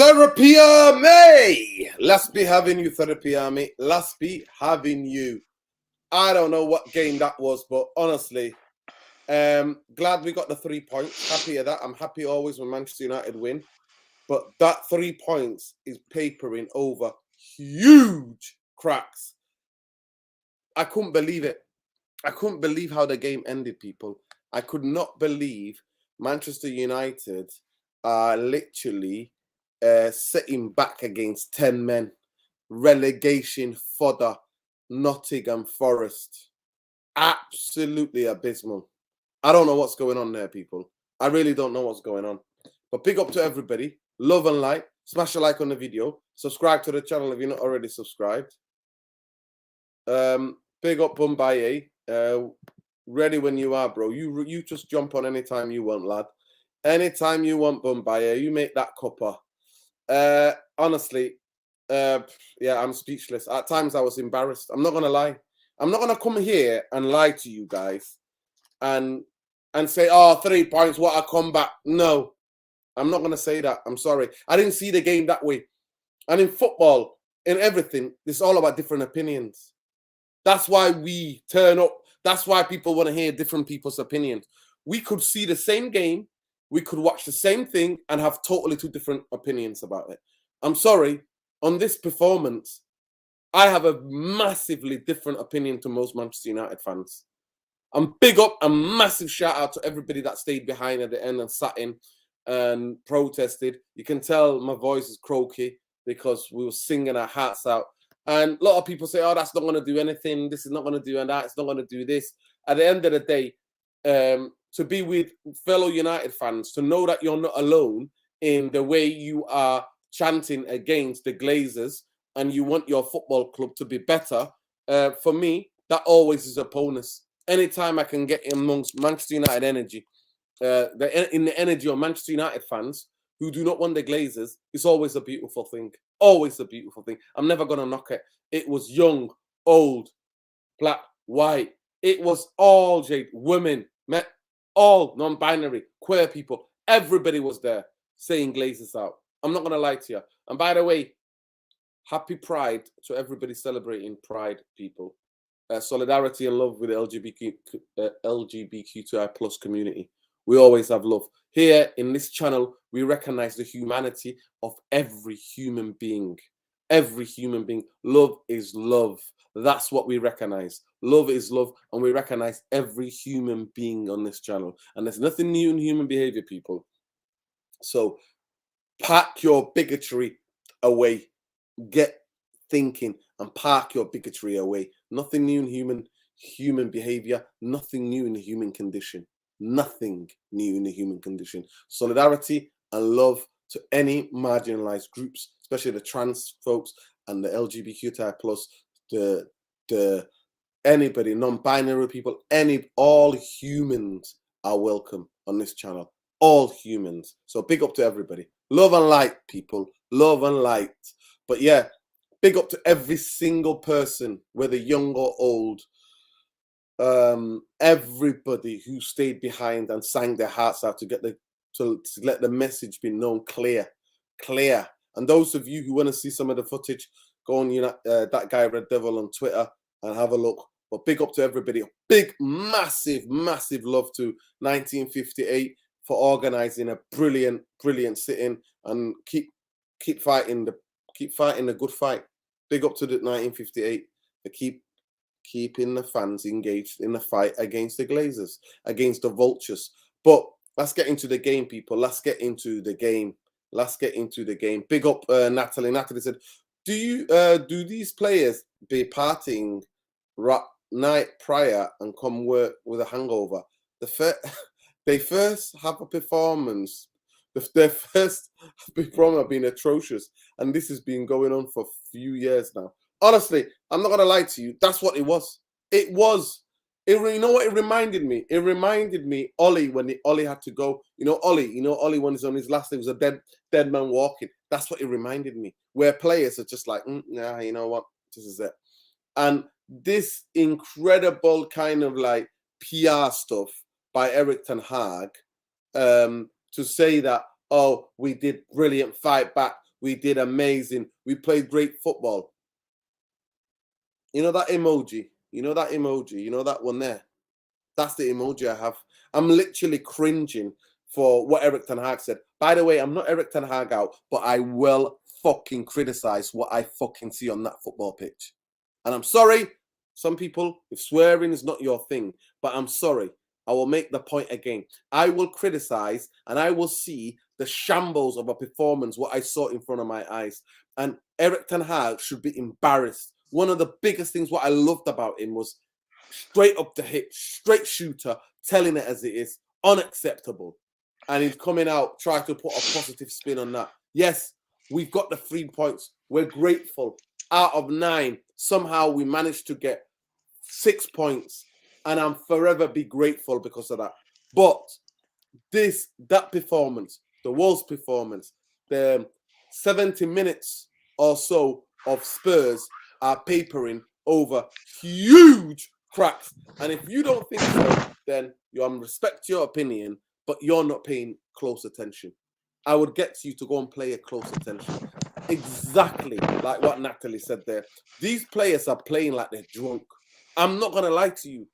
Therapy Army! Let's be having you, Therapy Army. Let's be having you. I don't know what game that was, but honestly, glad we got the 3 points. Happy at that. I'm happy always when Manchester United win. But that 3 points is papering over huge cracks. I couldn't believe it. I couldn't believe how the game ended, people. I could not believe Manchester United are literally sitting back against 10 men. Relegation fodder, Nottingham Forest. Absolutely abysmal. I don't know what's going on there, people. I really don't know what's going on. But big up to everybody. Love and like. Smash a like on the video. Subscribe to the channel if you're not already subscribed. Big up Bumbaye. Ready when you are, bro. You just jump on anytime you want, lad. Anytime you want, Bumbaye. You make that cuppa. Honestly, yeah, I'm speechless. At times I was embarrassed. I'm not gonna lie. I'm not gonna come here and lie to you guys and say, oh, 3 points, what a comeback. No, I'm not gonna say that. I'm sorry. I didn't see the game that way. And in football, in everything, it's all about different opinions. That's why we turn up. That's why people want to hear different people's opinions. We could see the same game, we could watch the same thing and have totally 2 different opinions about it. I'm sorry, on this performance, I have a massively different opinion to most Manchester United fans. I'm big up, a massive shout out to everybody that stayed behind at the end and sat in and protested. You can tell my voice is croaky because we were singing our hearts out. And a lot of people say, oh, that's not going to do anything. This is not going to do and that. It's not going to do this. At the end of the day, to be with fellow United fans, to know that you're not alone in the way you are chanting against the Glazers and you want your football club to be better, for me, that always is a bonus. Anytime I can get amongst Manchester United energy, in the energy of Manchester United fans who do not want the Glazers, it's always a beautiful thing. Always a beautiful thing. I'm never going to knock it. It was young, old, black, white. It was all Jade, women, men, all non-binary, queer people. Everybody was there saying Glazers out. I'm not going to lie to you. And by the way, happy Pride to everybody celebrating Pride, people. Solidarity and love with the LGBTQI plus community. We always have love. Here in this channel, we recognize the humanity of every human being. Every human being. Love is love. That's what we recognize. Love is love, and we recognize every human being on this channel. And there's nothing new in human behavior, people. So pack your bigotry away. Get thinking and park your bigotry away. Nothing new in human behavior. Nothing new in the human condition. Nothing new in the human condition. Solidarity and love to any marginalized groups, especially the trans folks and the LGBTQI plus, the anybody, non-binary people, all humans are welcome on this channel. All humans. So big up to everybody. Love and light, people. Love and light. But yeah, big up to every single person, whether young or old. Everybody who stayed behind and sang their hearts out to let the message be known clear. And those of you who want to see some of the footage, go on that guy Red Devil on Twitter and have a look. But big up to everybody. Big, massive love to 1958 for organizing a brilliant sit-in, and keep fighting the good fight. Big up to the 1958 to keeping the fans engaged in the fight against the Glazers, against the Vultures. But let's get into the game, people. Let's get into the game. Big up Natalie. Natalie said, do these players be partying night prior and come work with a hangover? They first have a performance. Their first performance have been atrocious, and this has been going on for a few years now. Honestly, I'm not going to lie to you. That's what it was. You know what it reminded me? It reminded me Ollie when Ollie had to go. Ollie when he's on his last day was a dead man walking. That's what it reminded me. Where players are just like, nah, you know what? This is it. And this incredible kind of like PR stuff by Eric Ten Hag, to say that, oh, we did brilliant fight back. We did amazing. We played great football. You know that emoji? You know that emoji? You know that one there? That's the emoji I have. I'm literally cringing for what Eric Ten Hag said. By the way, I'm not Eric Ten Hag out, but I will fucking criticize what I fucking see on that football pitch. And I'm sorry, some people, if swearing is not your thing, but I'm sorry. I will make the point again. I will criticize and I will see the shambles of a performance, what I saw in front of my eyes. And Eric Ten Hag should be embarrassed. One of the biggest things what I loved about him was straight up the hip, straight shooter, telling it as it is, unacceptable. And he's coming out, trying to put a positive spin on that. Yes, we've got the 3 points. We're grateful. Out of 9, somehow we managed to get 6 points. And I'm forever be grateful because of that. But that performance, the Wolves performance, the 70 minutes or so of Spurs are papering over huge cracks. And if you don't think so, then I respect your opinion, but you're not paying close attention. I would get you to go and play a close attention. Exactly like what Natalie said there. These players are playing like they're drunk. I'm not going to lie to you.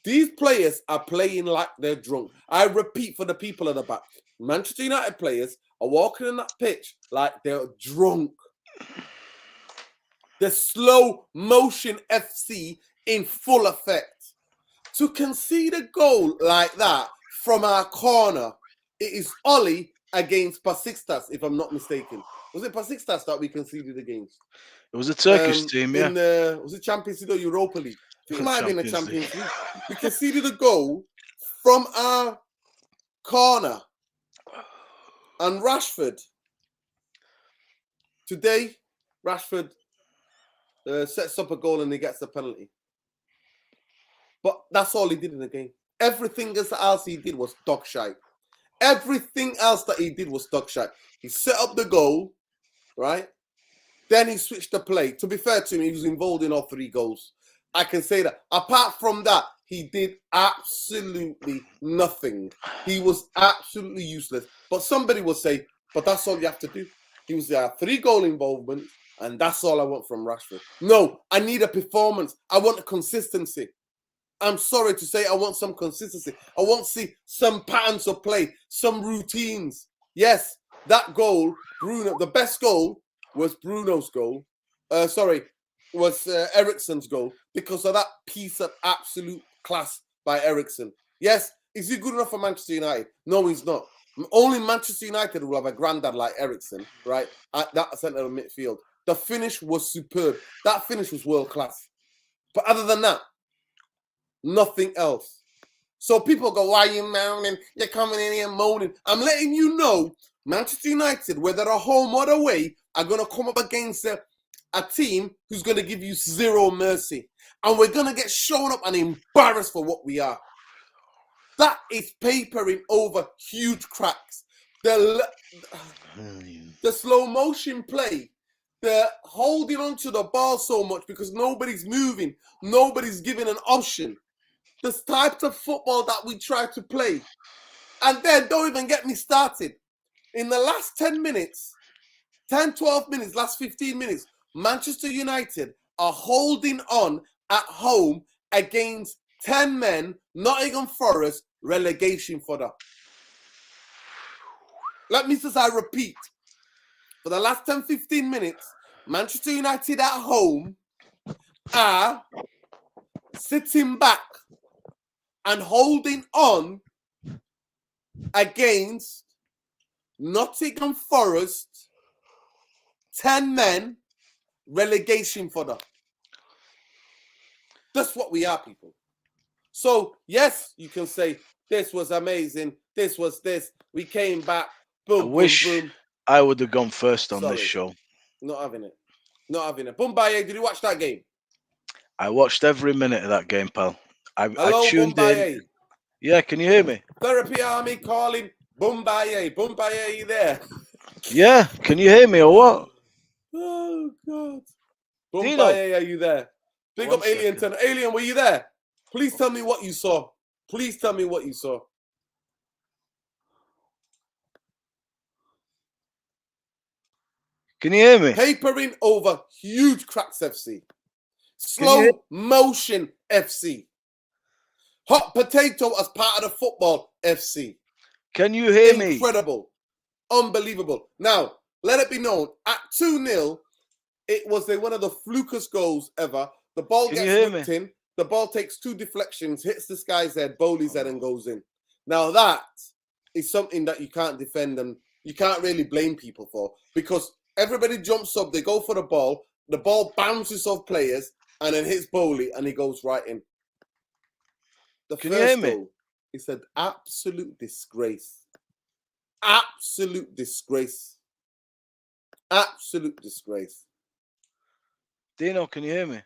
These players are playing like they're drunk. I repeat for the people at the back. Manchester United players are walking on that pitch like they're drunk. The slow motion FC in full effect. To concede a goal like that from our corner, it is Oli against Besiktas, if I'm not mistaken. Was it Besiktas that we conceded against? It was a Turkish team, yeah. Was it Champions League or Europa League? I think it might have been the Champions League. We conceded a goal from our corner. And Rashford, today, Rashford sets up a goal and he gets the penalty. But that's all he did in the game. Everything else he did was dog shite. Everything else that he did was dog shite. He set up the goal, right? Then he switched the play. To be fair to him, he was involved in all 3 goals. I can say that. Apart from that, he did absolutely nothing. He was absolutely useless. But somebody will say, but that's all you have to do. He was there, 3 goal involvement, and that's all I want from Rashford. No, I need a performance. I want a consistency. I'm sorry to say I want some consistency. I want to see some patterns of play, some routines. Yes, that goal, Bruno, the best goal was Bruno's goal. Was Eriksen's goal because of that piece of absolute class by Eriksen. Yes, is he good enough for Manchester United? No, he's not. Only Manchester United will have a granddad like Eriksen, right, at that centre of midfield. The finish was superb. That finish was world class. But other than that, nothing else. So people go, why are you moaning? You're coming in here moaning. I'm letting you know, Manchester United, whether at home or away, are going to come up against a team who's going to give you zero mercy. And we're going to get shown up and embarrassed for what we are. That is papering over huge cracks. The slow motion play, the holding onto the ball so much because nobody's moving, nobody's giving an option. The types of football that we try to play. And then don't even get me started. In the last 10 minutes, 10, 12 minutes, last 15 minutes, Manchester United are holding on at home against 10 men, Nottingham Forest, relegation fodder. Let me just, I repeat, for the last 10, 15 minutes, Manchester United at home are sitting back and holding on against Nottingham Forest, 10 men, relegation fodder. That's what we are, people. So, yes, you can say, this was amazing, this was this, we came back, boom, I wish boom. I would have gone first on this show. Not having it. Not having it. Bumbaye, did you watch that game? I watched every minute of that game, pal. I tuned Bumbaye. in. Yeah, can you hear me? Therapy Army calling Bumbaye. Bumbaye, are you there? Yeah, can you hear me or what? Oh, God. Dino. Bumbaye, are you there? Big One up Alien. Alien, were you there? Please tell me what you saw. Please tell me what you saw. Can you hear me? Papering over huge cracks FC. Can you hear- Slow motion FC. Hot potato as part of the football FC. Can you hear me? Incredible. Unbelievable. Now, let it be known, at 2-0, it was one of the flukest goals ever. The ball Can you gets hear whipped me? in. The ball takes 2 deflections, hits this guy's head, Bowley's head, and goes in. Now, that is something that you can't defend and you can't really blame people for, because everybody jumps up, they go for the ball bounces off players and then hits Bowley and he goes right in. The Can you hear first me? goal is an absolute disgrace. Absolute disgrace. Absolute disgrace. Dino, can you hear me?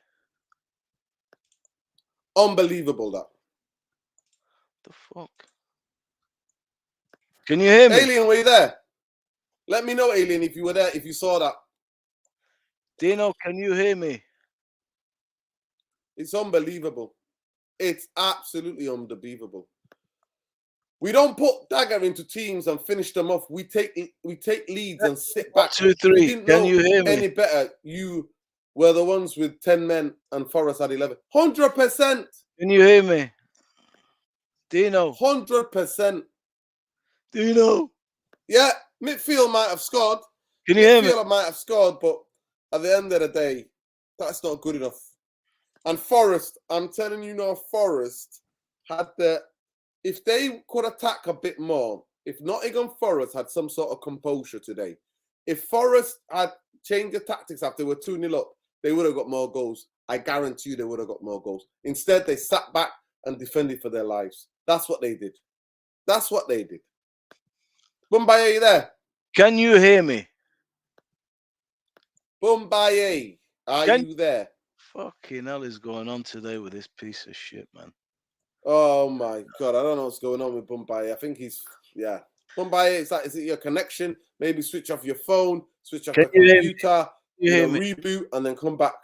Unbelievable, that. The fuck? Can you hear me? Alien, were you there? Let me know, Alien, if you were there, if you saw that. Dino, can you hear me? It's unbelievable. It's absolutely unbelievable. We don't put dagger into teams and finish them off. We take leads and sit back. 1, 2, 3. You didn't Can know you hear me? any better. You were the ones with 10 men and Forrest had 11. 100%. Can you hear me? Dino. 100%. Dino. Yeah, midfield might have scored. Can you hear me? Midfield might have scored, but at the end of the day, that's not good enough. And Forrest, I'm telling you now, Forrest had if they could attack a bit more, if Nottingham Forest had some sort of composure today, if Forest had changed the tactics after they were 2-0 up, they would have got more goals. I guarantee you they would have got more goals. Instead, they sat back and defended for their lives. That's what they did. That's what they did. Bumbaye, are you there? Can you hear me? Bumbaye, are you there? Fucking hell is going on today with this piece of shit, man? Oh my God, I don't know what's going on with Bumbaye. I think yeah. Bumbaye, is it your connection? Maybe switch off your phone, switch off the computer, reboot, and then come back.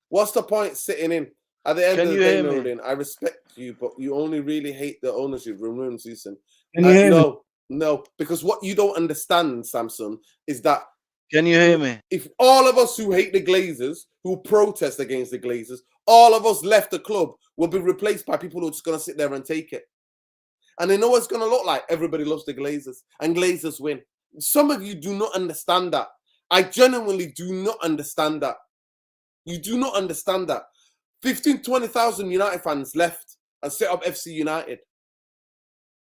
What's the point sitting in? At the end of the day, Nuruddin, I respect you, but you only really hate the ownership, Ramon Season. No, because what you don't understand, Samson, is that can you hear me? If all of us who hate the Glazers, who protest against the Glazers, all of us left the club, will be replaced by people who are just going to sit there and take it. And they know what it's going to look like. Everybody loves the Glazers, and Glazers win. Some of you do not understand that. I genuinely do not understand that. You do not understand that. 15,000, 20,000 United fans left and set up FC United.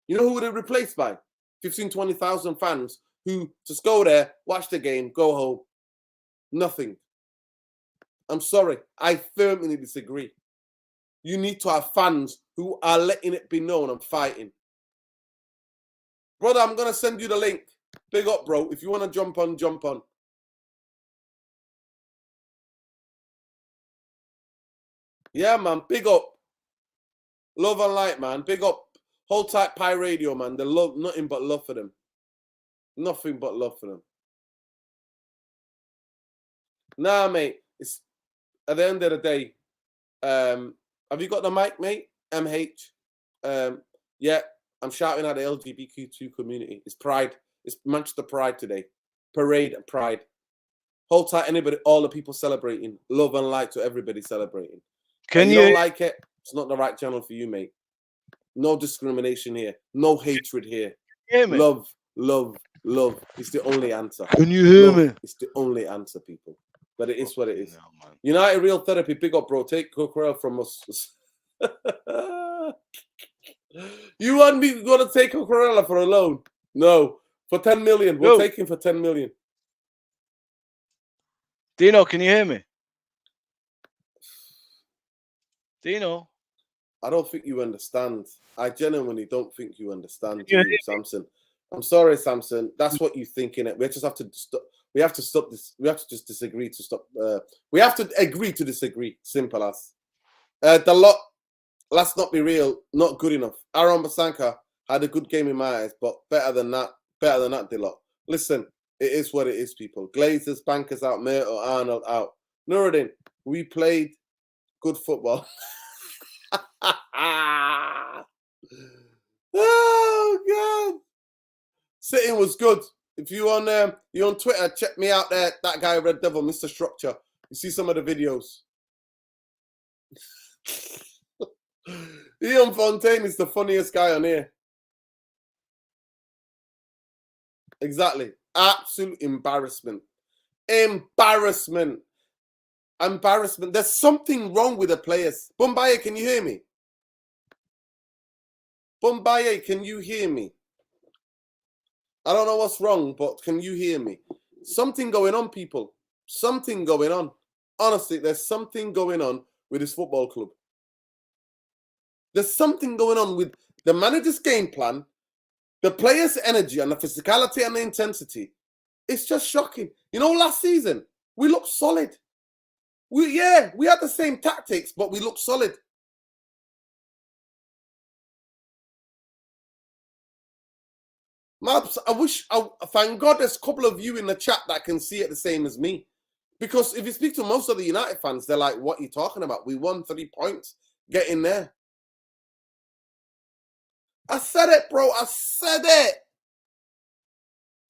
You know who they're replaced by? 15,000, 20,000 fans who just go there, watch the game, go home. Nothing. I'm sorry. I firmly disagree. You need to have fans who are letting it be known and fighting. Brother, I'm going to send you the link. Big up, bro. If you want to jump on, jump on. Yeah, man. Big up. Love and light, man. Big up. Hold tight Pi Radio, man. They love nothing but love for them. Nothing but love for them. Nah, mate. It's at the end of the day. Have you got the mic, mate? MH. Yeah, I'm shouting at the LGBTQ community. It's Pride. It's Manchester Pride today. Parade and Pride. Hold tight, anybody, all the people celebrating. Love and light to everybody celebrating. Can you don't like it? It's not the right channel for you, mate. No discrimination here. No hatred here. Hear me? Love, love, love is the only answer. Can you hear me? It's the only answer, people. But it is what it is. No, man. United Real Therapy, big up, bro. Take Coquerel from us. You want me going to take Coquerella for a loan? No. For 10 million. We'll take him for 10 million. Dino, can you hear me? Dino? I don't think you understand. I genuinely don't think you understand, you, Samson. I'm sorry, Samson. That's what you think, innit? We just have to stop. We have to stop this. We have to just disagree to stop. We have to agree to disagree. Simple as. The lot, let's not be real, not good enough. Aaron Basanka had a good game in my eyes, but better than that, the lot. Listen, it is what it is, people. Glazers, Bankers out, Myrtle, Arnold out. Nuruddin, we played good football. Oh, God. Sitting was good. If you on Twitter, check me out there. That guy Red Devil, Mr. Structure. You see some of the videos. Ian Fontaine is the funniest guy on here. Exactly. Absolute embarrassment. Embarrassment. Embarrassment. There's something wrong with the players. Bombaye, can you hear me? Bombaye, can you hear me? I don't know what's wrong, but can you hear me? Something going on, people. Something going on. Honestly, there's something going on with this football club. There's something going on with the manager's game plan, the players' energy and the physicality and the intensity. It's just shocking. You know, last season, we looked solid. We had the same tactics, but we looked solid. Maps, thank God there's a couple of you in the chat that can see it the same as me. Because if you speak to most of the United fans, they're like, what are you talking about? We won 3 points. Get in there. I said it, bro. I said it.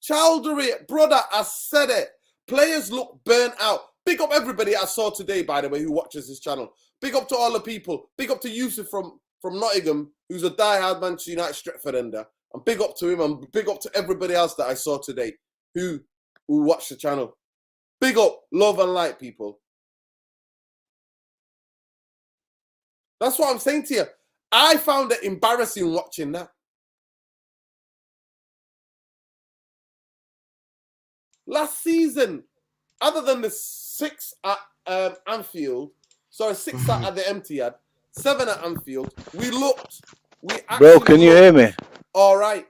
Chowdhury, brother, I said it. Players look burnt out. Big up everybody I saw today, by the way, who watches this channel. Big up to all the people. Big up to Yusuf from Nottingham, who's a diehard Manchester United Stretford ender. And big up to him and big up to everybody else that I saw today who watched the channel. Big up, love and light, people. That's what I'm saying to you. I found it embarrassing watching that. Last season, other than the 6 at Anfield, sorry, 6 at the Etihad, 7 at Anfield, we actually Bro, can you hear me? All right,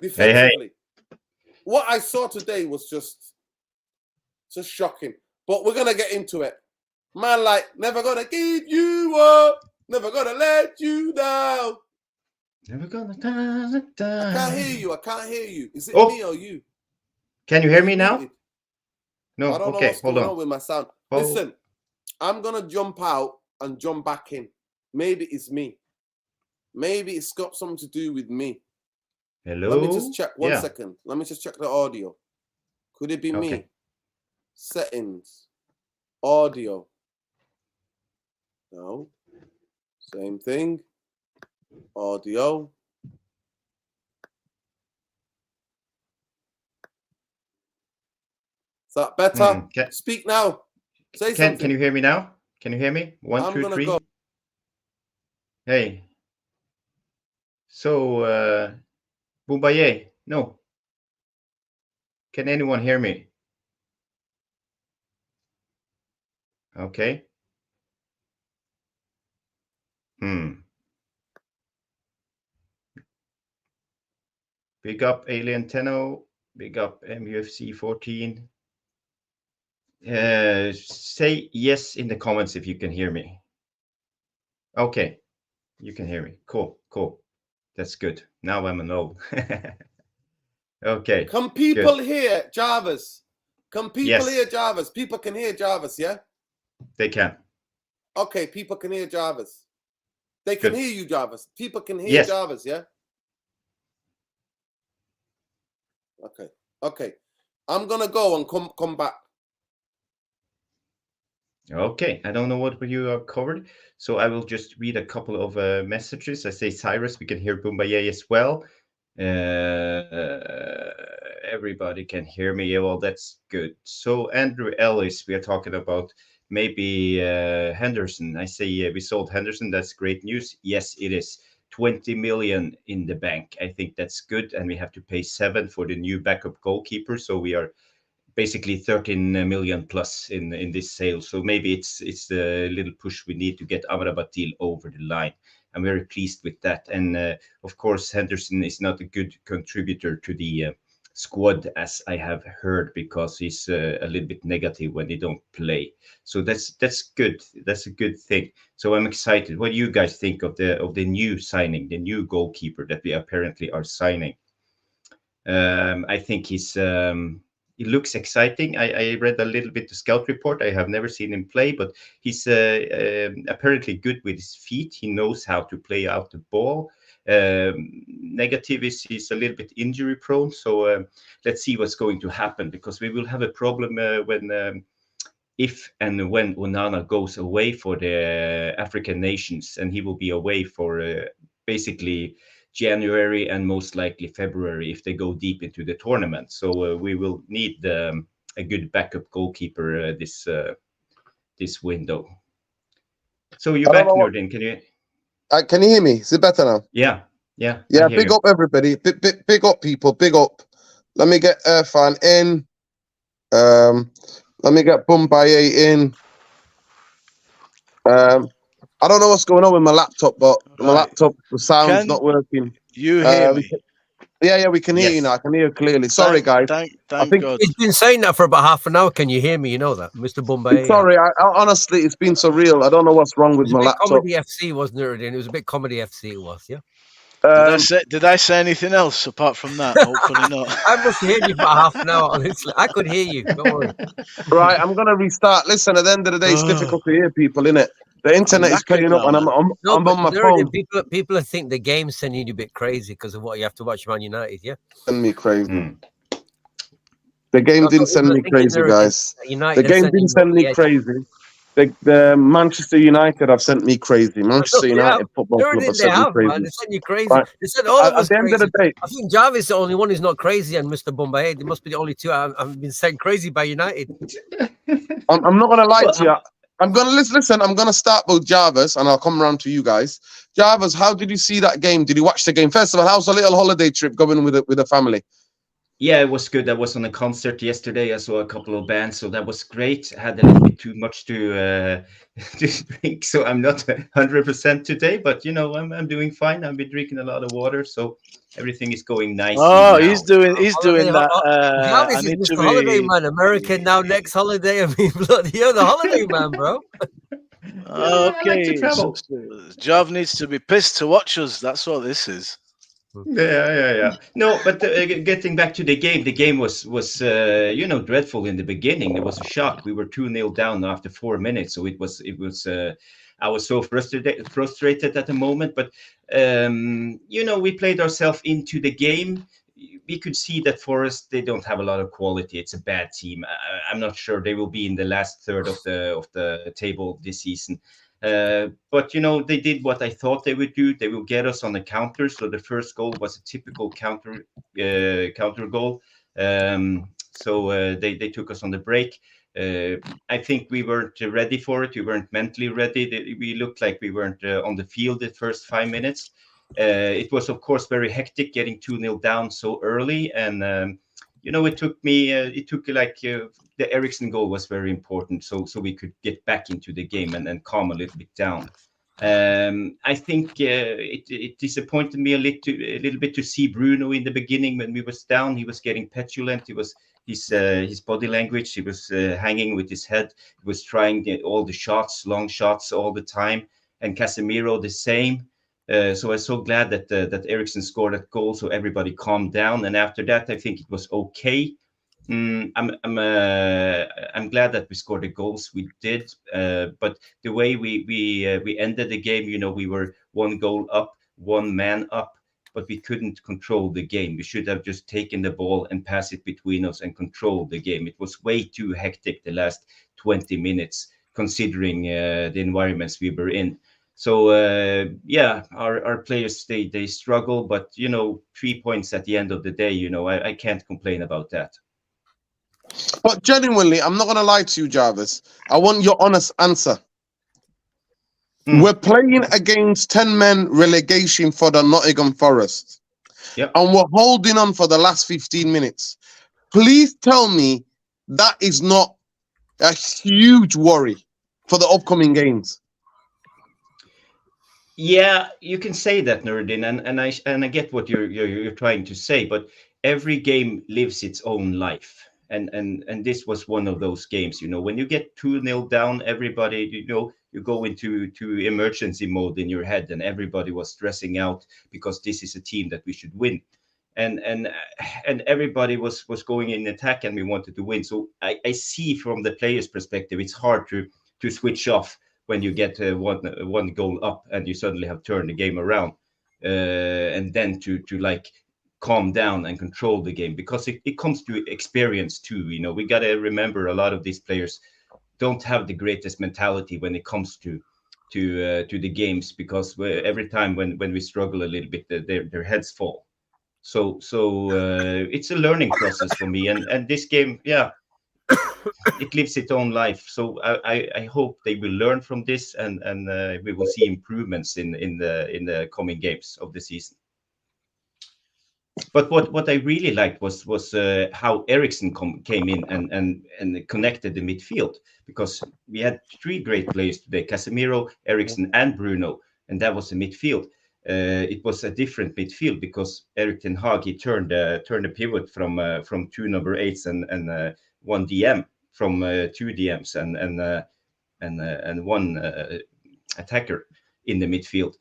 defensively. Hey. What I saw today was just shocking. But we're gonna get into it. Man, like, never gonna give you up, never gonna let you down. Never gonna die. I can't hear you. I can't hear you. Is it me or you? Can you hear me now? No. I don't know what's going on with my sound. Listen, I'm gonna jump out and jump back in. Maybe it's me. Maybe it's got something to do with me. Hello. Let me just check 1 second. Let me just check the audio. Could it be me? Settings. Audio. No. Same thing. Audio. Is that better? Speak now. Say something. Can you hear me now? Can you hear me? 1, 2, 3. Go. Hey. So, Bumbaye, no. Can anyone hear me? Okay. Big up Alien Tenno. Big up MUFC 14. Say yes in the comments if you can hear me. Okay. You can hear me. Cool. That's good. Now I'm alone. Okay. Can people hear Jarvis? Can people hear Jarvis? People can hear Jarvis, yeah? They can. Okay, people can hear Jarvis. They can hear you, Jarvis. People can hear Jarvis, yeah? Okay. I'm going to go and come back. Okay, I don't know what you are covered, so I will just read a couple of messages. I say Cyrus, we can hear Bumbaye as well. Everybody can hear me. Yeah, well, that's good. So Andrew Ellis, we are talking about maybe Henderson. I say we sold Henderson. That's great news. Yes, it is. 20 million in the bank. I think that's good, and we have to pay 7 for the new backup goalkeeper. So we are basically 13 million plus in this sale. So maybe it's the little push we need to get Amrabatil over the line. I'm very pleased with that. And of course, Henderson is not a good contributor to the squad, as I have heard, because he's a little bit negative when they don't play. So that's good. That's a good thing. So I'm excited. What do you guys think of the new signing, the new goalkeeper that we apparently are signing? I think he looks exciting. I read a little bit the scout report. I have never seen him play, but he's apparently good with his feet. He knows how to play out the ball. Negative is he's a little bit injury prone, so let's see what's going to happen, because we will have a problem when if and when Onana goes away for the African nations, and he will be away for basically January and most likely February if they go deep into the tournament. So we will need a good backup goalkeeper this window. So you're back, Nordin. Can you? Can you hear me? Is it better now? Yeah. Yeah, big up everybody. Big up people. Big up. Let me get Irfan in. Let me get Bumbaye in. I don't know what's going on with my laptop, but my laptop, the sound's not working. You hear me? Yeah, we can hear you now. I can hear you clearly. Sorry, guys. Thank think God. He's been saying that for about half an hour. Can you hear me? You know that, Mr. Bombay. Sorry, I honestly, it's been surreal. I don't know what's wrong with my laptop. Comedy FC, wasn't it? It was a bit comedy FC. It was, yeah. Did I say anything else apart from that? Hopefully not. I must have heard you for half an hour. Honestly, I could hear you. Don't worry. Right, I'm gonna restart. Listen, at the end of the day, it's difficult to hear people, innit? The internet is playing up, and I'm on my phone. People think the game's sending you a bit crazy because of what you have to watch Man United. Yeah, send me crazy. The game didn't send me crazy, guys. The game didn't send me crazy. The Manchester United have sent me crazy. Manchester United Football Club have sent me crazy. They sent you crazy. Right. They said all of us at the end of the day, I think Jarvis is the only one who's not crazy, and Mr. Bombay. They must be the only two I've been sent crazy by United. I'm not gonna lie to you. I'm gonna listen. I'm gonna start with Jarvis, and I'll come around to you guys. Jarvis, how did you see that game? Did you watch the game? First of all, how's a little holiday trip going with the family? Yeah, it was good. I was on a concert yesterday. I saw a couple of bands, so that was great. I had a little bit too much to drink, so I'm not 100% today. But you know, I'm doing fine. I've been drinking a lot of water, so everything is going nicely. Oh, now. he's doing that. Jarvis is Mr. Holiday Man, American now. Next holiday, I mean, bloody, you're the holiday man, bro. Okay, like to travel. Jav needs to be pissed to watch us. That's what this is. Yeah. No, but getting back to the game was dreadful in the beginning. There was a shock. We were 2-0 down after 4 minutes, so it was. I was so frustrated at the moment, but we played ourselves into the game. We could see that Forest, they don't have a lot of quality. It's a bad team. I'm not sure they will be in the last third of the table this season. But they did what I thought they would do. They will get us on the counter. So the first goal was a typical counter goal. So they took us on the break. I think we weren't ready for it. We weren't mentally ready. We looked like we weren't on the field the first 5 minutes. It was, of course, very hectic getting 2-0 down so early. And, it took me, the Eriksson goal was very important. So we could get back into the game and calm a little bit down. I think it disappointed me a little bit to see Bruno in the beginning when we was down. He was getting petulant. He was his body language. He was hanging with his head. He was trying all the shots, long shots all the time. And Casemiro the same. So I'm so glad that Eriksson scored that goal, so everybody calmed down. And after that, I think it was okay. I'm glad that we scored the goals we did, but the way we ended the game, we were 1 goal up, 1 man up, but we couldn't control the game. We should have just taken the ball and passed it between us and controlled the game. It was way too hectic the last 20 minutes, considering the environments we were in. So our players they struggle, but 3 points at the end of the day, I can't complain about that. But genuinely, I'm not going to lie to you, Jarvis. I want your honest answer. We're playing against 10 men relegation for the Nottingham Forest. Yep. And we're holding on for the last 15 minutes. Please tell me that is not a huge worry for the upcoming games. Yeah, you can say that, Nordin, and I get what you're trying to say, but every game lives its own life. And this was one of those games, when you get 2-0 down, everybody, you go into emergency mode in your head, and everybody was stressing out because this is a team that we should win. And everybody was going in attack, and we wanted to win. So I see from the players' perspective, it's hard to switch off when you get one goal up and you suddenly have turned the game around. and then to like calm down and control the game, because it comes to experience too. You know, we got to remember a lot of these players don't have the greatest mentality when it comes to the games, because every time when we struggle a little bit, their heads fall. So it's a learning process for me, and this game, yeah, it lives its own life. So I hope they will learn from this, and we will see improvements in the coming games of the season. But what I really liked was how Ericsson came in and connected the midfield, because we had three great players today: Casemiro, Ericsson, and Bruno, and that was the midfield. It was a different midfield because Erik ten Hag, he turned the pivot from two number eights and one DM, from two DMs and one attacker in the midfield.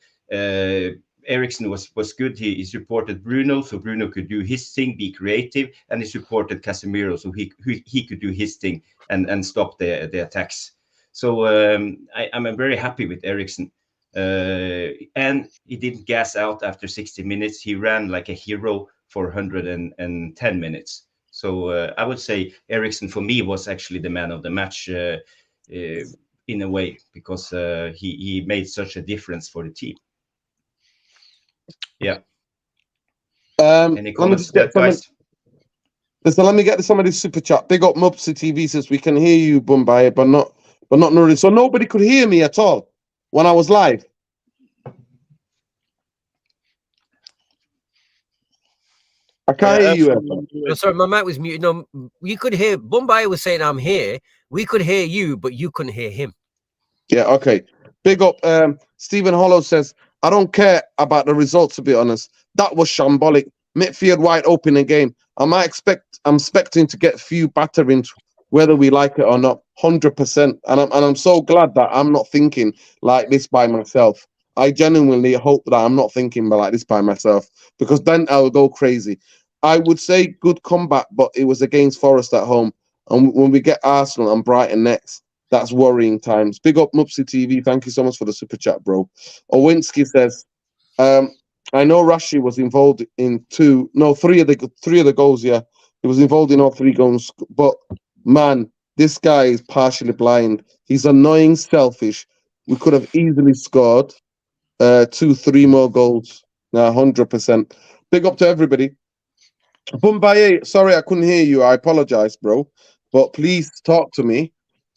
Ericsson was good. He supported Bruno, so Bruno could do his thing, be creative, and he supported Casemiro, so he could do his thing and stop the attacks. So I'm very happy with Ericsson. And he didn't gas out after 60 minutes. He ran like a hero for 110 minutes. So I would say Ericsson for me was actually the man of the match in a way, because he made such a difference for the team. Yeah. Any comments to that, guys? Listen, let me get somebody's super chat. Big up Mufc TV says we can hear you, Bombay, but not Nuri. So nobody could hear me at all when I was live. I can't hear you. No, sorry, my mic was muted. No, you could hear Bombay was saying I'm here. We could hear you, but you couldn't hear him. Yeah, okay. Big up. Stephen Hollow says, I don't care about the results, to be honest. That was shambolic. Midfield wide open again. I'm expecting to get a few batterings, whether we like it or not. 100%. And I'm so glad that I'm not thinking like this by myself. I genuinely hope that I'm not thinking like this by myself, because then I'll go crazy. I would say good comeback, but it was against Forest at home. And when we get Arsenal and Brighton next, that's worrying times. Big up Mupsy TV. Thank you so much for the super chat, bro. Owinski says, I know Rashi was involved in three of the goals. Yeah, he was involved in all three goals. But man, this guy is partially blind. He's annoying, selfish. We could have easily scored 2-3 more goals. 100%. Big up to everybody. Bumbaye, sorry I couldn't hear you. I apologize, bro. But please talk to me.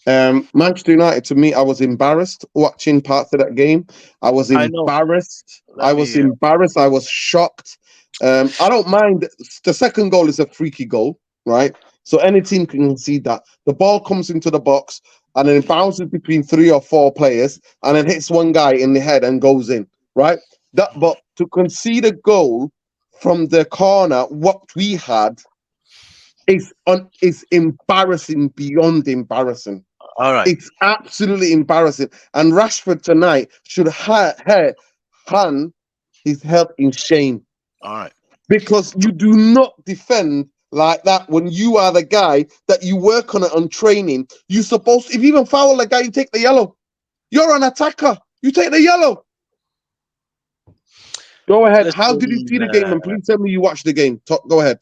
Manchester United, to me, I was embarrassed watching parts of that game. I was embarrassed. I was shocked. I don't mind. The second goal is a freaky goal, right? So any team can concede that. The ball comes into the box and then it bounces between 3 or 4 players and then hits one guy in the head and goes in, right? But to concede a goal from the corner, what we had is embarrassing beyond embarrassing. All right. It's absolutely embarrassing. And Rashford tonight should hang his head in shame. All right. Because you do not defend like that when you are the guy that you work on it on training. You're supposed to, if you even foul a guy, you take the yellow. You're an attacker. You take the yellow. Go ahead. Listen, how did you see the game? And please tell me you watched the game. Go ahead.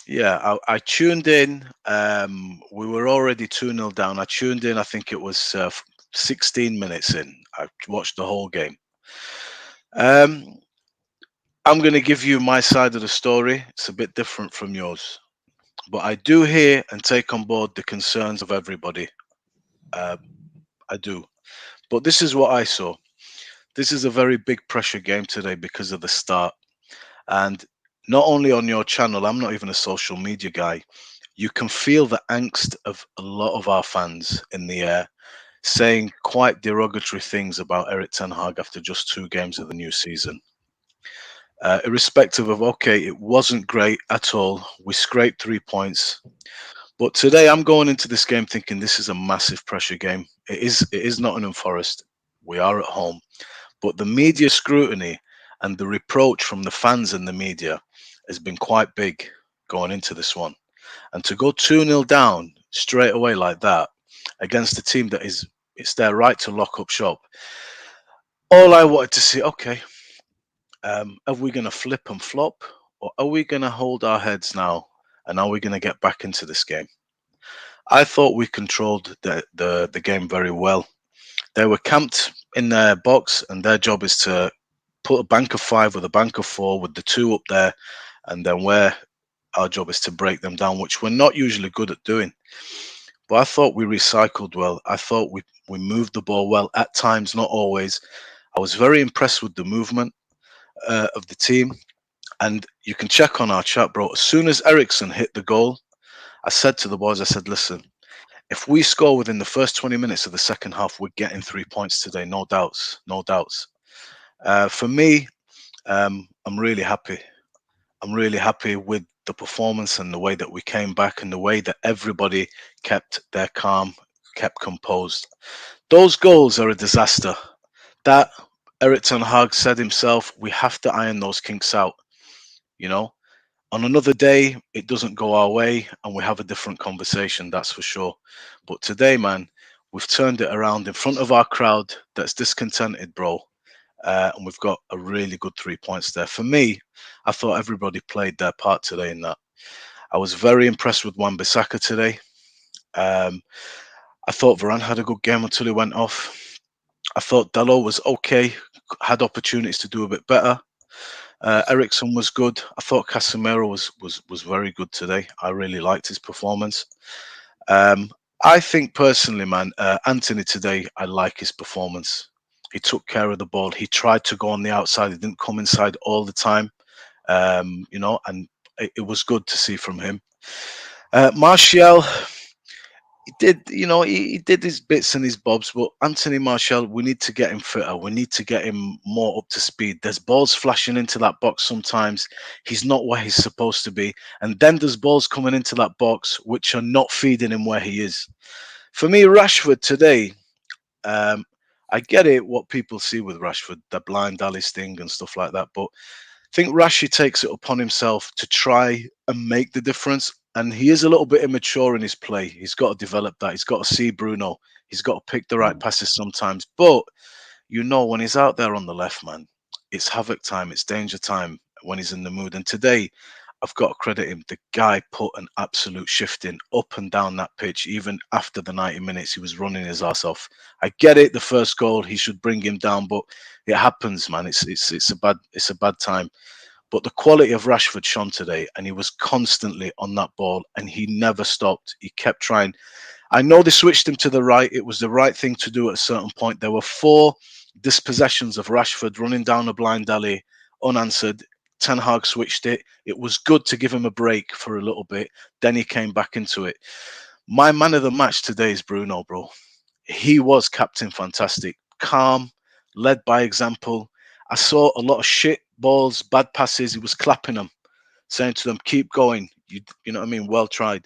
Yeah, I tuned in. We were already 2-0 down. I tuned in, I think it was 16 minutes in. I watched the whole game. I'm going to give you my side of the story. It's a bit different from yours. But I do hear and take on board the concerns of everybody. I do. But this is what I saw. This is a very big pressure game today because of the start. And not only on your channel, I'm not even a social media guy. You can feel the angst of a lot of our fans in the air, saying quite derogatory things about Erik ten Hag after just 2 games of the new season. Irrespective of, okay, it wasn't great at all. We scraped 3 points. But today I'm going into this game thinking this is a massive pressure game. It is Nottingham Forest. We are at home. But the media scrutiny and the reproach from the fans and the media has been quite big going into this one. And to go 2-0 down straight away like that against a team that it's their right to lock up shop. All I wanted to see, okay, Are we going to flip and flop, or are we going to hold our heads now, and are we going to get back into this game? I thought we controlled the game very well. They were camped in their box, and their job is to put a bank of 5 with a bank of 4 with the 2 up there, and then our job is to break them down, which we're not usually good at doing. But I thought we recycled well. I thought we moved the ball well at times, not always. I was very impressed with the movement of the team. And you can check on our chat, bro. As soon as Ericsson hit the goal, I said to the boys, I said, listen, if we score within the first 20 minutes of the second half, we're getting 3 points today. No doubts. No doubts. For me, I'm really happy. I'm really happy with the performance and the way that we came back and the way that everybody kept their calm, kept composed. Those goals are a disaster. That Eric Ten Hag said himself, we have to iron those kinks out. You know, on another day, it doesn't go our way and we have a different conversation, that's for sure. But today, man, we've turned it around in front of our crowd that's discontented, bro. And we've got a really good 3 points there. For me, I thought everybody played their part today in that. I was very impressed with Wan-Bissaka today. I thought Varane had a good game until he went off. I thought Dalot was okay, had opportunities to do a bit better. Ericsson was good. I thought Casemiro was very good today. I really liked his performance. I think personally, man, Anthony today, I like his performance. He took care of the ball. He tried to go on the outside. He didn't come inside all the time, and it was good to see from him. Martial, he did, he did his bits and his bobs, but Anthony Martial, we need to get him fitter. We need to get him more up to speed. There's balls flashing into that box sometimes. He's not where he's supposed to be. And then there's balls coming into that box which are not feeding him where he is. For me, Rashford today, I get it, what people see with Rashford, the blind alley sting and stuff like that. But I think Rashi takes it upon himself to try and make the difference. And he is a little bit immature in his play. He's got to develop that. He's got to see Bruno. He's got to pick the right passes sometimes. But, when he's out there on the left, man, it's havoc time. It's danger time when he's in the mood. And today, I've got to credit him. The guy put an absolute shift in up and down that pitch. Even after the 90 minutes, he was running his ass off. I get it. The first goal, he should bring him down, but it happens, man. It's a bad time. But the quality of Rashford shone today, and he was constantly on that ball, and he never stopped. He kept trying. I know they switched him to the right. It was the right thing to do at a certain point. There were 4 dispossessions of Rashford running down a blind alley, unanswered. Ten Hag switched it. It was good to give him a break for a little bit. Then he came back into it. My man of the match today is Bruno, bro. He was captain fantastic. Calm, led by example. I saw a lot of shit balls, bad passes. He was clapping them, saying to them, keep going. You know what I mean? Well tried.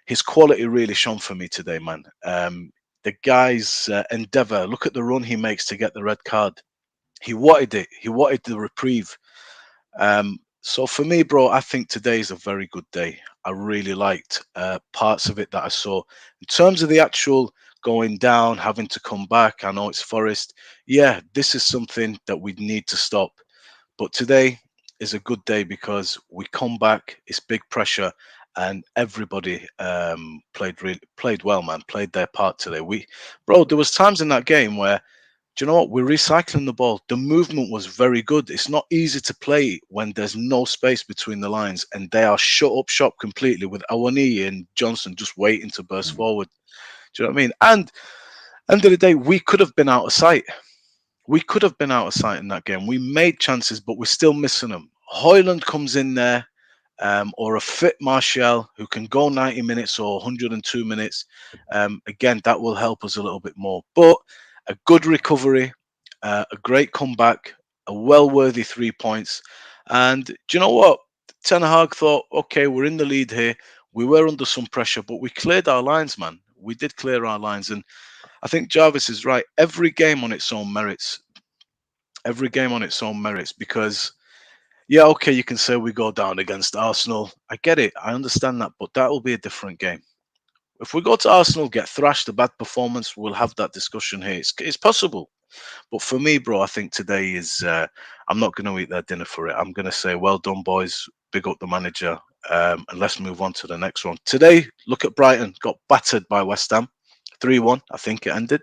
His quality really shone for me today, man. The guy's endeavour, look at the run he makes to get the red card. He wanted it. He wanted the reprieve. So for me, bro, I think today is a very good day. I really liked parts of it that I saw. In terms of the actual going down, having to come back, I know it's Forest. Yeah, this is something that we need to stop. But today is a good day because we come back, it's big pressure, and everybody played well, man, played their part today. Bro, there was times in that game where, do you know what? We're recycling the ball. The movement was very good. It's not easy to play when there's no space between the lines and they are shut up shop completely with Awani and Johnson just waiting to burst forward. Do you know what I mean? And end of the day, we could have been out of sight. We could have been out of sight in that game. We made chances, but we're still missing them. Hoyland comes in there, or a fit Martial who can go 90 minutes or 102 minutes. Again, that will help us a little bit more. But a good recovery, a great comeback, a well-worthy 3 points. And do you know what? Ten Hag thought, okay, we're in the lead here. We were under some pressure, but we cleared our lines, man. We did clear our lines. And I think Jarvis is right. Every game on its own merits. Every game on its own merits because, yeah, okay, you can say we go down against Arsenal. I get it. I understand that, but that will be a different game. If we go to Arsenal, get thrashed, a bad performance, we'll have that discussion here. It's possible. But for me, bro, I think today is I'm not going to eat their dinner for it. I'm going to say, well done, boys. Big up the manager. And let's move on to the next one. Today, look at Brighton. Got battered by West Ham. 3-1, I think it ended.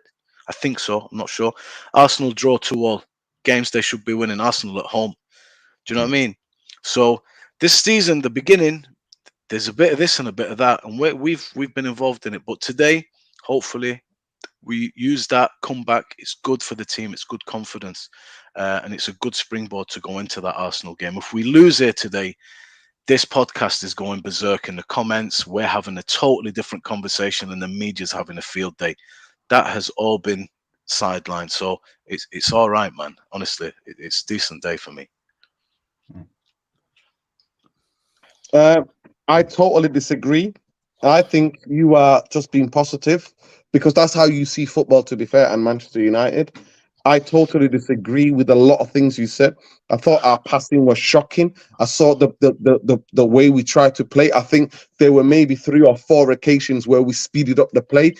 I think so. I'm not sure. Arsenal draw 2-2. Games they should be winning. Arsenal at home. Do you know what I mean? So this season, the beginning, there's a bit of this and a bit of that, and we've been involved in it. But today, hopefully, we use that comeback. It's good for the team. It's good confidence, and it's a good springboard to go into that Arsenal game. If we lose here today, this podcast is going berserk in the comments. We're having a totally different conversation, and the media's having a field day. That has all been sidelined, so it's all right, man. Honestly, it's a decent day for me. I totally disagree. I think you are just being positive because that's how you see football, to be fair, and Manchester United. I totally disagree with a lot of things you said. I thought our passing was shocking. I saw the way we tried to play. I think there were maybe 3 or 4 occasions where we speeded up the play.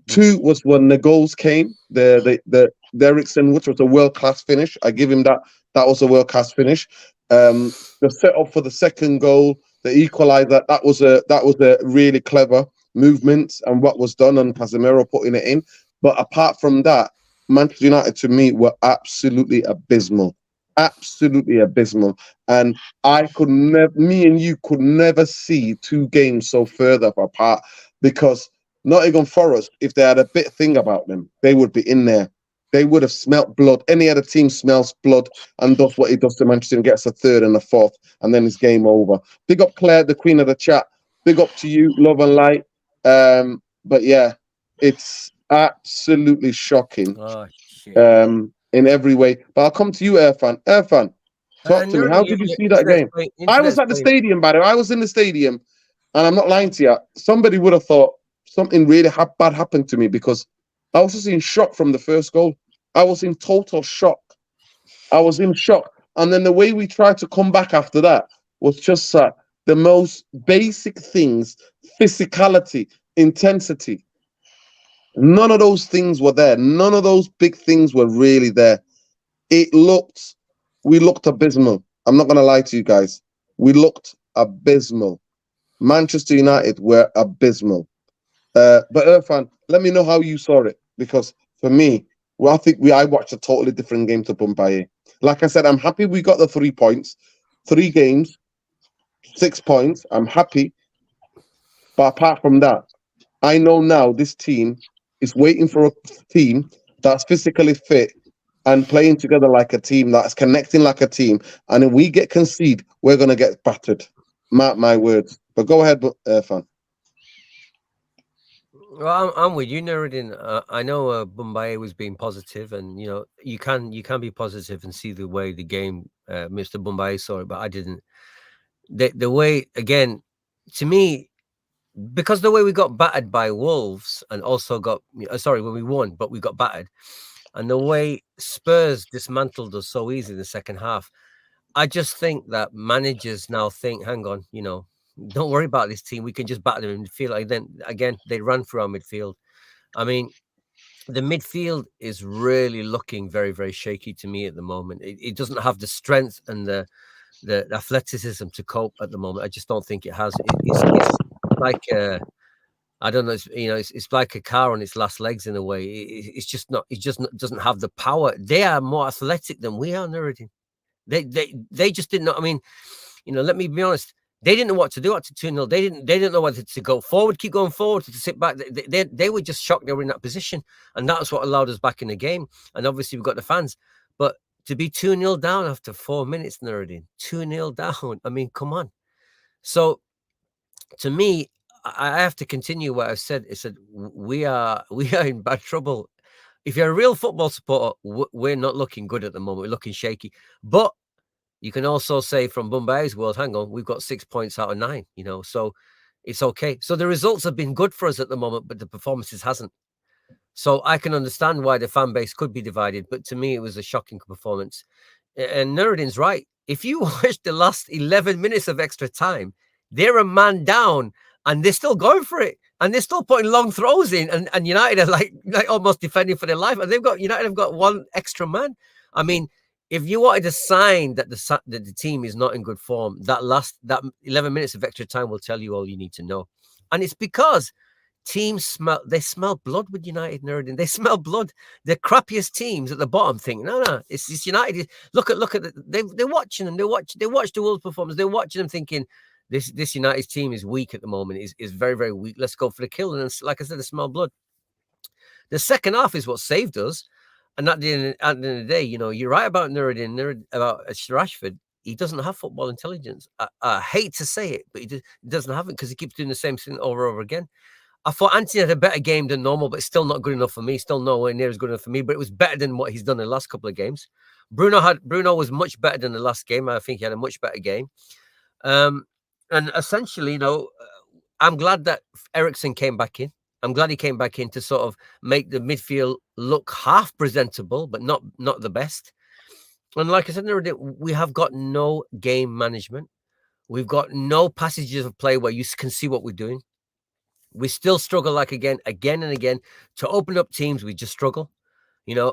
2 was when the goals came. The Eriksen, which was a world-class finish. I give him that. That was a world-class finish. The setup for the second goal, the equalizer, that was a really clever movement and what was done, and Casemiro putting it in. But apart from that, Manchester United to me were absolutely abysmal. Absolutely abysmal. And me and you could never see 2 games so further apart, because Nottingham Forest, if they had a bit thing about them, they would be in there. They would have smelt blood. Any other team smells blood and does what he does to Manchester and gets a 3rd and a 4th, and then it's game over. Big up Claire, the queen of the chat. Big up to you, love and light. But yeah, it's absolutely shocking in every way. But I'll come to you, Irfan. Irfan, talk to me. How did you see that game? I was at the stadium, by the way. I was in the stadium, and I'm not lying to you. Somebody would have thought something really bad happened to me, because I was just in shock from the first goal. I was in total shock. I was in shock. And then the way we tried to come back after that was just the most basic things, physicality, intensity. None of those things were there. None of those big things were really there. We looked abysmal. I'm not going to lie to you guys. We looked abysmal. Manchester United were abysmal. But Irfan, let me know how you saw it, because for me, I think I watched a totally different game to Bombay. Like I said, I'm happy we got the 3 points, 3 games, 6 points. I'm happy. But apart from that, I know now this team is waiting for a team that's physically fit and playing together like a team, that's connecting like a team. And if we get conceded, we're going to get battered. Mark my words. But go ahead, Irfan. Well, I'm with you, Nuruddin. I know Bombay was being positive, and you can be positive and see the way the game Mr. Bombay saw it, but I didn't. The way, again, to me, because the way we got battered by Wolves, and also when we won, but we got battered, and the way Spurs dismantled us so easy in the second half, I just think that managers now think, hang on, don't worry about this team. We can just batter them in midfield. Like then again, they run through our midfield. I mean, the midfield is really looking very, very shaky to me at the moment. It doesn't have the strength and the athleticism to cope at the moment. I just don't think it has. It's like I don't know. It's like a car on its last legs in a way. It's just not. It just doesn't have the power. They are more athletic than we are, Nuruddin. They just didn't know. I mean, let me be honest. They didn't know what to do after 2-0. They didn't know whether to go forward, keep going forward, to sit back. They were just shocked they were in that position, and that's what allowed us back in the game. And obviously we've got the fans, but to be 2-0 down after 4 minutes, Nuruddin, 2-0 down. I mean, come on. So to me, I have to continue what I've said. I said we are in bad trouble. If you're a real football supporter, we're not looking good at the moment. We're looking shaky, but you can also say from Bombay's world, hang on, we've got 6 points out of 9, so it's okay. So the results have been good for us at the moment, but the performances hasn't. So I can understand why the fan base could be divided, but to me, it was a shocking performance. And Nuruddin's right. If you watch the last 11 minutes of extra time, they're a man down and they're still going for it. and they're still putting long throws in, and United are like almost defending for their life, and United have got one extra man. I mean, if you wanted to sign that the team is not in good form, that 11 minutes of extra time will tell you all you need to know. And it's because teams smell blood with United, Nuruddin. They smell blood. The crappiest teams at the bottom think, no, it's United. Look at they're watching them. They watch the Wolves performance. They're watching them thinking, this United team is weak at the moment. Is very, very weak. Let's go for the kill. And like I said, they smell blood. The second half is what saved us. And at the end of the day, you're right about Nuruddin, about Rashford. He doesn't have football intelligence. I hate to say it, but he doesn't have it because he keeps doing the same thing over and over again. I thought Anthony had a better game than normal, but it's still not good enough for me. Still nowhere near as good enough for me, but it was better than what he's done in the last couple of games. Bruno was much better than the last game. I think he had a much better game. And essentially, I'm glad that Eriksen came back in. I'm glad he came back in to sort of make the midfield look half presentable, but not the best. And like I said, we have got no game management. We've got no passages of play where you can see what we're doing. We still struggle, again and again, to open up teams. We just struggle.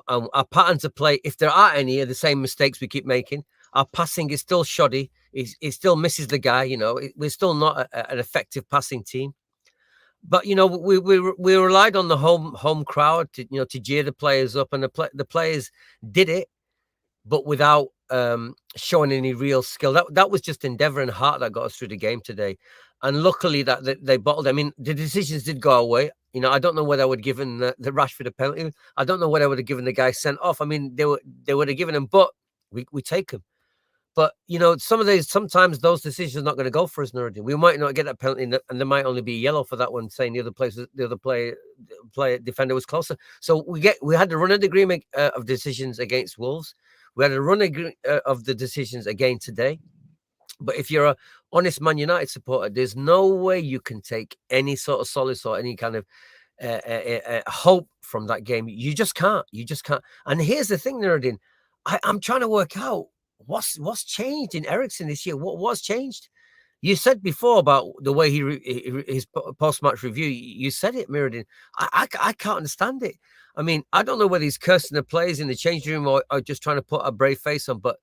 Our patterns of play, if there are any, are the same mistakes we keep making. Our passing is still shoddy. It still misses the guy. We're still not an effective passing team. But we relied on the home crowd to jeer the players up, and the players did it, but without showing any real skill. That was just endeavour and heart that got us through the game today. And luckily that they bottled. I mean, the decisions did go away. I don't know whether I would have given the Rashford a penalty. I don't know whether I would have given the guy sent off. I mean, they would have given him, but we take him. But sometimes those decisions are not going to go for us, Nuruddin. We might not get that penalty, and there might only be yellow for that one, saying the other player defender was closer. So we had to run an agreement of decisions against Wolves. We had to run of the decisions again today. But if you're an honest Man United supporter, there's no way you can take any sort of solace or any kind of hope from that game. You just can't. And here's the thing, Nuruddin. I'm trying to work out what's changed in Eriksen this year. What's changed? You said before about the way his post-match review. You said it, Nuruddin. I can't understand it. I mean, I don't know whether he's cursing the players in the changing room or just trying to put a brave face on, but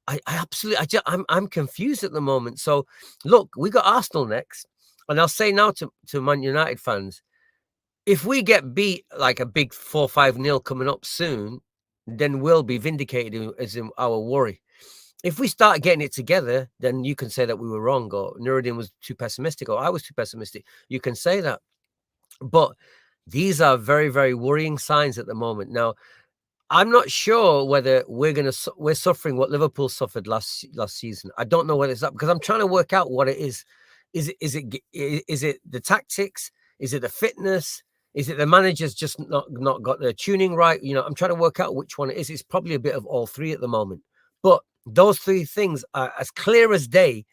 I'm confused at the moment. So look, we got Arsenal next, and I'll say now to Man United fans, if we get beat like a big 4-5-0 coming up soon, then we'll be vindicated as in our worry. If we start getting it together, then you can say that we were wrong, or Nuruddin was too pessimistic, or I was too pessimistic. You can say that, but these are very, very worrying signs at the moment. Now, I'm not sure whether we're suffering what Liverpool suffered last season. I don't know whether it's that, because I'm trying to work out what it is. Is it the tactics? Is it the fitness? Is it the managers just not got their tuning right? I'm trying to work out which one it is. It's probably a bit of all three at the moment. But those three things are as clear as day.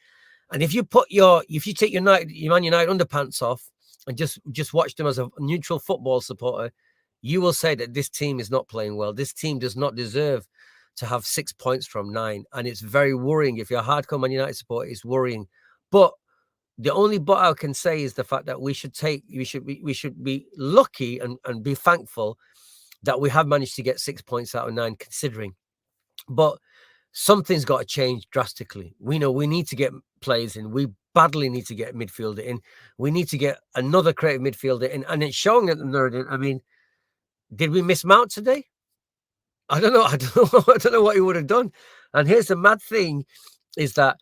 And if you take your Man United underpants off and just watch them as a neutral football supporter, you will say that this team is not playing well. This team does not deserve to have 6 points from 9. And it's very worrying. If you're a hardcore Man United supporter, it's worrying. But the only but I can say is the fact that we should be lucky and be thankful that we have managed to get 6 points out of 9, considering. But something's got to change drastically. We know we need to get players in. We badly need to get a midfielder in. We need to get another creative midfielder in. And it's showing at the Nuruddin. I mean, did we miss Mount today? I don't know. I don't know what he would have done. And here's the mad thing is that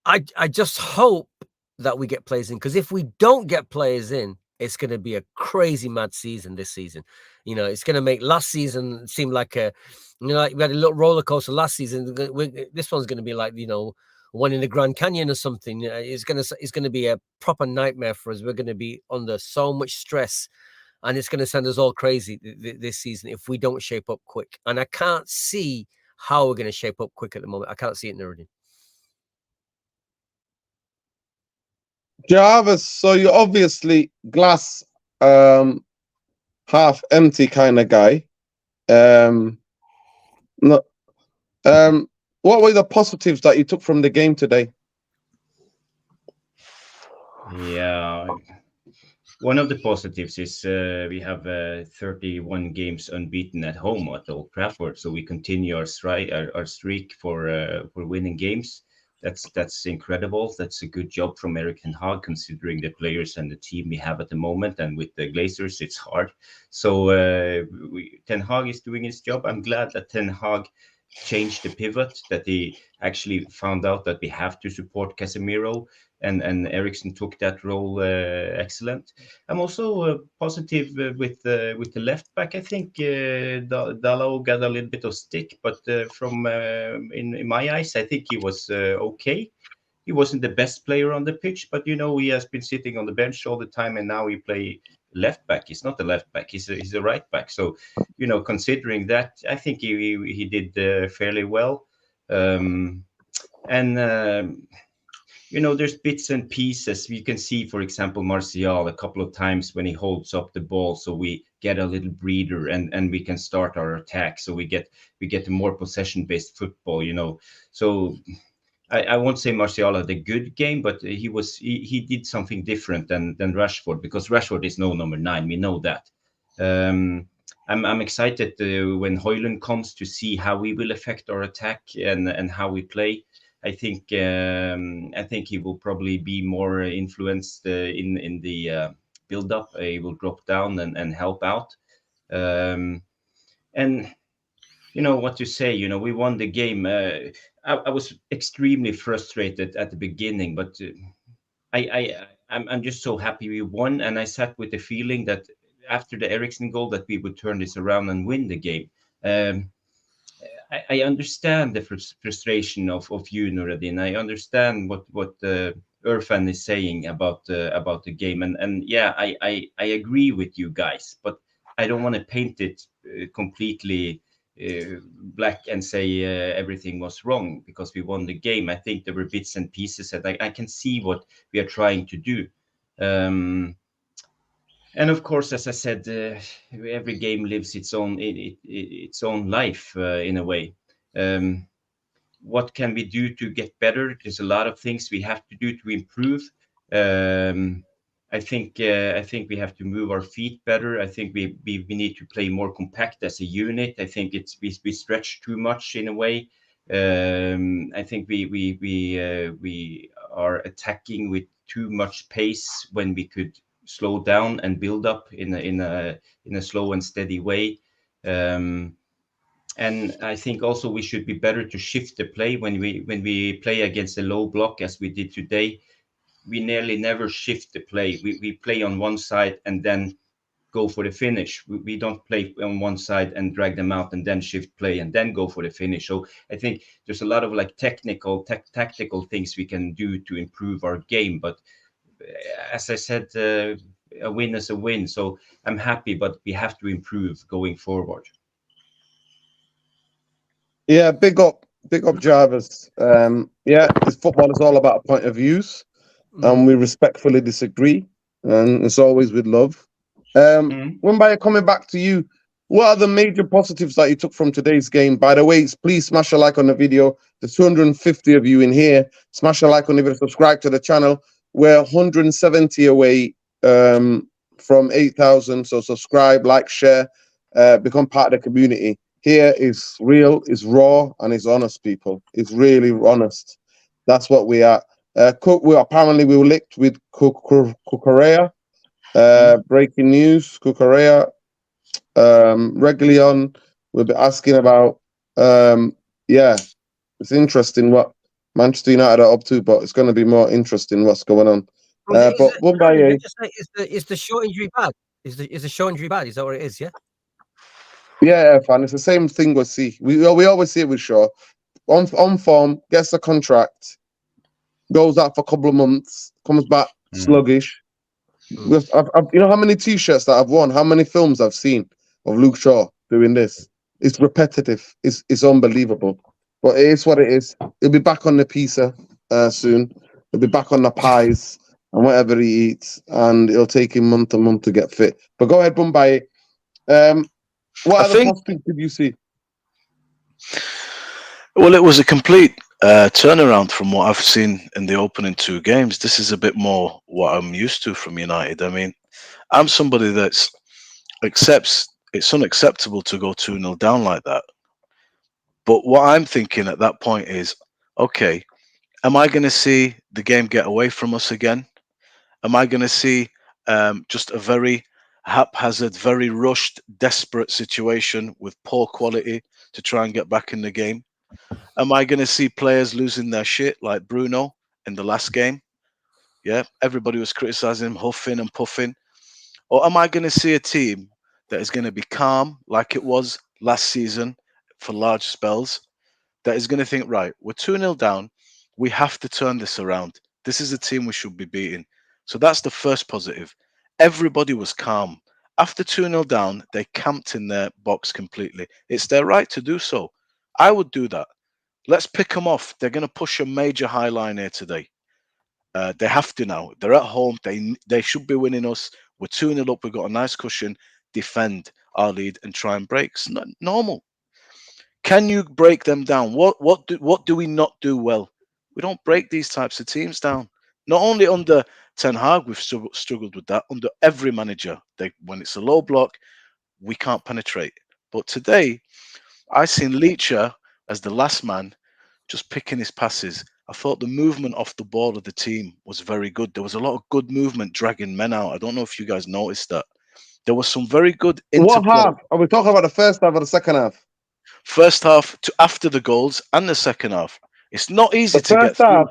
I just hope that we get players in, because if we don't get players in, it's going to be a crazy mad season this season. It's going to make last season seem like like we had a little roller coaster last season. This one's going to be like, one in the Grand Canyon or something. It's going to be a proper nightmare for us. We're going to be under so much stress, and it's going to send us all crazy this season if we don't shape up quick. And I can't see how we're going to shape up quick at the moment. I can't see it, Nuruddin. Jarvis, so you're obviously glass half empty kind of guy. What were the positives that you took from the game today? Yeah, one of the positives is we have 31 games unbeaten at home at Old Trafford, so we continue our streak for winning games. That's incredible. That's a good job from Erik Ten Hag, considering the players and the team we have at the moment. And with the Glazers, it's hard. So Ten Hag is doing his job. I'm glad that Ten Hag changed the pivot, that he actually found out that we have to support Casemiro, and Eriksen took that role excellent. I'm also positive with the left back. I think Dalot got a little bit of stick, but from in my eyes, I think he was okay. He wasn't the best player on the pitch, but he has been sitting on the bench all the time, and now he play left back. He's not a left back; he's a right back. So, considering that, I think he did fairly well. And there's bits and pieces. You can see, for example, Martial a couple of times when he holds up the ball, so we get a little breather and we can start our attack. So we get a more possession-based football. So I won't say Martial had a good game, but he did something different than Rashford, because Rashford is no number 9. We know that. I'm excited when Højlund comes to see how we will affect our attack and how we play. I think he will probably be more influenced in the build up. He will drop down and help out. And what to say. We won the game. I was extremely frustrated at the beginning, but I'm just so happy we won, and I sat with the feeling that after the Eriksen goal that we would turn this around and win the game. I understand the frustration of you, Nuruddin. I understand what Irfan is saying about the game, and yeah, I agree with you guys, but I don't want to paint it completely black and say everything was wrong because we won the game. I think there were bits and pieces that I can see what we are trying to do. And of course, as I said, every game lives its own life in a way. What can we do to get better? There's a lot of things we have to do to improve. I think we have to move our feet better. I think we need to play more compact as a unit. I think we stretch too much in a way. I think we are attacking with too much pace when we could slow down and build up in a slow and steady way. And I think also we should be better to shift the play when we play against a low block as we did today. We nearly never shift the play. We play on one side and then go for the finish. We don't play on one side and drag them out and then shift play and then go for the finish. So I think there's a lot of like tactical things we can do to improve our game. But as I said, a win is a win. So I'm happy, but we have to improve going forward. Yeah, big up Jarvis. Yeah, this football is all about point of views, and we respectfully disagree, and it's always with love. Wimbai, coming back to you, what are the major positives that you took from today's game? By the way, please smash a like on the video. There's 250 of you in here. Smash a like on the video, subscribe to the channel. We're 170 away from 8,000, so subscribe, like, share, become part of the community. Here is real, is raw, and is honest, people. It's really honest. That's what we are. We were licked with Cucurella. Breaking news: Cucurella. Reguilon will be asking about. Yeah, it's interesting what Manchester United are up to, but it's going to be more interesting what's going on. Is the show injury bad? Is the show injury bad? Is that what it is? Yeah. Yeah, fan. It's the same thing we see. We always see it with Shaw. On form, gets a contract, goes out for a couple of months, comes back sluggish. You know how many T-shirts that I've worn, how many films I've seen of Luke Shaw doing this. It's repetitive. It's unbelievable. But it is what it is. He'll be back on the pizza soon. He'll be back on the pies and whatever he eats, and it'll take him month to month to get fit. But go ahead, Mumbai. What other positives did you see? Well, it was a complete turnaround from what I've seen in the opening 2 games. This is a bit more what I'm used to from United. I mean, I'm somebody that's accepts it's unacceptable to go 2-0 down like that. But what I'm thinking at that point is, okay, am I going to see the game get away from us again? Am I going to see just a very haphazard, very rushed, desperate situation with poor quality to try and get back in the game? Am I going to see players losing their shit like Bruno in the last game? Yeah, everybody was criticizing him, huffing and puffing. Or am I going to see a team that is going to be calm like it was last season for large spells? That is going to think, right, we're 2-0 down. We have to turn this around. This is a team we should be beating. So that's the first positive. Everybody was calm. After 2-0 down, they camped in their box completely. It's their right to do so. I would do that. Let's pick them off. They're going to push a major high line here today. They have to now. They're at home. They should be winning us. We're 2-0 up. We've got a nice cushion. Defend our lead and try and break. It's not normal. Can you break them down? What do we not do well? We don't break these types of teams down. Not only under Ten Hag, we've struggled with that. Under every manager, when it's a low block, we can't penetrate. But today, I seen Leacher as the last man, just picking his passes. I thought the movement off the ball of the team was very good. There was a lot of good movement dragging men out. I don't know if you guys noticed that. There was some very good What interplay. half? Are we talking about the first half or the second half? First half to after the goals and the second half. It's not easy The to first get through. half,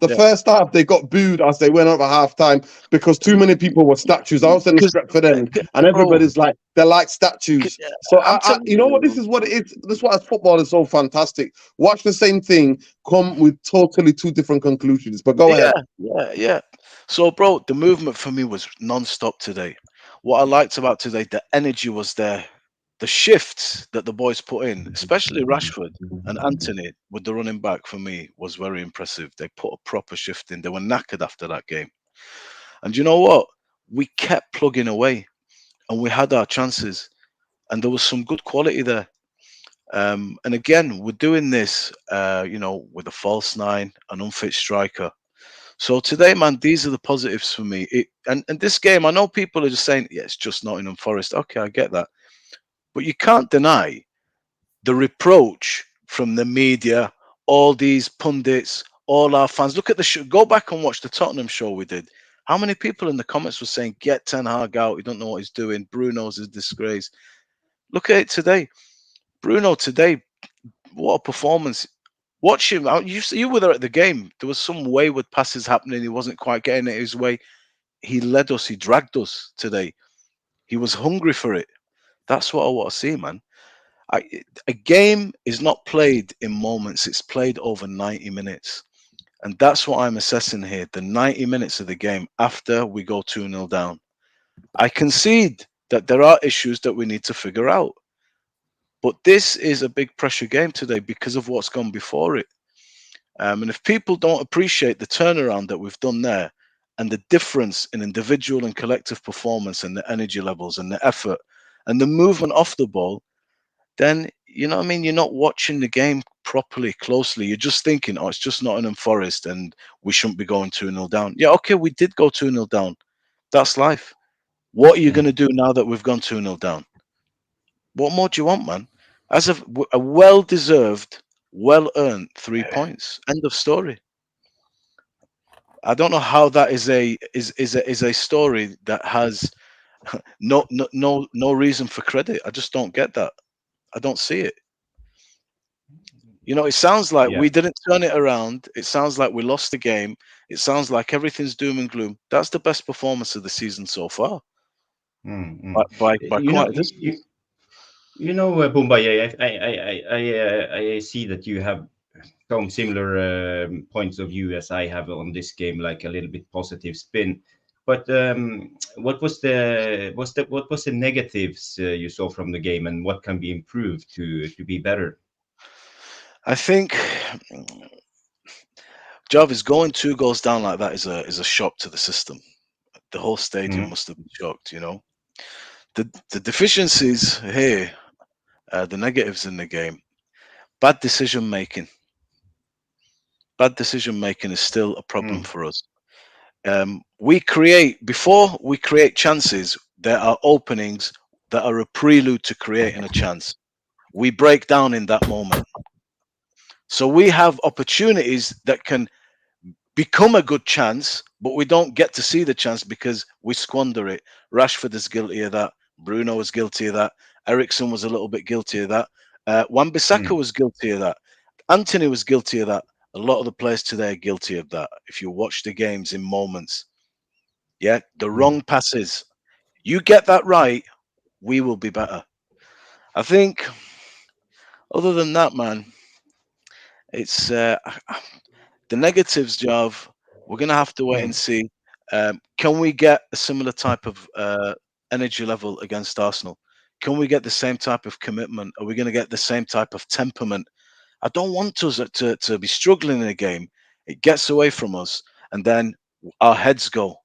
the Yeah. first half, they got booed as they went over half time because too many people were statues. I was in the Because, Stretford end, and bro, everybody's like, they're like statues. So I'm telling you know what? This is what it is. This is why football is so fantastic. Watch the same thing come with totally two different conclusions. But go ahead. yeah. So, bro, the movement for me was non-stop today. What I liked about today, the energy was there. The shifts that the boys put in, especially Rashford and Anthony with the running back, for me was very impressive. They put a proper shift in. They were knackered after that game. And you know what? We kept plugging away and we had our chances. And there was some good quality there. And again, we're doing this, with a false nine, an unfit striker. So today, man, these are the positives for me. And this game, I know people are just saying, yeah, it's just Nottingham Forest. Okay, I get that. But you can't deny the reproach from the media, all these pundits, all our fans. Look at the show. Go back and watch the Tottenham show we did. How many people in the comments were saying, get Ten Hag out. You don't know what he's doing. Bruno's a disgrace. Look at it today. Bruno today, what a performance. Watch him. You were there at the game. There was some wayward passes happening. He wasn't quite getting it his way. He led us. He dragged us today. He was hungry for it. That's what I want to see, man. A game is not played in moments. It's played over 90 minutes. And that's what I'm assessing here. The 90 minutes of the game after we go 2-0 down. I concede that there are issues that we need to figure out. But this is a big pressure game today because of what's gone before it. And if people don't appreciate the turnaround that we've done there and the difference in individual and collective performance and the energy levels and the effort and the movement off the ball, then, you know what I mean? You're not watching the game properly, closely. You're just thinking, oh, it's just Nottingham Forest and we shouldn't be going 2-0 down. Yeah, okay, we did go 2-0 down. That's life. What are you going to do now that we've gone 2-0 down? What more do you want, man? As a well-deserved, well-earned 3 points. End of story. I don't know how that is a story that has no reason for credit. I just don't get that. I don't see it. You know, it sounds like Yeah. we didn't turn it around. It sounds like we lost the game. It sounds like everything's doom and gloom. That's the best performance of the season so far, by You quite know, a distance. Boombaye, I see that you have some similar points of view as I have on this game, like a little bit positive spin. But what was the negatives you saw from the game, and what can be improved to be better? I think Jarvis going 2 goals down like that is a shock to the system. The whole stadium Mm, must have been shocked. You know, the deficiencies here, the negatives in the game, bad decision making. Bad decision making is still a problem mm, for us. before we create chances, there are openings that are a prelude to creating a chance. We break down in that moment. So we have opportunities that can become a good chance, but we don't get to see the chance because we squander it. Rashford is guilty of that. Bruno was guilty of that. Eriksen was a little bit guilty of that. Wan-Bissaka was guilty of that. Anthony was guilty of that. A lot of the players today are guilty of that. If you watch the games in moments, yeah, the wrong passes. You get that right, we will be better. I think, other than that, man, it's the negatives, Jav. We're going to have to wait and see. Can we get a similar type of energy level against Arsenal? Can we get the same type of commitment? Are we going to get the same type of temperament? I don't want us to be struggling in a game. It gets away from us, and then our heads go.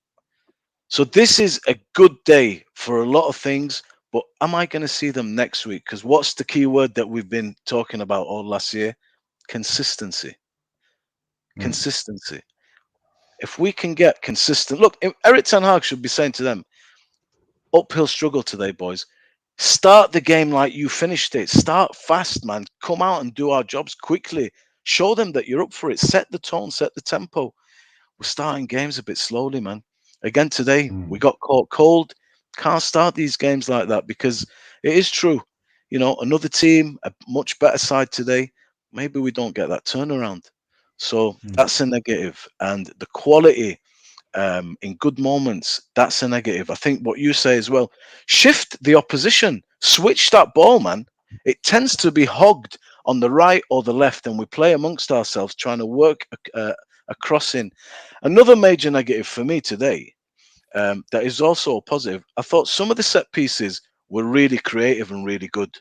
So this is a good day for a lot of things, but am I going to see them next week? Because what's the key word that we've been talking about all last year? Consistency. Consistency. If we can get consistent, look, Erik ten Hag should be saying to them, uphill struggle today, boys. Start the game like you finished it. Start fast, man. Come out and do our jobs quickly. Show them that you're up for it. Set the tone, set the tempo. We're starting games a bit slowly, man. Again, today, we got caught cold. Can't start these games like that because it is true. You know, another team, a much better side today. Maybe we don't get that turnaround. So that's a negative. And the quality in good moments, that's a negative. I think what you say as well, shift the opposition, switch that ball, man. It tends to be hogged on the right or the left, and we play amongst ourselves trying to work a crossing. Another major negative for me today, that is also positive. I thought some of the set pieces were really creative and really good.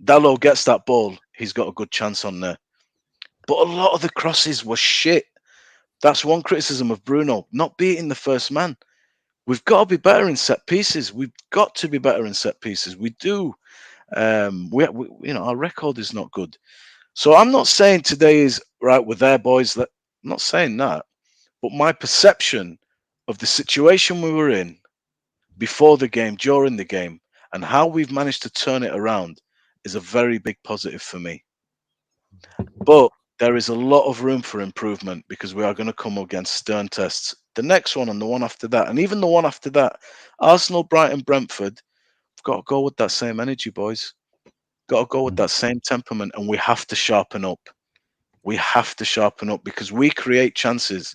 Dalot gets that ball, he's got a good chance on there. But a lot of the crosses were shit. That's one criticism of Bruno, not beating the first man. We've got to be better in set pieces. We've got to be better in set pieces. We do. We you know, our record is not good. So I'm not saying today is right. We're there, boys. I'm not saying that. But my perception of the situation we were in before the game, during the game, and how we've managed to turn it around is a very big positive for me. But there is a lot of room for improvement because we are going to come against stern tests. The next one and the one after that, and even the one after that, Arsenal, Brighton, Brentford, we've got to go with that same energy, boys. Got to go with that same temperament, and we have to sharpen up. We have to sharpen up because we create chances.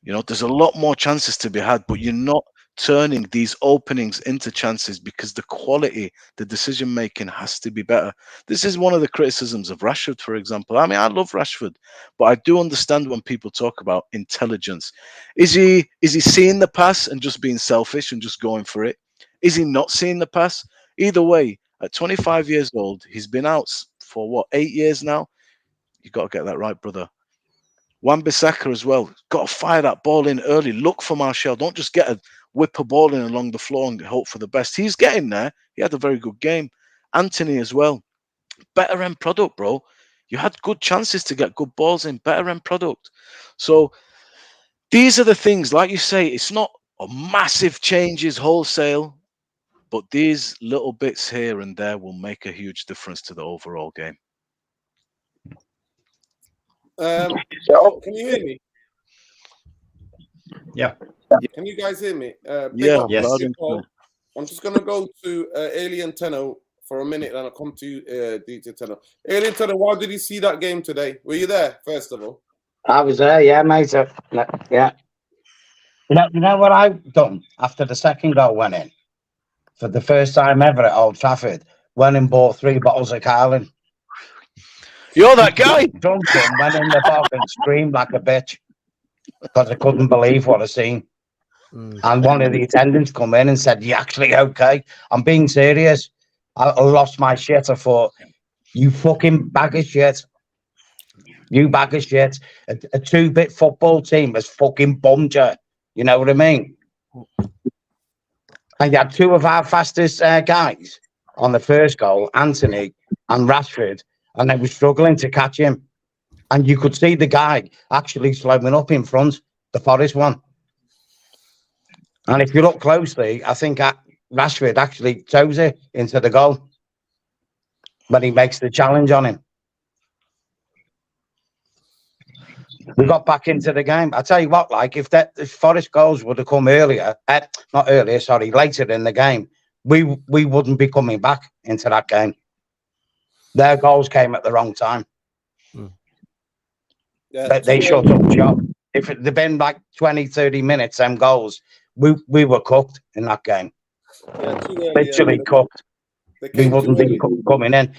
You know, there's a lot more chances to be had, but you're not turning these openings into chances because the quality, the decision making has to be better. This is one of the criticisms of Rashford, for example. I mean, I love Rashford, but I do understand when people talk about intelligence. Is he seeing the pass and just being selfish and just going for it? Is he not seeing the pass? Either way, at 25 years old, he's been out for what, 8 years now? You got to get that right, brother. Wan-Bissaka as well. Got to fire that ball in early. Look for Martial. Don't just whip a ball in along the floor and hope for the best. He's getting there. He had a very good game. Anthony as well. Better end product, bro. You had good chances to get good balls in. Better end product. So these are the things, like you say, it's not a massive changes wholesale, but these little bits here and there will make a huge difference to the overall game. Can you hear me? Yeah. Can you guys hear me? Yeah. Yes. I'm just going to go to Alien Tenno for a minute and I'll come to you, DJ Tenno. Alien Tenno, how did you see that game today? Were you there, first of all? I was there, yeah, mate. Yeah. You know what I've done after the second goal went in? For the first time ever at Old Trafford, went and bought 3 bottles of Carling. You're that guy. Drunk him, went in the box and screamed like a bitch because I couldn't believe what I seen. And one of the attendants come in and said, "You actually okay?" I'm being serious. I lost my shit. I thought, you fucking bag of shit. You bag of shit. A 2-bit football team has fucking bummed you. You know what I mean? And you had 2 of our fastest guys on the first goal, Anthony and Rashford, and they were struggling to catch him. And you could see the guy actually slowing up in front, the Forest one. And if you look closely, I think Rashford actually toes it into the goal when he makes the challenge on him. We got back into the game. I tell you what, like if Forest goals would have come earlier, not earlier, sorry, later in the game, we wouldn't be coming back into that game. Their goals came at the wrong time. Yeah, They shut up shop. If it had been like 20, 30 minutes, them goals, we were cooked in that game. Literally cooked. We wouldn't be coming in.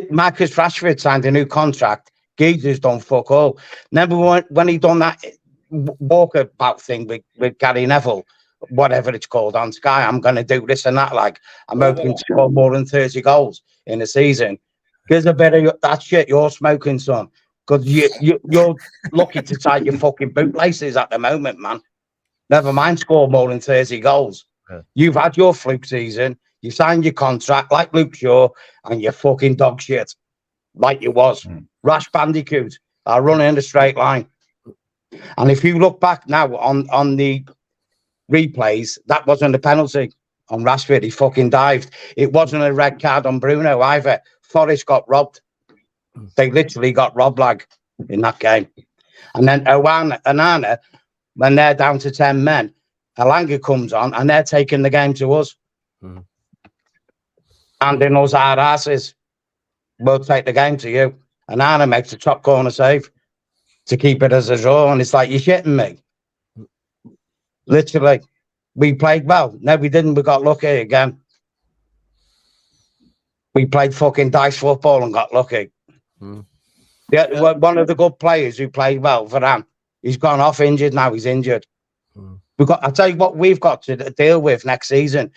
Marcus Rashford signed a new contract. Geezer's done fuck all. Remember when he done that walkabout thing with Gary Neville, whatever it's called on Sky, I'm going to do this and that. Like, I'm hoping to score more than 30 goals in a season. Here's a bit of that shit you're smoking, son. Because you're lucky to tie your fucking bootlaces at the moment, man. Never mind score more than 30 goals. Yeah. You've had your fluke season. You signed your contract like Luke Shaw, and you're fucking dog shit like you was. Rash Bandicoot are running in a straight line. And if you look back now on the replays, that wasn't a penalty on Rashford. He fucking dived. It wasn't a red card on Bruno either. Forest got robbed. They literally got robbed like in that game. And then Onana, when they're down to 10 men, Alanga comes on and they're taking the game to us. And in us our asses, we'll take the game to you. And Anna makes a top corner save to keep it as a draw. And it's like, you're shitting me. Literally. We played well. No, we didn't. We got lucky again. We played fucking dice football and got lucky. Yeah, one of the good players who played well, Varane, he's gone off injured now. He's injured. I'll tell you what we've got to deal with next season.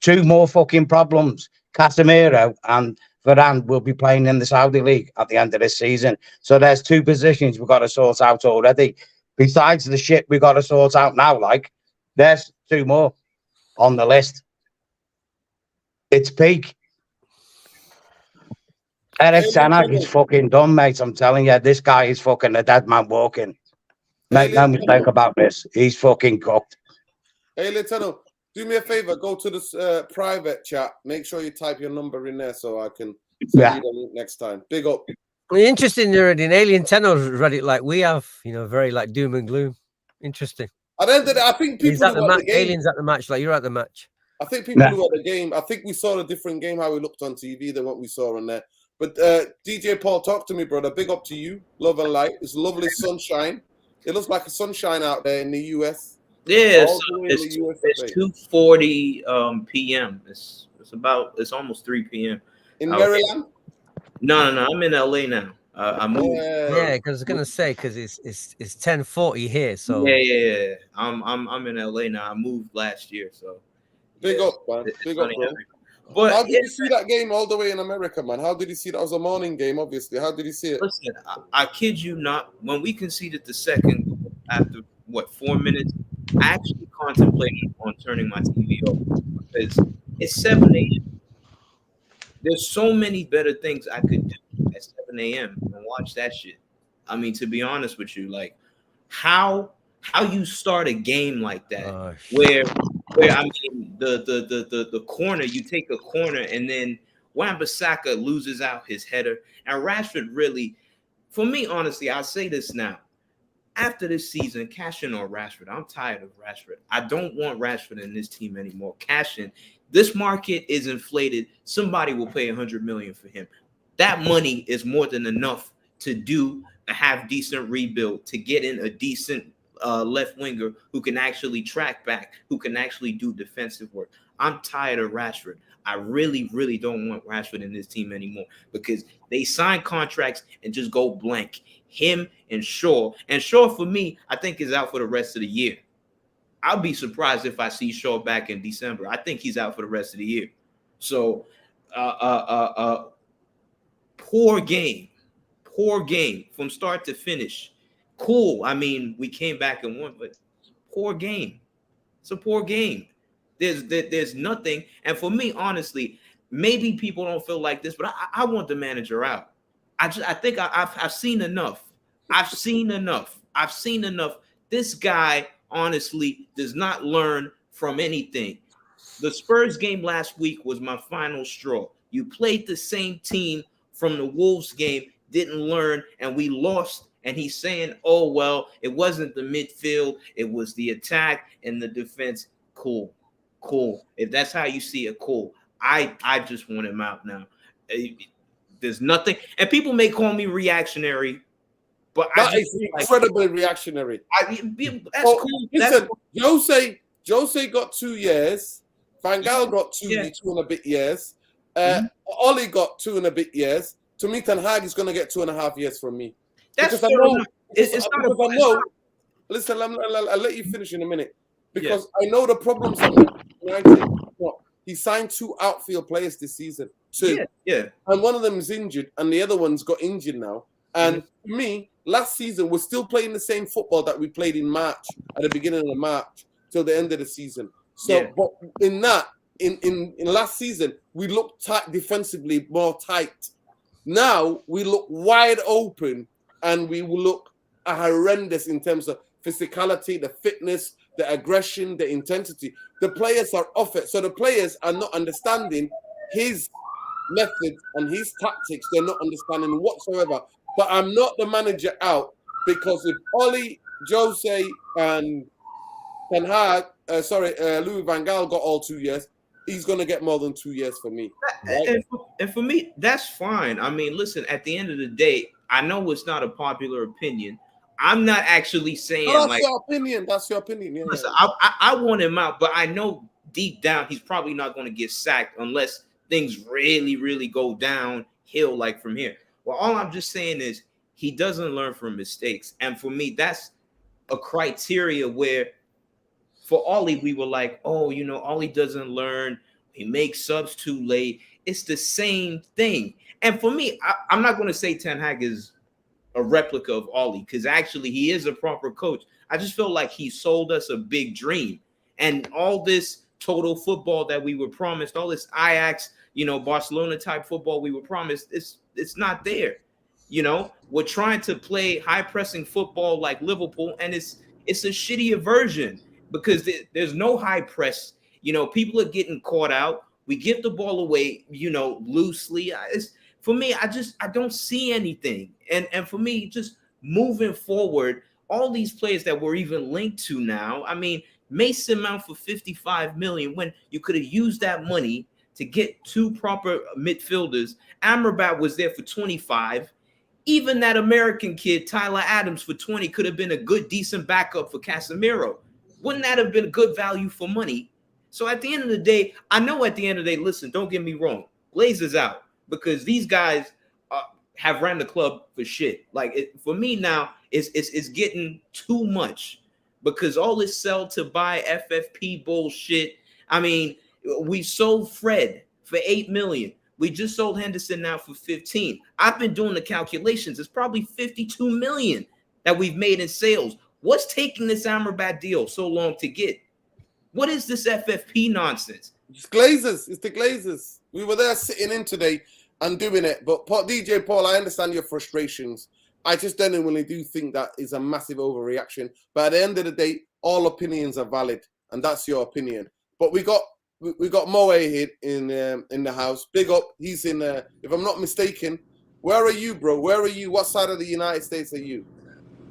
2 more fucking problems. Casemiro and Varane will be playing in the Saudi League at the end of this season. So there's 2 positions we've got to sort out already. Besides the shit we got to sort out now, like, there's 2 more on the list. It's peak. Eric Ten Hag is fucking done, mate. I'm telling you, this guy is fucking a dead man walking. Make no mistake about this. He's fucking cooked. Hey, Lieutenant, do me a favor. Go to this private chat. Make sure you type your number in there so I can send you the link next time. Big up. Interesting, Nuruddin. Alien Tenno's read it like we have, very like doom and gloom. Interesting. At the end of the day, I think people at the match. Alien's at the match, like you're at the match. I think people who are at the game, I think we saw a different game how we looked on TV than what we saw on there. But DJ Paul, talk to me, brother. Big up to you. Love and light. It's lovely sunshine. It looks like a sunshine out there in the US. Yeah, it's 2:40 p.m. It's almost 3 p.m. In Maryland? No. I'm in LA now. I moved. Yeah, because I was gonna say because it's 10:40 here. So yeah. I'm in LA now. I moved last year, so big up, man. Big up, bro. But how did you see that game all the way in America, man? How did you see that? It was a morning game, obviously. How did you see it? Listen, I kid you not. When we conceded the second goal after 4 minutes, I actually contemplated on turning my TV off because it's 7 a.m. There's so many better things I could do at 7 a.m. and watch that shit. I mean, to be honest with you, like how you start a game like that, where I mean the corner, you take a corner and then Wan-Bissaka loses out his header, and Rashford really, for me, honestly, I'll say this now. After this season, cash in on Rashford. I'm tired of Rashford. I don't want Rashford in this team anymore. Cash in. This market is inflated. Somebody will pay $100 million for him. That money is more than enough to do a half decent rebuild, to get in a decent left winger who can actually track back, who can actually do defensive work. I'm tired of Rashford. I really, really don't want Rashford in this team anymore because they sign contracts and just go blank. Him and Shaw. And Shaw, for me, I think is out for the rest of the year. I'll be surprised if I see Shaw back in December. I think he's out for the rest of the year. So, poor game from start to finish. Cool. I mean, we came back and won, but poor game. It's a poor game. There's nothing. And for me, honestly, maybe people don't feel like this, but I want the manager out. I think I've seen enough. I've seen enough. This guy honestly does not learn from anything. The Spurs game last week was my final straw. You played the same team from the Wolves game, didn't learn, and we lost. And he's saying, oh, well, it wasn't the midfield. It was the attack and the defense. Cool. If that's how you see it, cool. I just want him out now. There's nothing. And people may call me reactionary, but that is incredibly reactionary. That's cool. Listen, Jose got 2 years. Van Gaal got two and a bit years. Ollie got 2 and a bit years. To me, Ten Hag is going to get 2.5 years from me. That's because I know. Listen, I'll let you finish in a minute. Because I know the problems of United. He signed 2 outfield players this season. 2. Yeah. And one of them is injured, and the other one's got injured now. And for me, last season, we're still playing the same football that we played in March, at the beginning of March, till the end of the season. So, but in last season, we looked tight defensively, more tight. Now, we look wide open, and we will look horrendous in terms of physicality, the fitness, the aggression, the intensity. The players are off it. So the players are not understanding his methods and his tactics. They're not understanding whatsoever. But I'm not the manager out, because if Ollie, Jose, and Ten Hag, Louis van Gaal got all 2 years, he's going to get more than 2 years for me. Right? And for me, that's fine. I mean, listen, at the end of the day, I know it's not a popular opinion. I'm not actually saying that's your opinion. That's your opinion. Yeah, listen, I want him out, but I know deep down he's probably not going to get sacked unless things really, really go downhill like from here. Well, all I'm just saying is he doesn't learn from mistakes. And for me, that's a criteria where for Ollie, we were like, oh, Ollie doesn't learn. He makes subs too late. It's the same thing. And for me, I'm not going to say Ten Hag is a replica of Ollie, because actually he is a proper coach. I just feel like he sold us a big dream. And all this total football that we were promised, all this Ajax, Barcelona type football we were promised, it's not there. We're trying to play high pressing football like Liverpool, and it's a shittier version because there's no high press. People are getting caught out. We give the ball away, loosely. For me, I don't see anything. And for me, just moving forward, all these players that we're even linked to now, I mean, Mason Mount for 55 million when you could have used that money to get 2 proper midfielders. Amrabat was there for 25. Even that American kid, Tyler Adams, for 20 could have been a good, decent backup for Casemiro. Wouldn't that have been good value for money? So at the end of the day, I know at the end of the day, listen, don't get me wrong, Glazer's out because these guys have ran the club for shit. Like for me now, it's getting too much because all this sell to buy FFP bullshit. I mean, we sold Fred for 8 million. We just sold Henderson now for 15. I've been doing the calculations. It's probably 52 million that we've made in sales. What's taking this Amrabat deal so long to get? What is this FFP nonsense? It's Glazers. It's the Glazers. We were there sitting in today and doing it. But DJ Paul, I understand your frustrations. I just genuinely do think that is a massive overreaction. But at the end of the day, all opinions are valid, and that's your opinion. But we got Moe here in the house. Big up. He's in. If I'm not mistaken, where are you, bro? Where are you? What side of the United States are you?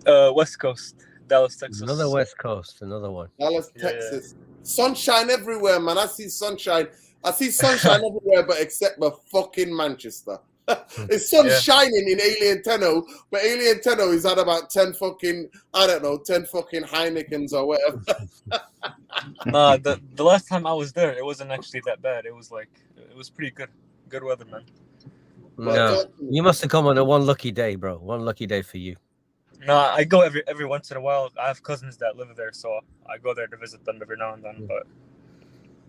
West Coast, Dallas, Texas. Another West Coast, another one. Dallas, Texas. Sunshine everywhere, man. I see sunshine. Everywhere, but except for fucking Manchester. It's sun shining in Alien Tenno, but Alien Tenno is at about 10 fucking Heinekens or whatever. Nah, the last time I was there, it wasn't actually that bad. It was pretty good weather, man. No, you must have come on a one lucky day, bro. One lucky day for you. No, I go every once in a while. I have cousins that live there, so I go there to visit them every now and then. But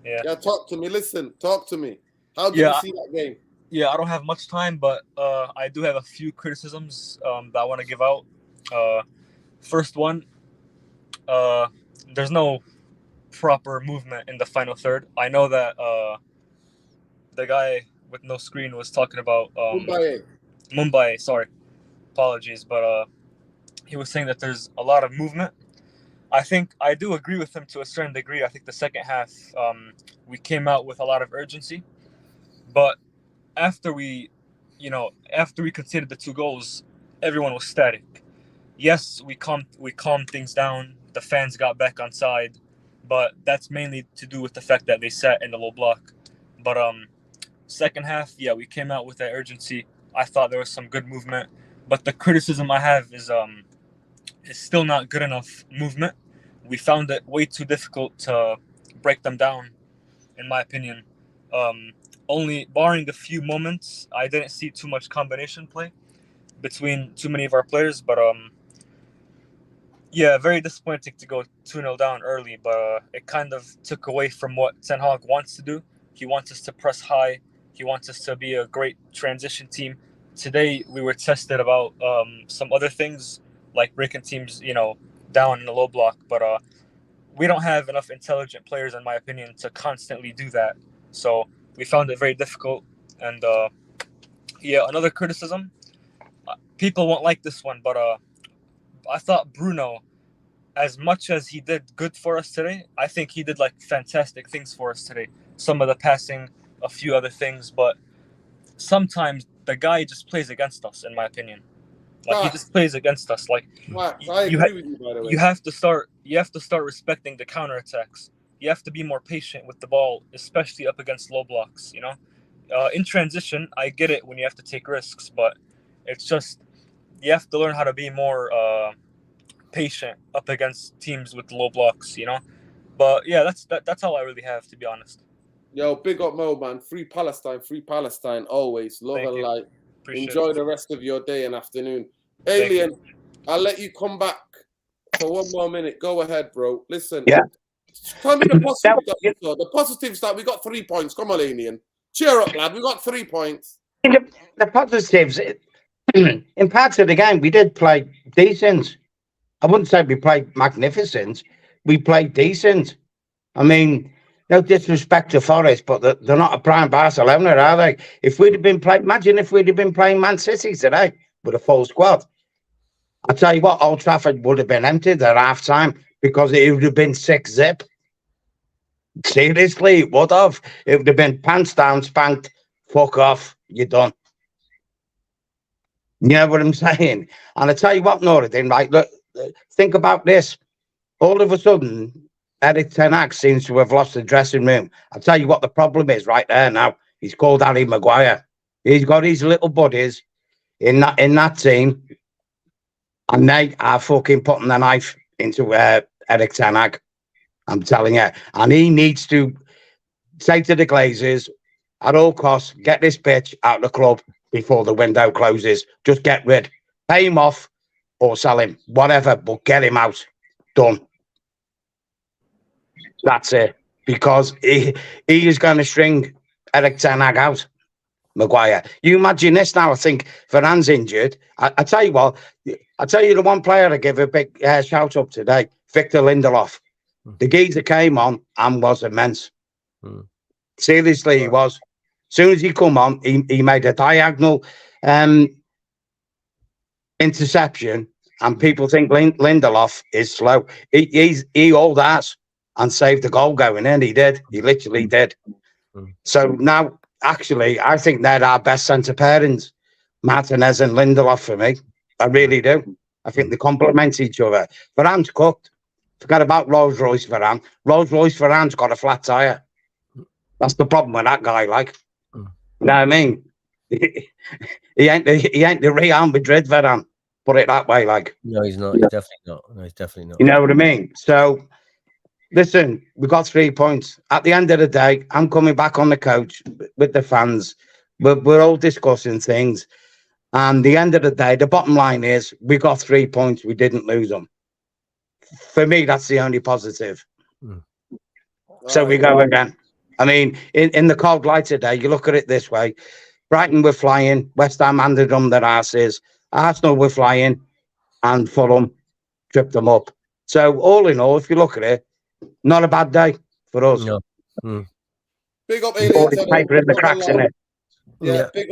yeah, talk to me. Listen, talk to me. How did you see that game? Yeah, I don't have much time, but I do have a few criticisms that I want to give out. First one, there's no proper movement in the final third. I know that the guy with no screen was talking about Mumbai. Sorry, apologies, but he was saying that there's a lot of movement. I think I do agree with him to a certain degree. I think the second half, we came out with a lot of urgency, but after we conceded the 2 goals, everyone was static. Yes, we calmed things down. The fans got back on side, but that's mainly to do with the fact that they sat in the low block. But second half, yeah, we came out with that urgency. I thought there was some good movement, but the criticism I have is still not good enough movement. We found it way too difficult to break them down, in my opinion. Only barring a few moments, I didn't see too much combination play between too many of our players. But yeah, very disappointing to go 2-0 down early. But it kind of took away from what Ten Hag wants to do. He wants us to press high. He wants us to be a great transition team. Today we were tested about some other things, like breaking teams, down in the low block. But we don't have enough intelligent players, in my opinion, to constantly do that. So we found it very difficult. And yeah, another criticism. People won't like this one, but I thought Bruno, as much as he did good for us today, I think he did like fantastic things for us today. Some of the passing, a few other things, but sometimes the guy just plays against us, in my opinion. Like he just plays against us. Like I agree with you, by the way. You have to start respecting the counterattacks. You have to be more patient with the ball, especially up against low blocks. In transition, I get it when you have to take risks, but it's just you have to learn how to be more patient up against teams with low blocks. But yeah, that's all I really have, to be honest. Yo, big up Mo, man. Free Palestine, always. Love and light. Enjoy the rest of your day and afternoon. Alien, I'll let you come back for one more minute. Go ahead, bro. Listen. Yeah. Tell me the positives that we saw. The positives that we got 3 points. Come on, Alien. Cheer up, lad. We got 3 points. The positives, in parts of the game, we did play decent. I wouldn't say we played magnificent. We played decent. I mean, no disrespect to Forest, but they're not a prime Barcelona, are they? Imagine if we'd have been playing Man City today with a full squad. I tell you what, Old Trafford would have been emptied at half time because it would have been 6-0. Seriously, it would have. It would have been pants down, spanked, fuck off, you're done. You know what I'm saying? And I tell you what, Noradin, right, look, think about this. All of a sudden, Eric Ten Hag seems to have lost the dressing room. I'll tell you what the problem is right there now. He's called Harry Maguire. He's got his little buddies in that team, and they are fucking putting the knife into Eric Ten Hag. I'm telling you. And he needs to say to the Glazers, at all costs, get this bitch out of the club before the window closes. Just get rid. Pay him off or sell him. Whatever, but get him out. Done. That's it. Because he is going to string Eric Ten Hag out. Maguire. You imagine this now. I think Varane's injured. I tell you what. I tell you the one player I give a big shout up today, Victor Lindelof. The geezer came on and was immense. Seriously, he was. As soon as he come on, he made a diagonal interception, and people think Lindelof is slow. He all that and saved the goal going in. He did. He literally did. So now, actually, I think they're our best centre pairings, Martinez and Lindelof for me. I really do. I think they complement each other. Varane's cooked. Forget about Rolls-Royce Varane. Rolls-Royce Varane's got a flat tyre. That's the problem with that guy, like. You know what I mean? He ain't the Real Madrid Varane. Put it that way, like. No, he's not. He's definitely not. No, he's definitely not. You know what I mean? So, listen, we got 3 points. At the end of the day, I'm coming back on the coach with the fans. We're all discussing things. And the end of the day, the bottom line is we got 3 points. We didn't lose them. For me, that's the only positive. So we go again. I mean, in the cold light today, you look at it this way. Brighton were flying. West Ham handed them their asses. Arsenal were flying. And Fulham tripped them up. So all in all, if you look at it, not a bad day for us. No. Big up, Alien. Paper in the cracks in it. Yeah, big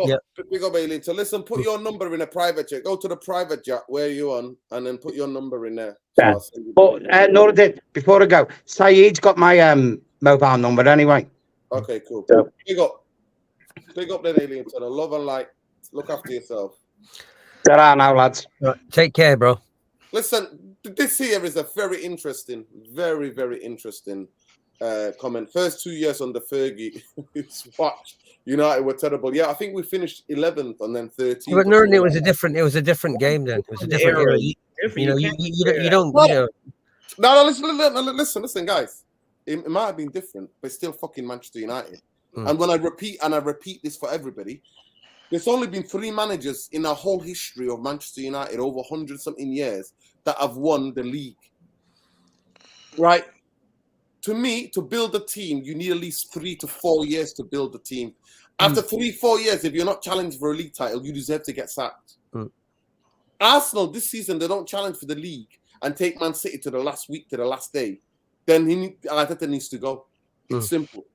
up, Aileen. So listen, put your number in a private chat. Go to the private chat where you on, and then put your number in there. Yeah. But no, before I go, Saeed's got my mobile number anyway. Okay, cool. So, Big up then, Aileen. So love and light. Look after yourself. Ta-ra now, lads. Right, take care, bro. Listen, this here is a very interesting, very, very interesting comment. First 2 years under Fergie, it's watch. United were terrible. Yeah, I think we finished 11th and then 13th. But no, it was a different game then. It was a different era. You don't. No, listen, guys. It might have been different, but it's still fucking Manchester United. And when I repeat this for everybody, there's only been 3 managers in our whole history of Manchester United over 100-something years that have won the league. Right? To me, to build a team, you need at least 3 to 4 years to build a team. After 3-4 years, if you're not challenged for a league title, you deserve to get sacked. Arsenal, this season, they don't challenge for the league and take Man City to the last week, to the last day. Then Arteta needs to go. It's simple.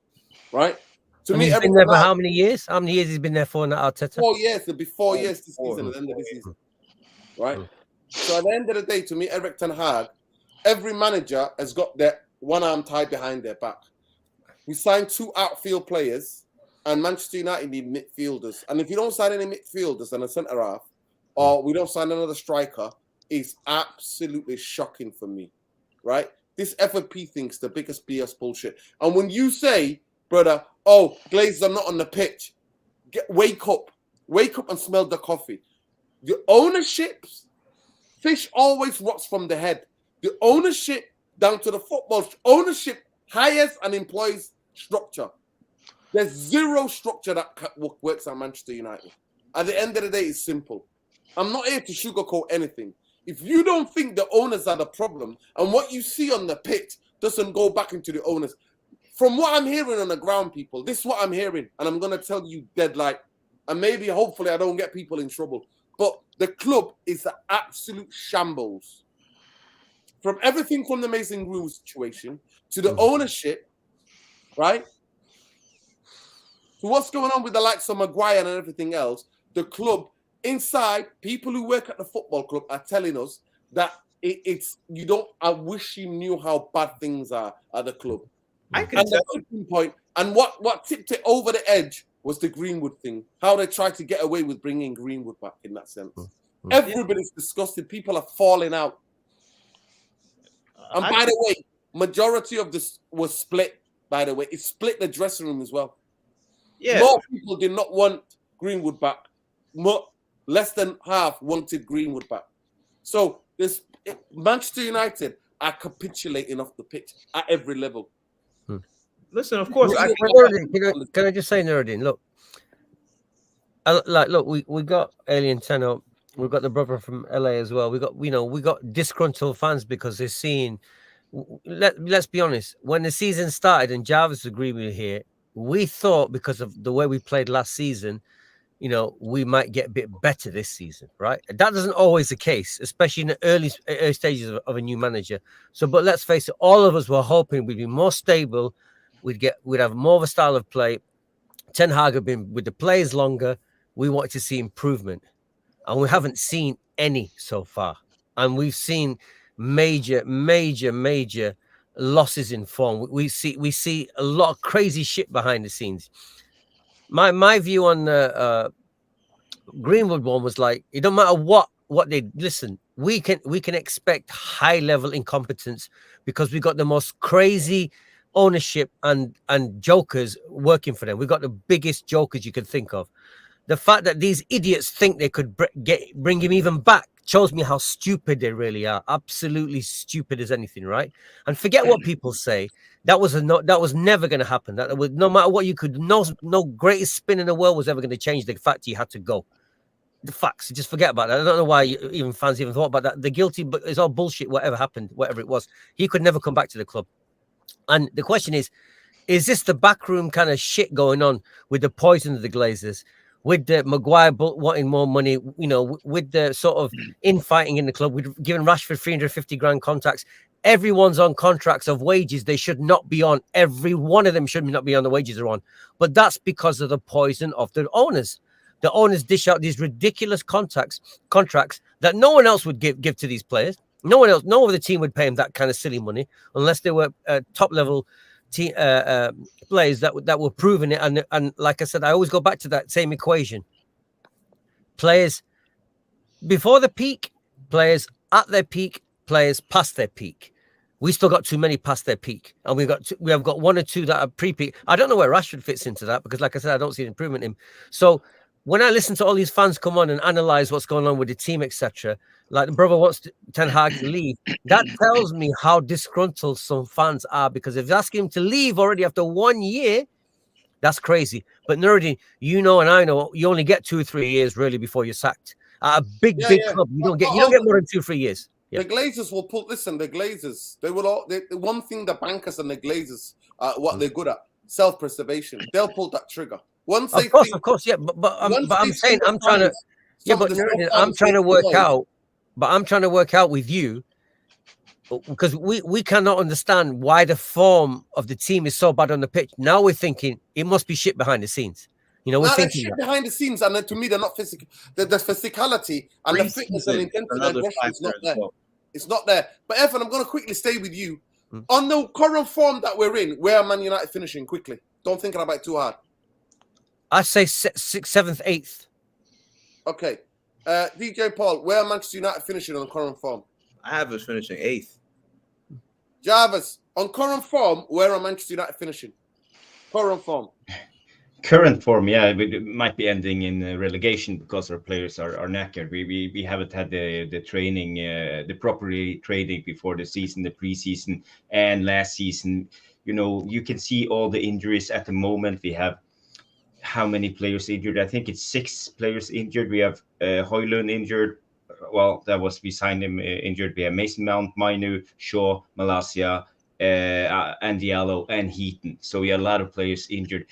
Right? To me, he's been there for how many years? How many years he's been there for now, Arteta? 4 years. It'll be 4 years this season at the end of the season. Right? So at the end of the day, to me, Eric Ten Hag, every manager has got their one arm tied behind their back. We signed 2 outfield players, and Manchester United need midfielders. And if you don't sign any midfielders and a centre half, or we don't sign another striker, it's absolutely shocking for me. Right? This FFP thing's the biggest BS bullshit. And when you say, brother, oh, Glazers are not on the pitch, wake up and smell the coffee. The ownerships, fish always rots from the head. The ownership down to the football ownership hires and employs structure. There's zero structure that works at Manchester United. At the end of the day, it's simple. I'm not here to sugarcoat anything. If you don't think the owners are the problem and what you see on the pitch doesn't go back into the owners, from what I'm hearing on the ground, people, this is what I'm hearing, and I'm going to tell you dead light, and maybe, hopefully, I don't get people in trouble, but the club is an absolute shambles. From everything from the Mason Greenwood situation to the ownership, right, to what's going on with the likes of Maguire and everything else, the club, inside, people who work at the football club are telling us that I wish you knew how bad things are at the club. And the tipping point, and what tipped it over the edge was the Greenwood thing. How they tried to get away with bringing Greenwood back in that sense. Everybody's disgusted. People are falling out. And by the way, majority of this was split, by the way. It split the dressing room as well. Yeah. More people did not want Greenwood back. Less than half wanted Greenwood back. So Manchester United are capitulating off the pitch at every level. Listen, of course. Can I just say, Nuruddin, look, we got Alien Tenno, we've got the brother from LA as well. We got disgruntled fans because they're seeing. Let's be honest. When the season started, and Jarvis agreed with me here, we thought because of the way we played last season, we might get a bit better this season, right? That isn't always the case, especially in the early stages of a new manager. So, but let's face it, all of us were hoping we'd be more stable. We'd have more of a style of play. Ten Hag had been with the players longer. We wanted to see improvement, and we haven't seen any so far. And we've seen major losses in form. We see a lot of crazy shit behind the scenes. My view on the Greenwood one was like, it don't matter what they listen. We can expect high level incompetence because we got the most crazy ownership and jokers working for them. We got the biggest jokers you could think of. The fact that these idiots think they could bring him even back shows me how stupid they really are. Absolutely stupid as anything, right? And forget what people say. That was never going to happen. That was, no matter what you could, no greatest spin in the world was ever going to change the fact he had to go. The facts, just forget about that. I don't know why even fans even thought about that. The guilty, but it's all bullshit. Whatever happened, whatever it was, he could never come back to the club. And the question is this the backroom kind of shit going on with the poison of the Glazers, with the Maguire wanting more money, with the sort of infighting in the club, with giving Rashford 350 grand contracts? everyone's on contracts of wages they should not be on. Every one of them should not be on the wages they're on. But that's because of the poison of the owners. The owners dish out these ridiculous contracts that no one else would give to these players. No one else, no other team would pay them that kind of silly money unless they were top level players that were proving it. And like I said, I always go back to that same equation. Players before the peak, players at their peak, players past their peak. We still got too many past their peak, and we have got one or two that are pre-peak. I don't know where Rashford fits into that because, like I said, I don't see an improvement in him. So when I listen to all these fans come on and analyze what's going on with the team, etc., like the brother wants Ten Hag to leave, that tells me how disgruntled some fans are, because if you ask him to leave already after 1 year, that's crazy. But Nuruddin, you know, and I know, you only get 2 or 3 years really before you're sacked. At a big club, you don't get more than 2 or 3 years. Yeah. The Glazers will the Glazers, they will all, the one thing the bankers and the Glazers, what they're good at, self-preservation. They'll pull that trigger. Once they of course, yeah. But I'm saying, I'm trying to, yeah, but Nuruddin, I'm trying to work out, but I'm trying to work out with you, because we cannot understand why the form of the team is so bad on the pitch. Now we're thinking it must be shit behind the scenes. You know, we're thinking shit behind the scenes, and then to me, they're not physical. The physicality and the fitness and intensity is not there. It's not there. But Evan, I'm going to quickly stay with you. On the current form that we're in, where are Man United finishing quickly? Don't think about it too hard. I say 6th, 7th, 8th. Okay. DJ Paul, where are Manchester United finishing on current form? I have us finishing 8th. Jarvis, on current form, where are Manchester United finishing? Current form. Current form, yeah, it might be ending in relegation because our players are knackered. We haven't had the training, the proper training before the season, the preseason, and last season. You know, you can see all the injuries at the moment. We have how many players injured? I think it's 6 players injured. We have Højlund injured. Well, we signed him injured. We have Mason Mount, Mainu, Shaw, Malacia, and Diallo and Heaton. So we had a lot of players injured.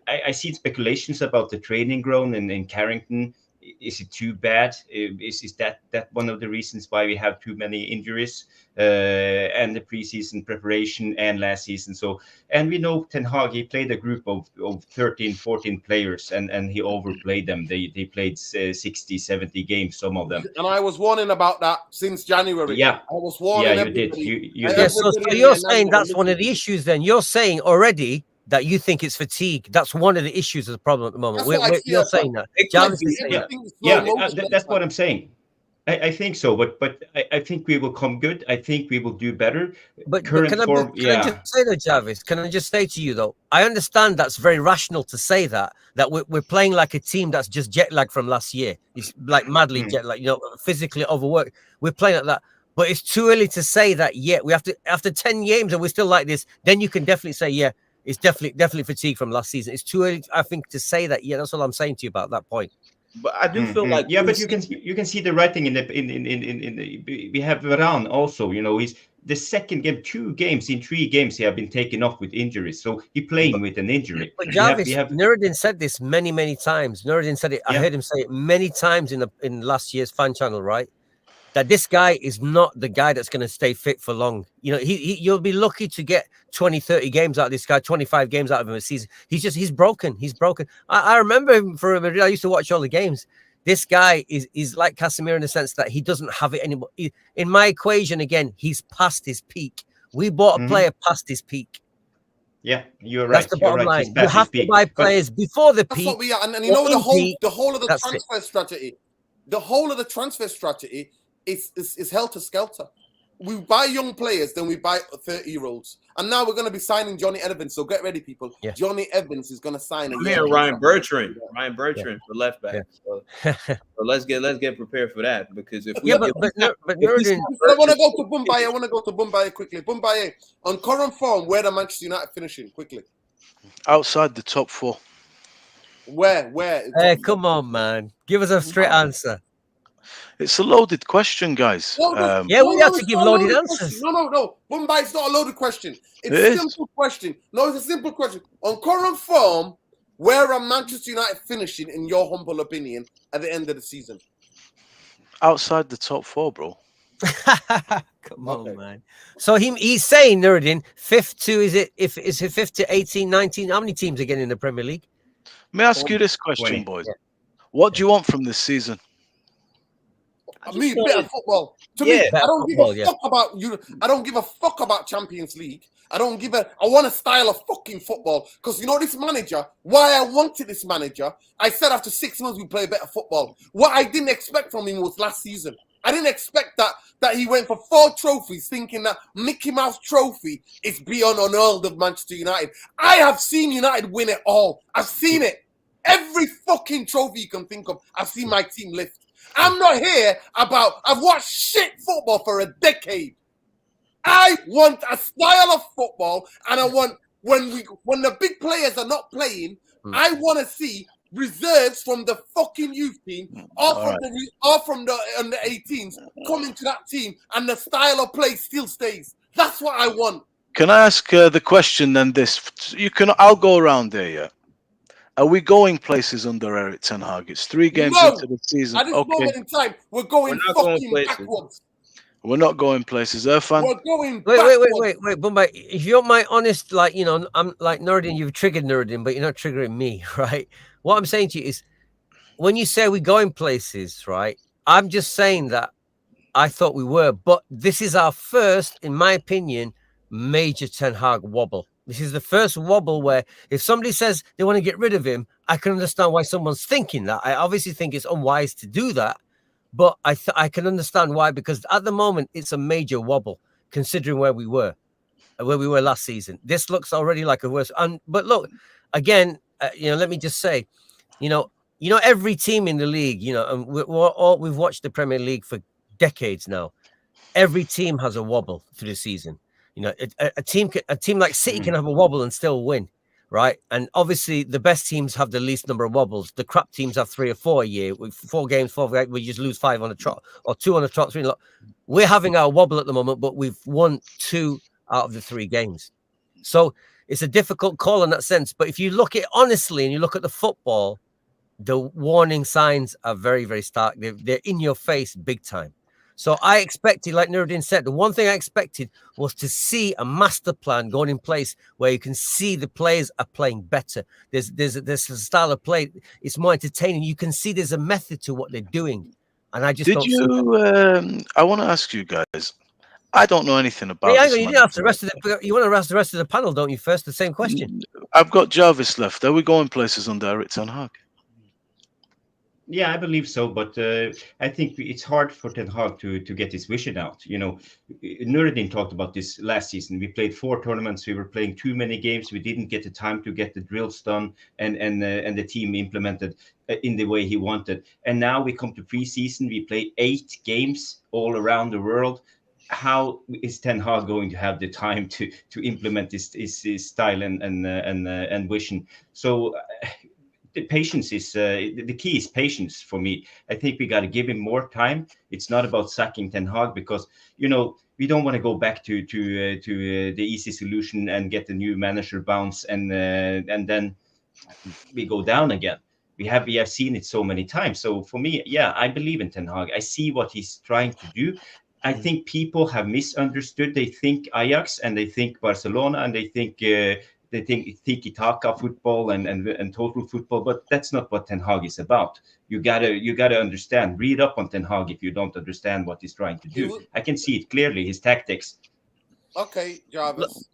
I see speculations about the training ground in Carrington. Is it too bad? Is that one of the reasons why we have too many injuries and the preseason preparation and last season? So, and we know Ten Hag, he played a group of 13, 14 players and he overplayed them. They played 60, 70 games, some of them. And I was warning about that since January. Yeah. I was warning everybody. You did. Yeah, so you're saying that's one of the issues then. You're saying already that you think it's fatigue. That's one of the issues of the problem at the moment. You're saying that. That's what I'm saying. I think so, but I think we will come good. I think we will do better. But can I just say that, Jarvis? Can I just say to you though? I understand that's very rational to say that we're playing like a team that's just jet lagged from last year. It's like madly jet lagged, you know, physically overworked. We're playing like that. But it's too early to say that yet. We have to, after 10 games and we're still like this, then you can definitely say, yeah, it's definitely fatigue from last season. It's too early, I think, to say that. Yeah, that's all I'm saying to you about that point. But I do feel like but you can see the writing in we have Varane also. You know, he's the second game, 2 games in 3 games he have been taken off with injuries, so he's playing with an injury. But Jarvis, Nuruddin said this many times. Nuruddin said it. I heard him say it many times in last year's fan channel, right? That this guy is not the guy that's going to stay fit for long. You know, you'll be lucky to get 20, 30 games out of this guy, 25 games out of him a season. He's broken. He's broken. I remember him for a minute. I used to watch all the games. This guy is like Casemiro in the sense that he doesn't have it anymore. In my equation, again, he's past his peak. We bought a player past his peak. Yeah, you're right. That's the bottom line. You have to buy players before the peak. That's what we are. And you know, the whole of the transfer strategy, the whole of the transfer strategy is helter skelter. We buy young players, then we buy 30-year-olds, and now we're going to be signing Johnny Evans. So get ready, people. Yeah. Johnny Evans is going to sign Ryan Bertrand for left back. Yeah. So let's get prepared for that, because if we I want to go to Bombay. I want to go to Bombay quickly. Bombay, on current form, where the Manchester United finishing quickly? Outside the top 4. Where? Hey, come on, man. Give us a straight answer. It's a loaded question, guys. We have to give loaded answers. No. Mumbai, it's not a loaded question. It's a simple question. No, it's a simple question. On current form, where are Manchester United finishing, in your humble opinion, at the end of the season? Outside the top 4, bro. Come on, man. So he's saying, Nuruddin, fifth to, is it fifth to 18, 19? How many teams are getting in the Premier League? May I ask you this question, 20. boys? What do you want from this season? I mean, better football. To me, I don't give a fuck about you. I don't give a fuck about Champions League. I want a style of fucking football. Because you know this manager, why I wanted this manager, I said after 6 months we play better football. What I didn't expect from him was last season. I didn't expect that he went for 4 trophies thinking that Mickey Mouse trophy is beyond unhurled of Manchester United. I have seen United win it all. I've seen it. Every fucking trophy you can think of, I've seen my team lift. I'm not here I've watched shit football for a decade. I want a style of football, and I want, when the big players are not playing, I want to see reserves from the fucking youth team or from the under 18s come into that team, and the style of play still stays. That's what I want. Can I ask the question then? I'll go around there. Yeah. Are we going places under Eric Ten Hag? It's 3 games into the season. At this moment in time, we're going fucking backwards. We're not going places, Irfan. We're going backwards. Wait, Bombay. If you're my honest, like, you know, I'm like Nuruddin, you've triggered Nuruddin, but you're not triggering me, right? What I'm saying to you is, when you say we're going places, right? I'm just saying that I thought we were, but this is our first, in my opinion, major Ten Hag wobble. This is the first wobble where if somebody says they want to get rid of him, I can understand why someone's thinking that. I obviously think it's unwise to do that, but I can understand why, because at the moment it's a major wobble considering where we were last season. This looks already like a worse. But look, again, let me just say, you know, every team in the league, you know, and we've watched the Premier League for decades now. Every team has a wobble through the season. You know, a team like City can have a wobble and still win, right? And obviously, the best teams have the least number of wobbles. The crap teams have 3 or 4 a year. With 4 games, we just lose 5 on the trot, or 2 on the trot. 3. We're having our wobble at the moment, but we've won 2 out of the 3 games. So it's a difficult call in that sense. But if you look at it honestly and you look at the football, the warning signs are very, very stark. They're in your face big time. So I expected, like Nuruddin said, the one thing I expected was to see a master plan going in place where you can see the players are playing better. There's a style of play. It's more entertaining. You can see there's a method to what they're doing. And I just I want to ask you guys. I don't know anything about this. You didn't ask the rest of you want to ask the rest of the panel, don't you? First, the same question. I've got Jarvis left. Are we going places under Eric Ten Hag? Yeah, I believe so, but I think it's hard for Ten Hag to get his vision out. You know, Nuruddin talked about this last season. We played 4 tournaments. We were playing too many games. We didn't get the time to get the drills done and the team implemented in the way he wanted. And now we come to preseason. We play 8 games all around the world. How is Ten Hag going to have the time to implement his style and vision? So. The patience is the key is patience for me. I think we got to give him more time. It's not about sacking Ten Hag because, you know, we don't want to go back to the easy solution and get the new manager bounce and then we go down again. We have seen it so many times. So for me, yeah, I believe in Ten Hag. I see what he's trying to do. I think people have misunderstood. They think Ajax and they think Barcelona and they think tiki-taka football and total football, but that's not what Ten Hag is about. You gotta understand. Read up on Ten Hag if you don't understand what he's trying to do. I can see it clearly. His tactics. Okay, Jarvis.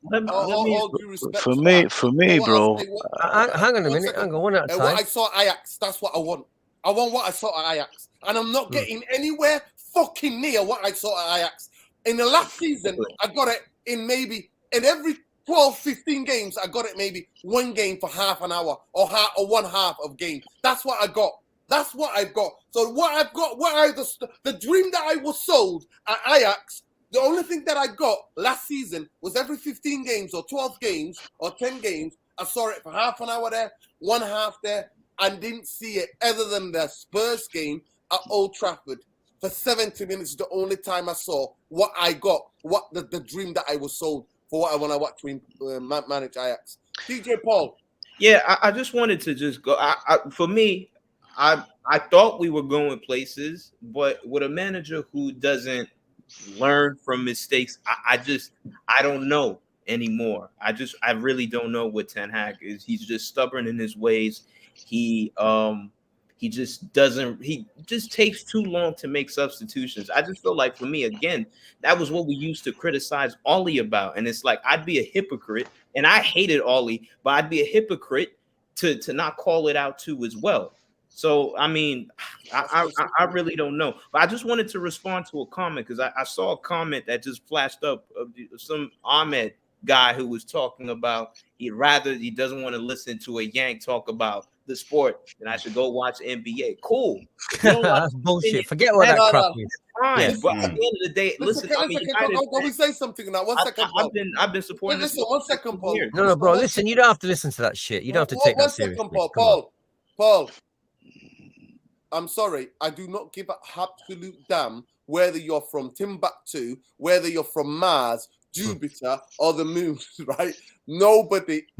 For me, bro. Hang on a minute. Hang on, one at a time. What I saw at Ajax, that's what I want. I want what I saw at Ajax, and I'm not getting anywhere fucking near what I saw at Ajax. In the last season, I got it in every 12, 15 games, I got it maybe 1 game for half an hour or 1/2 of game. That's what I got. That's what I've got. So what I've got, the dream that I was sold at Ajax, the only thing that I got last season was every 15 games or 12 games or 10 games, I saw it for half an hour there, 1/2 there, and didn't see it other than the Spurs game at Old Trafford. For 70 minutes, the only time I saw what I got, what the dream that I was sold. For what I want to watch him manage Ajax. DJ Paul. Yeah, I just wanted to just go. For me, I thought we were going places, but with a manager who doesn't learn from mistakes. I don't know anymore. I really don't know what Ten Hag is. He's just stubborn in his ways. He just doesn't. He just takes too long to make substitutions. I just feel like for me again, that was what we used to criticize Ollie about, and it's like I'd be a hypocrite, and I hated Ollie, but I'd be a hypocrite to not call it out too as well. So I mean, I really don't know, but I just wanted to respond to a comment because I saw a comment that just flashed up of some Ahmed guy who was talking about he doesn't want to listen to a Yank talk about the sport, then I should go watch NBA. Cool. You know, That's bullshit. Forget what that crap is. Fine, Yeah. but at the end of the day, listen. I mean, Can we say something now? 1 second, Paul. I've been supporting. Listen, 1 second, Paul. No, bro. Listen, you don't have to listen to that shit. You don't have to take that seriously. 1 second, Paul. I'm sorry. I do not give an absolute damn whether you're from Timbuktu, whether you're from Mars, Jupiter, or the moon, right?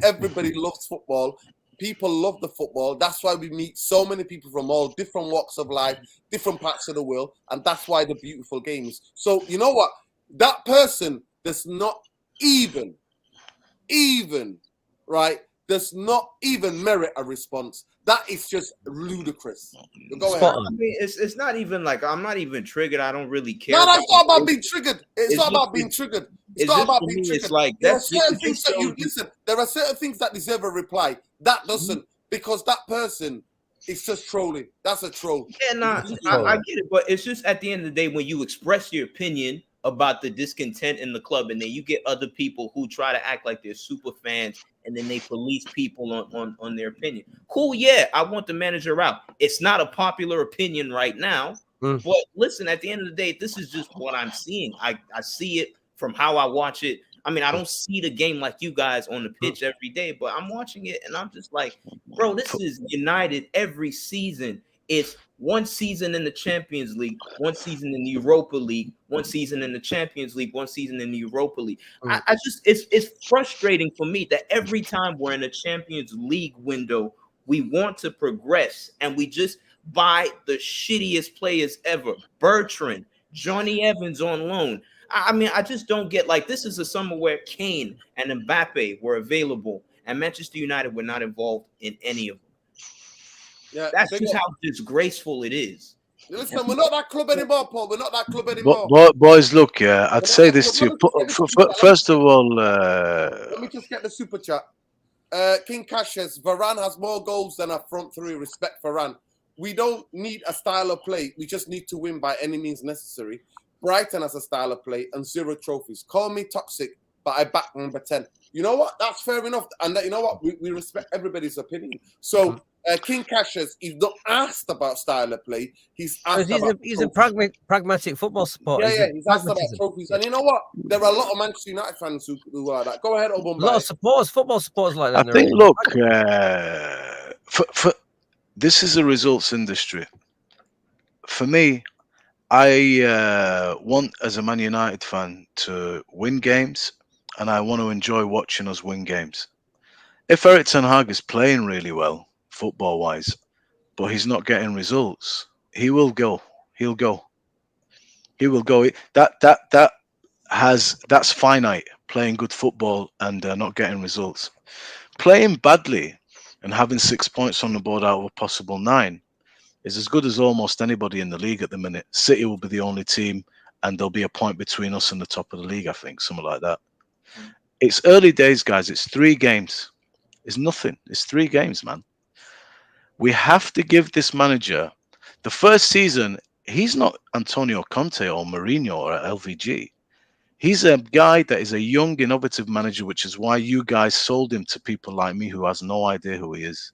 Everybody loves football. People love the football. That's why we meet so many people from all different walks of life, different parts of the world, and that's why the beautiful games. So you know what? That person does not even, right? Does not even merit a response. That is just ludicrous. Go ahead. I mean, it's not even like I'm not even triggered. I don't really care. No, that's not about being triggered. It's not about being triggered. It's not about being triggered. It's like there are certain things that you listen. There are certain things that deserve a reply. That doesn't, because that person is just trolling. That's a troll. Yeah, I get it, but it's just at the end of the day when you express your opinion about the discontent in the club, and then you get other people who try to act like they're super fans, and then they police people on their opinion. Cool, yeah, I want the manager out. It's not a popular opinion right now, but listen, at the end of the day, this is just what I'm seeing. I see it from how I watch it. I mean, I don't see the game like you guys on the pitch every day, but I'm watching it and I'm just like, bro, this is United every season. It's one season in the Champions League, one season in the Europa League, one season in the Champions League, one season in the Europa League. I just it's frustrating for me that every time we're in a Champions League window, we want to progress and we just buy the shittiest players ever. Bertrand, Johnny Evans on loan. I mean, I just don't get, like, this is a summer where Kane and Mbappe were available and Manchester United were not involved in any of them. Yeah, that's just how disgraceful it is. Listen, we're not that club anymore, Paul. We're not that club anymore. Boys, look, I'd say this to you. First of all, let me just get the super chat. King Cassius, Varane has more goals than a front three. Respect Varane. We don't need a style of play. We just need to win by any means necessary. Brighton has a style of play and 0 trophies. Call me toxic, but I back number 10. You know what? That's fair enough. And you know what? We respect everybody's opinion. So King Cassius, he's not asked about style of play. He's asked he's a pragmatic football supporter. Yeah, he's asked about trophies. And you know what? There are a lot of Manchester United fans who are that. Go ahead, Obama. A lot of supporters, football supporters like that. I think, look, for this is a results industry. For me, I want, as a Man United fan, to win games, and I want to enjoy watching us win games. If Erik ten Hag is playing really well, football-wise, but he's not getting results, he will go. He'll go. He will go. That's finite. Playing good football and not getting results. Playing badly and having 6 points on the board out of a possible 9 is as good as almost anybody in the league at the minute. City will be the only team, and there'll be a point between us and the top of the league, I think, something like that. It's early days, guys. It's 3 games. It's nothing. It's 3 games, man. We have to give this manager the first season. He's not Antonio Conte or Mourinho or LVG. He's a guy that is a young, innovative manager, which is why you guys sold him to people like me who has no idea who he is.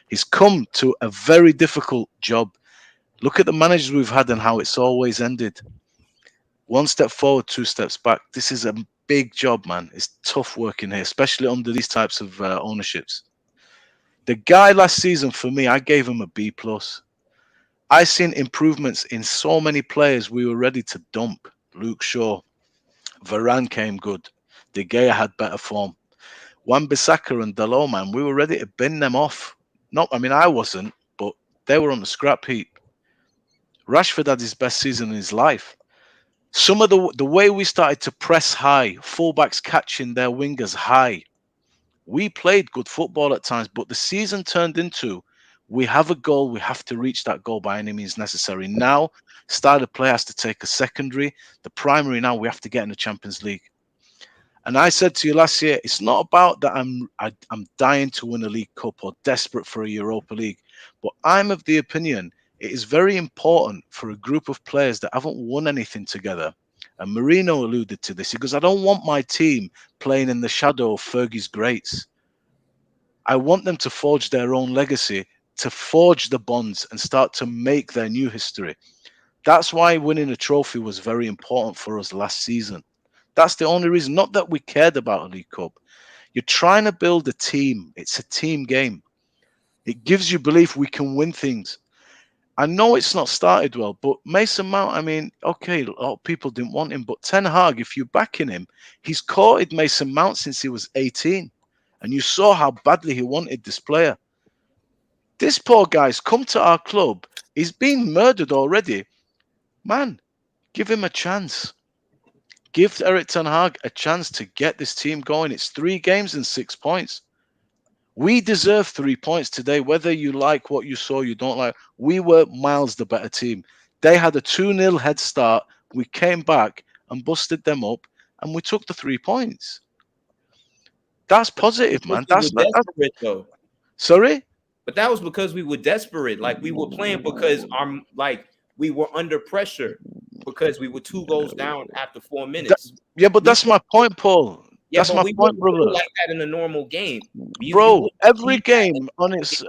He's come to a very difficult job. Look at the managers we've had and how it's always ended. 1 step forward, 2 steps back. This is a big job, man. It's tough working here, especially under these types of ownerships. The guy last season, for me, I gave him a B+. I seen improvements in so many players we were ready to dump. Luke Shaw, Varane came good. De Gea had better form. Wan-Bissaka and Dalot, man, we were ready to bin them off. I wasn't, but they were on the scrap heap. Rashford had his best season in his life. Some of the way we started to press high, fullbacks catching their wingers high. We played good football at times, but the season turned into we have a goal, we have to reach that goal by any means necessary. Now, style of play has to take a secondary. The primary now, we have to get in the Champions League. And I said to you last year, it's not about that I'm dying to win a League Cup or desperate for a Europa League, but I'm of the opinion it is very important for a group of players that haven't won anything together. And Mourinho alluded to this. He goes, I don't want my team playing in the shadow of Fergie's greats. I want them to forge their own legacy, to forge the bonds and start to make their new history. That's why winning a trophy was very important for us last season. That's the only reason. Not that we cared about a League Cup. You're trying to build a team. It's a team game. It gives you belief we can win things. I know it's not started well, but Mason Mount, I mean, okay, a lot of people didn't want him, but Ten Hag, if you're backing him, he's courted Mason Mount since he was 18. And you saw how badly he wanted this player. This poor guy's come to our club. He's been murdered already. Man, give him a chance. Give Erik Ten Hag a chance to get this team going. It's 3 games and 6 points. We deserve 3 points today, whether you like what you saw, you don't like. We were miles the better team. They had a 2-0 head start. We came back and busted them up, and we took the 3 points. That's positive, man. That's desperate, though. Sorry? But that was because we were desperate. Like, we were playing because we were under pressure because we were 2 goals down after 4 minutes. But that's my point, Paul. Yeah, that's my point, brother. Like that in a normal game, bro. Every game on its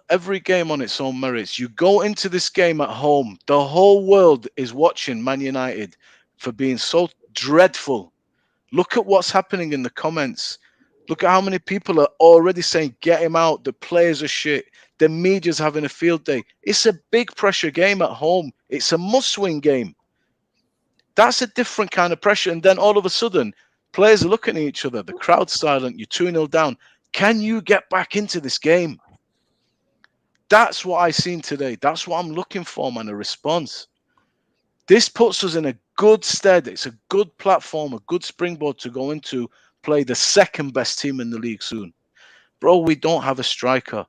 every game on its own merits. You go into this game at home, the whole world is watching Man United for being so dreadful. Look at what's happening in the comments. Look at how many people are already saying, get him out. The players are shit. The media's having a field day. It's a big pressure game at home. It's a must-win game. That's a different kind of pressure. And then all of a sudden, players are looking at each other. The crowd's silent. You're 2-0 down. Can you get back into this game? That's what I've seen today. That's what I'm looking for, man, a response. This puts us in a good stead. It's a good platform, a good springboard to go into play the second best team in the league soon. Bro, we don't have a striker.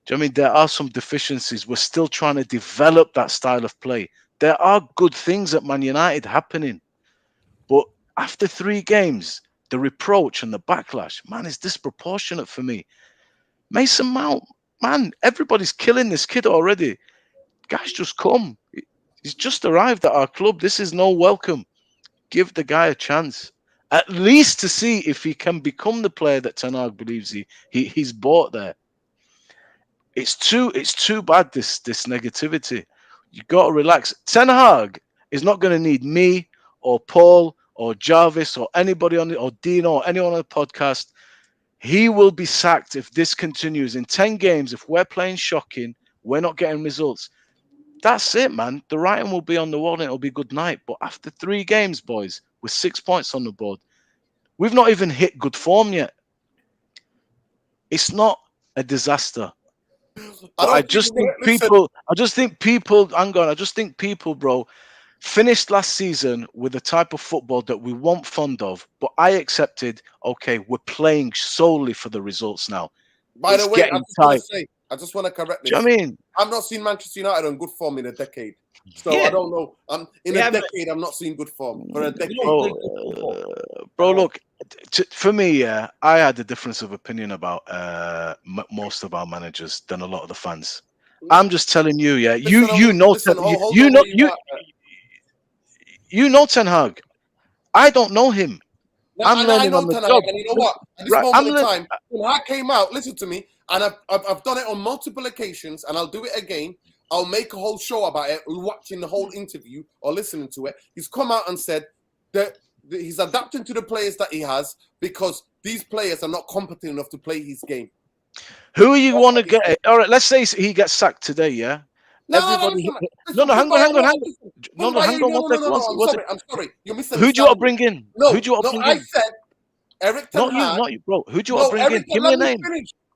Do you know what I mean? There are some deficiencies. We're still trying to develop that style of play. There are good things at Man United happening. But after 3 games, the reproach and the backlash, man, is disproportionate for me. Mason Mount, man, everybody's killing this kid already. Guy's just come. He's just arrived at our club. This is no welcome. Give the guy a chance. At least to see if he can become the player that Ten Hag believes he's bought there. It's too bad, this negativity. You got to relax. Ten Hag is not going to need me or Paul or Jarvis or anybody on it or Dino or anyone on the podcast. He will be sacked if this continues. In 10 games, if we're playing shocking, we're not getting results. That's it, man. The writing will be on the wall and it'll be good night. But after 3 games, boys, with 6 points on the board, we've not even hit good form yet. It's not a disaster. I just think people, bro, finished last season with the type of football that we weren't fond of. But I accepted, okay, we're playing solely for the results now. By the way, I just want to correct this. Do you know what I mean? I've not seen Manchester United on good form in a decade. So I don't know. In a decade, I'm not seeing good form. For a decade. Bro, look, for me, yeah, I had a difference of opinion about most of our managers than a lot of the fans. I'm just telling you, yeah. You know Ten Hag. I don't know him. I'm learning on the job. And you know what? At this moment of time, when I came out, listen to me, and I've done it on multiple occasions, and I'll do it again. I'll make a whole show about it, watching the whole interview or listening to it. He's come out and said that he's adapting to the players that he has because these players are not competent enough to play his game. Who you want to get? All right, let's say he gets sacked today, yeah? No, hang on. I'm sorry. You misunderstood. Who do you want to bring in? No, Who do you want to bring in? I said Erik Ten Hag. Not you, bro. Who do you want to bring in? Give me a name.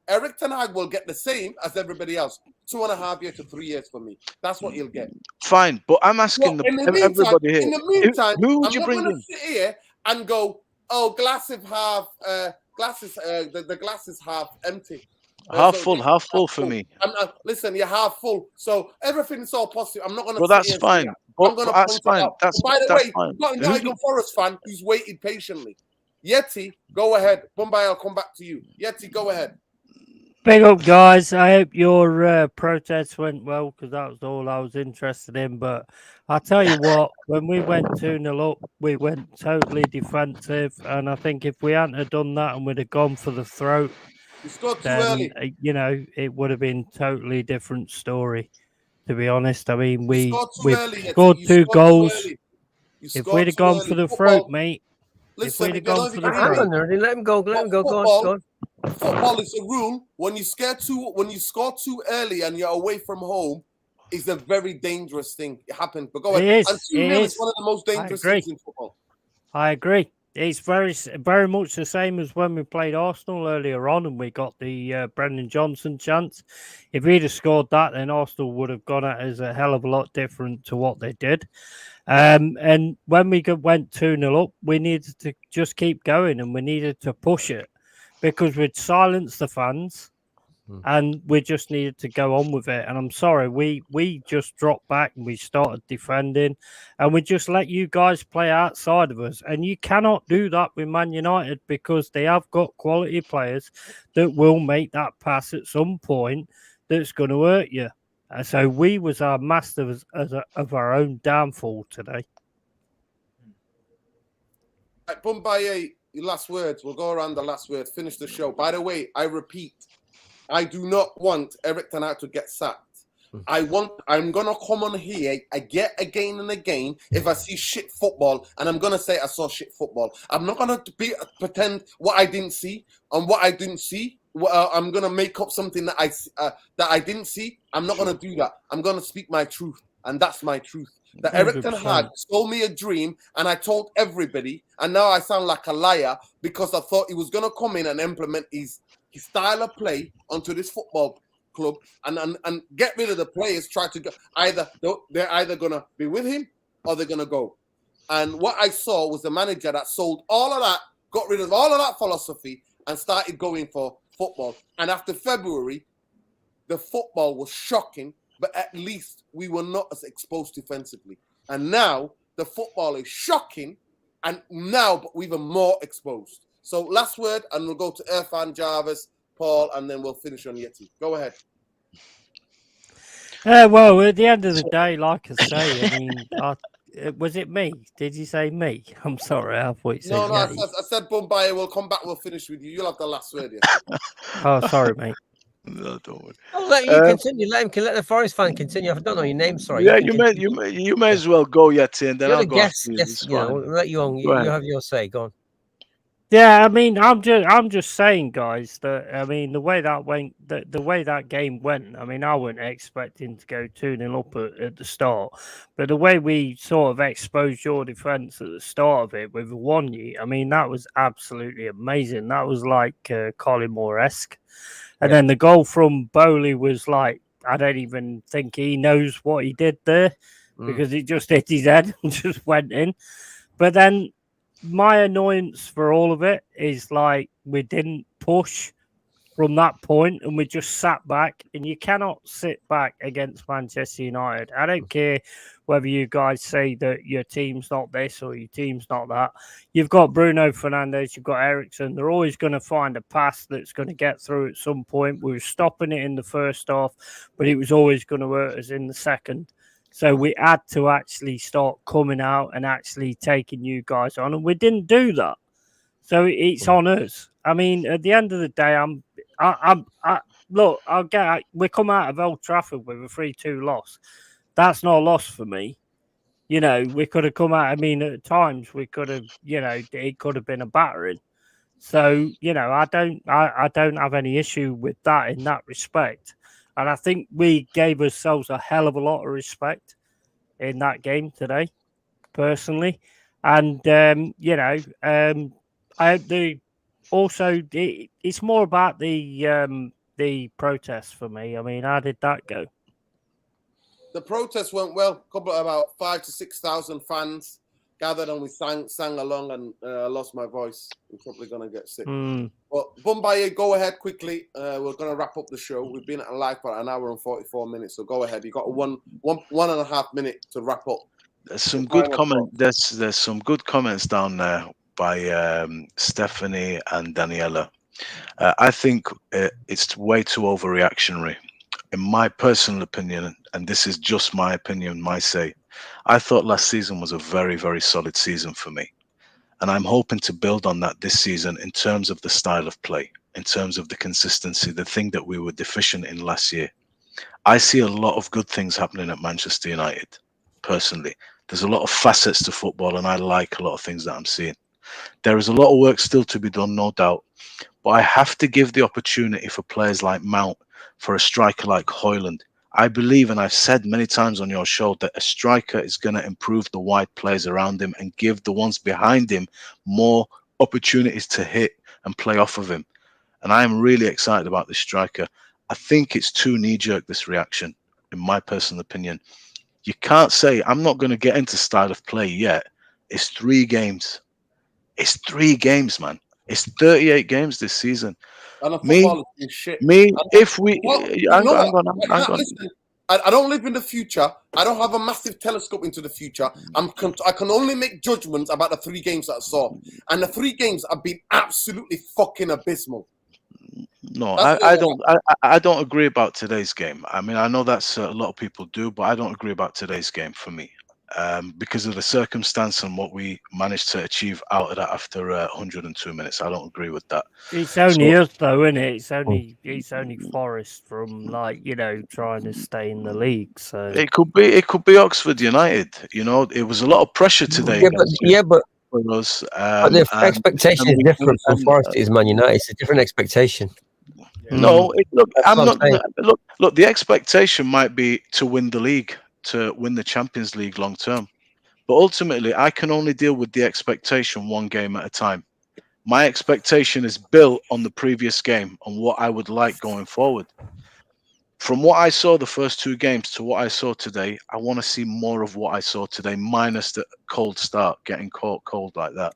Eric Ten Hag will get the same as everybody else. 2.5 years to 3 years for me. That's what he'll get. Fine, but I'm asking everybody here. In the meantime, who would I'm you not bring going to in? sit here and go, "Oh, the glass is half empty." Half full for me. Listen, you're half full, so everything's all positive. I'm not going to Well, sit that's here and fine. say that. But I'm going to that's point fine. it out. That's By the that's way, fine. you've got a Nottingham Forest fan who's waited patiently. Yeti, go ahead. Bombay, I'll come back to you. Yeti, go ahead. Big up, guys. I hope your protest went well, because that was all I was interested in. But I'll tell you what, when we went 2-0 up, we went totally defensive. And I think if we hadn't have done that and we'd have gone for the throat, You scored too then, early. it would have been totally different story, to be honest. I mean, we scored 2 goals. If we'd have gone for the throat, mate. Listen, if we'd have gone for the Hang throat. on, let him go. Let him go. Go on. Football is a rule. When you score too early and you're away from home, is a very dangerous thing. It happens. But go ahead. And 2-0 is one of the most dangerous things in football. I agree. It's very much the same as when we played Arsenal earlier on and we got the Brendan Johnson chance. If he'd have scored that, then Arsenal would have gone at us a hell of a lot different to what they did. And when we went 2-0 up, we needed to just keep going and we needed to push it, because we'd silenced the fans and we just needed to go on with it. And I'm sorry, we just dropped back and we started defending and we just let you guys play outside of us. And you cannot do that with Man United, because they have got quality players that will make that pass at some point that's going to hurt you. So we was our masters of our own downfall today. Right, Bombay, your last words. We'll go around the last word. Finish the show. By the way, I repeat, I do not want Eric Ten Hag to get sacked. I'm gonna come on here again and again if I see shit football, and I'm gonna say I saw shit football. I'm not gonna pretend what I didn't see, and what I didn't see. I'm gonna make up something that I didn't see. I'm not gonna do that. I'm gonna speak my truth, and that's my truth. That Eric Ten Hag stole me a dream, and I told everybody, and now I sound like a liar because I thought he was gonna come in and implement his style of play onto this football club and get rid of the players. Try to go they're either gonna be with him or they're gonna go. And what I saw was the manager that sold all of that, got rid of all of that philosophy, and started going for football. And after February, the football was shocking, but at least we were not as exposed defensively. And now the football is shocking, and now but we're even more exposed. So last word, and we'll go to Irfan, Jarvis, Paul, and then we'll finish on Yeti. Go ahead. Well, at the end of the day, like I say, I mean, was it me? Did you say me? I'm sorry, I thought you said No, Yeti. I said Bombay. We'll come back. We'll finish with you. You'll have the last word. Oh, sorry, mate. No, don't worry. I'll let you continue. Let the Forest fan continue. I don't know your name. Sorry. Yeah, you may as well go, Yeti, and then You're I'll the go guest. after you. Yes, we'll let you on. You have your say. Go on. Yeah, I mean, I'm just saying, guys, that I mean the way that went, the way that game went. I mean, I wasn't expecting to go 2-0 up at the start, but the way we sort of exposed your defense at the start of it with Iwanyi, I mean, that was absolutely amazing. That was like Colin Moore-esque, and then the goal from Bowley was like, I don't even think he knows what he did there because it just hit his head and just went in. But then my annoyance for all of it is like we didn't push from that point and we just sat back, and you cannot sit back against Manchester United. I don't care whether you guys say that your team's not this or your team's not that. You've got Bruno Fernandes, you've got Eriksen. They're always going to find a pass that's going to get through at some point. We were stopping it in the first half, but it was always going to hurt us in the second. So we had to actually start coming out and actually taking you guys on, and we didn't do that. So it's on us. I mean, at the end of the day, we come out of Old Trafford with a 3-2 loss. That's not a loss for me. You know, we could have come out. I mean, at times we could have. You know, it could have been a battering. So you know, I don't have any issue with that in that respect. And I think we gave ourselves a hell of a lot of respect in that game today, personally. And, I hope the also, it's more about the protest for me. I mean, how did that go? The protest went well. Couple about 5,000 to 6,000 fans gathered, and we sang along. And I lost my voice. I'm probably gonna get sick. But Bumbaye, go ahead quickly. We're gonna wrap up the show. We've been live for an hour and 44 minutes, so go ahead. You got one and a half minute to wrap up. There's some good comment. There's some good comments down there by Stephanie and Daniela. I think it's way too overreactionary. In my personal opinion, and this is just my opinion, my say, I thought last season was a very, very solid season for me. And I'm hoping to build on that this season in terms of the style of play, in terms of the consistency, the thing that we were deficient in last year. I see a lot of good things happening at Manchester United, personally. There's a lot of facets to football, and I like a lot of things that I'm seeing. There is a lot of work still to be done, no doubt. But I have to give the opportunity for players like Mount, for a striker like Højlund. I believe, and I've said many times on your show, that a striker is going to improve the wide players around him and give the ones behind him more opportunities to hit and play off of him. And I am really excited about this striker. I think it's too knee-jerk, this reaction, in my personal opinion. You can't say, I'm not going to get into style of play yet. It's 3 games. It's 3 games, man. It's 38 games this season. And football is shit. If we, I don't live in the future. I don't have a massive telescope into the future. I can only make judgments about the 3 games that I saw, and the 3 games have been absolutely fucking abysmal. No, I don't agree about today's game. I mean, I know that's a lot of people do, but I don't agree about today's game for me. Because of the circumstance and what we managed to achieve out of that after 102 minutes. I don't agree with that. It's only us though, isn't it? It's only Forest from trying to stay in the league. So it could be Oxford United. You know, it was a lot of pressure today. But for us, the expectation is different from Forest is Man United. It's a different expectation. No, look. The expectation might be to win the league, to win the Champions League long term. But ultimately, I can only deal with the expectation 1 game at a time. My expectation is built on the previous game, on what I would like going forward. From what I saw the first 2 games to what I saw today, I want to see more of what I saw today, minus the cold start, getting caught cold like that.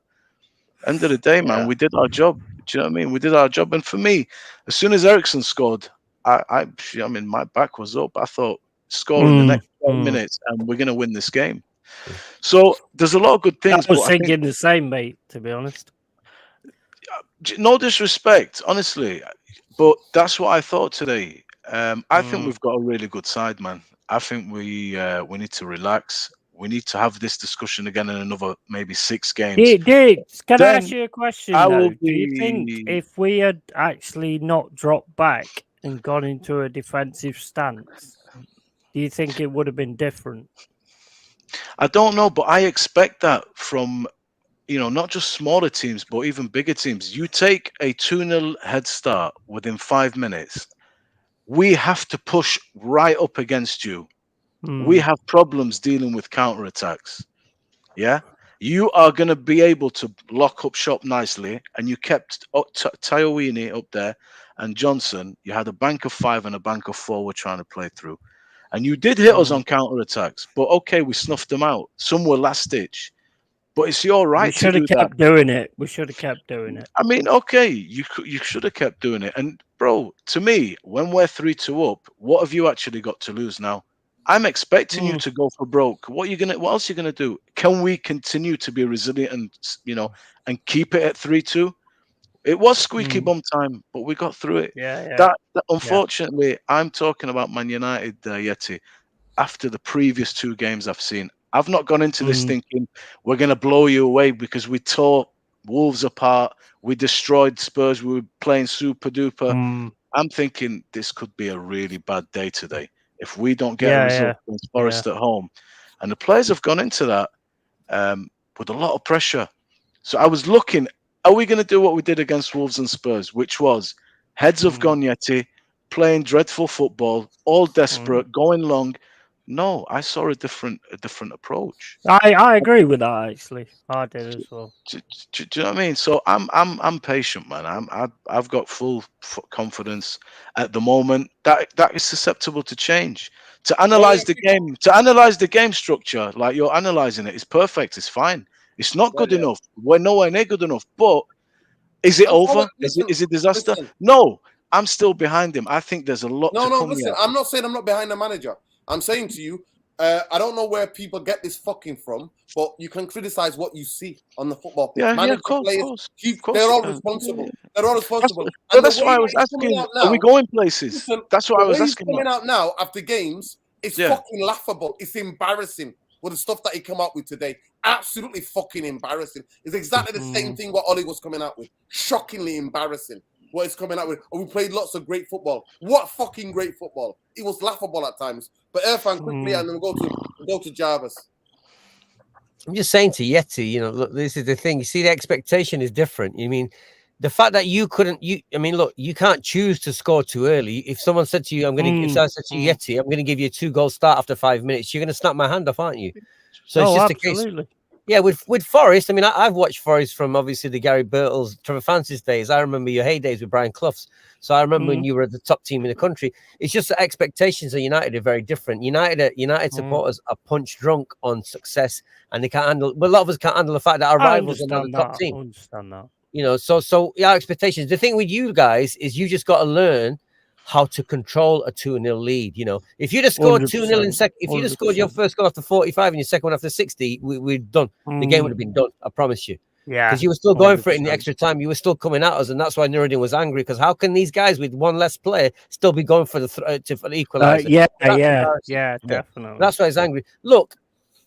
End of the day, man, we did our job. Do you know what I mean? We did our job. And for me, as soon as Eriksen scored, I mean, my back was up. I thought, score in the next 10 minutes and we're going to win this game. So there's a lot of good things. I was thinking the same, mate, to be honest. No disrespect, honestly, but that's what I thought today. I think we've got a really good side, man. I think we need to relax. We need to have this discussion again in another maybe 6 games. Can I ask you a question? Do you think if we had actually not dropped back and gone into a defensive stance, do you think it would have been different? I don't know, but I expect that from, not just smaller teams, but even bigger teams. You take a 2-0 head start within 5 minutes. We have to push right up against you. We have problems dealing with counterattacks. Yeah? You are going to be able to lock up shop nicely, and you kept Taiowini up there and Johnson. You had a bank of 5 and a bank of 4 we're trying to play through. And you did hit us on counterattacks, but okay, we snuffed them out. Some were last ditch. But it's your right to do that. We should have kept doing it. We should have kept doing it. I mean, okay, you should have kept doing it. And, bro, to me, when we're 3-2 up, what have you actually got to lose now? I'm expecting you to go for broke. What else are you gonna do? Can we continue to be resilient and and keep it at 3-2? It was squeaky bum time, but we got through it. That unfortunately, I'm talking about Man United, Yeti. After the previous 2 games I've seen, I've not gone into this thinking we're gonna blow you away because we tore Wolves apart, we destroyed Spurs, we were playing super duper. I'm thinking this could be a really bad day today. If we don't get a result against Forest at home. And the players have gone into that with a lot of pressure. So I was looking, are we going to do what we did against Wolves and Spurs, which was heads have gone Yeti, playing dreadful football, all desperate, going long, No, I saw a different approach. I agree with that actually. I did as well. Do you know what I mean? So I'm patient, man. I've got full confidence at the moment. That is susceptible to change. To analyze the game structure, like you're analyzing it, is perfect. It's fine. It's not good enough. We're nowhere near good enough. But is it over? Is it disaster? Listen. No, I'm still behind him. I think there's a lot to come. Listen, yet. I'm not saying I'm not behind the manager. I'm saying to you, I don't know where people get this fucking from, but you can criticize what you see on the football pitch. Yeah, of course. They're all responsible. They're all responsible. That's why I was asking, are we going places? Listen, that's what I was asking. Coming out now after games, it's fucking laughable. It's embarrassing with the stuff that he come out with today. Absolutely fucking embarrassing. It's exactly the same thing what Ollie was coming out with. Shockingly embarrassing. What he's coming out with. Oh, we played lots of great football. What fucking great football? It was laughable at times. But Irfan, quickly, and then we'll go to Jarvis. I'm just saying to Yeti, you know, look, this is the thing. You see, the expectation is different. You mean the fact that you couldn't, I mean, look, you can't choose to score too early. If someone said to you, if I said to you, Yeti, I'm going to give you a 2-goal start after 5 minutes, you're going to snap my hand off, aren't you? So it's just absolutely. a case. Yeah, with Forest, I mean, I've watched Forest from obviously the Gary Birtles, Trevor Francis days. I remember your heydays with Brian Clough's. So I remember when you were the top team in the country. It's just the expectations of United are very different. United supporters are punch drunk on success, and they can't handle. But a lot of us can't handle the fact that our rivals are now the top team. I understand that. You know, so our expectations. The thing with you guys is you just got to learn how to control a 2-0 lead. You know, if you'd have scored 2-0 in second, if you'd have scored your first goal after 45 and your second one after 60, we're done. The game would have been done. I promise you. Yeah, because you were still going for it in the extra time. You were still coming at us, and that's why Nuruddin was angry. Because how can these guys with one less player still be going for the equalizer? Yeah, definitely. That's why he's angry. Look,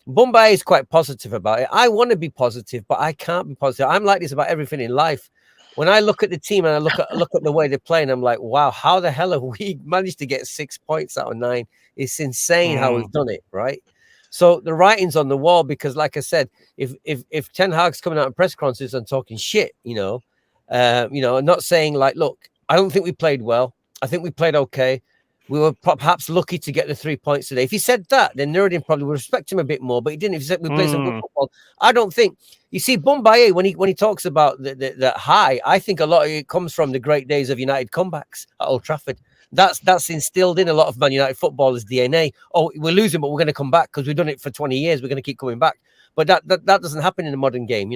Bombay is quite positive about it. I want to be positive, but I can't be positive. I'm like this about everything in life. When I look at the team and I look at the way they're playing, I'm like, wow, how the hell have we managed to get 6 points out of 9? It's insane how we've done it, right? So the writing's on the wall because, like I said, if Ten Hag's coming out in press conferences and talking shit, and not saying like, look, I don't think we played well. I think we played okay. We were perhaps lucky to get the 3 points today. If he said that, then Nuruddin probably would respect him a bit more. But he didn't. If he said we played some good football, I don't think. You see, Boumbaye, when he talks about the high, I think a lot of it comes from the great days of United comebacks at Old Trafford. That's instilled in a lot of Man United footballers' DNA. Oh, we're losing, but we're going to come back because we've done it for 20 years. We're going to keep coming back. But that doesn't happen in the modern game,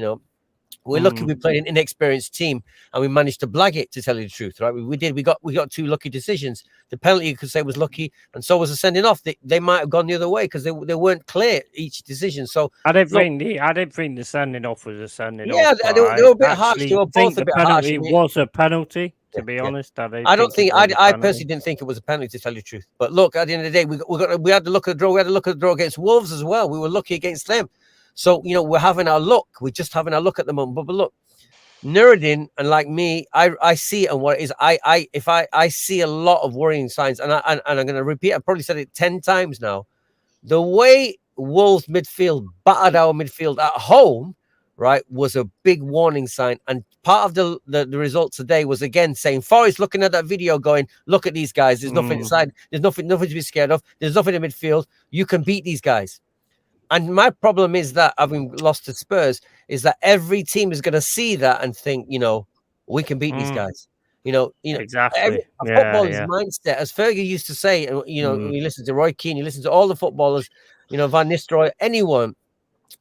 We're lucky we played an inexperienced team and we managed to blag it, to tell you the truth, right? We did. We got 2 lucky decisions. The penalty, you could say, was lucky, and so was the sending off. They might have gone the other way because they weren't clear each decision. So I didn't think the sending off was a sending off. Yeah, they were a bit harsh. They were both a bit harsh. It was a penalty. To be honest, I personally didn't think it was a penalty, to tell you the truth. But look, at the end of the day, we had to look at the draw. We had to look at the draw against Wolves as well. We were lucky against them. So, we're having our look. We're just having our look at the moment. But look, Nuruddin and like me, I see it and what it is. I see a lot of worrying signs, and I'm going to repeat. I've probably said it 10 times now. The way Wolves midfield battered our midfield at home, right, was a big warning sign. And part of the result today was again saying Forest looking at that video, going, "Look at these guys. There's nothing inside. There's nothing to be scared of. There's nothing in midfield. You can beat these guys." And my problem is that, having lost to Spurs, is that every team is going to see that and think, we can beat these guys. Exactly. Footballer's mindset, as Fergie used to say, and you listen to Roy Keane, you listen to all the footballers, Van Nistelrooy, anyone,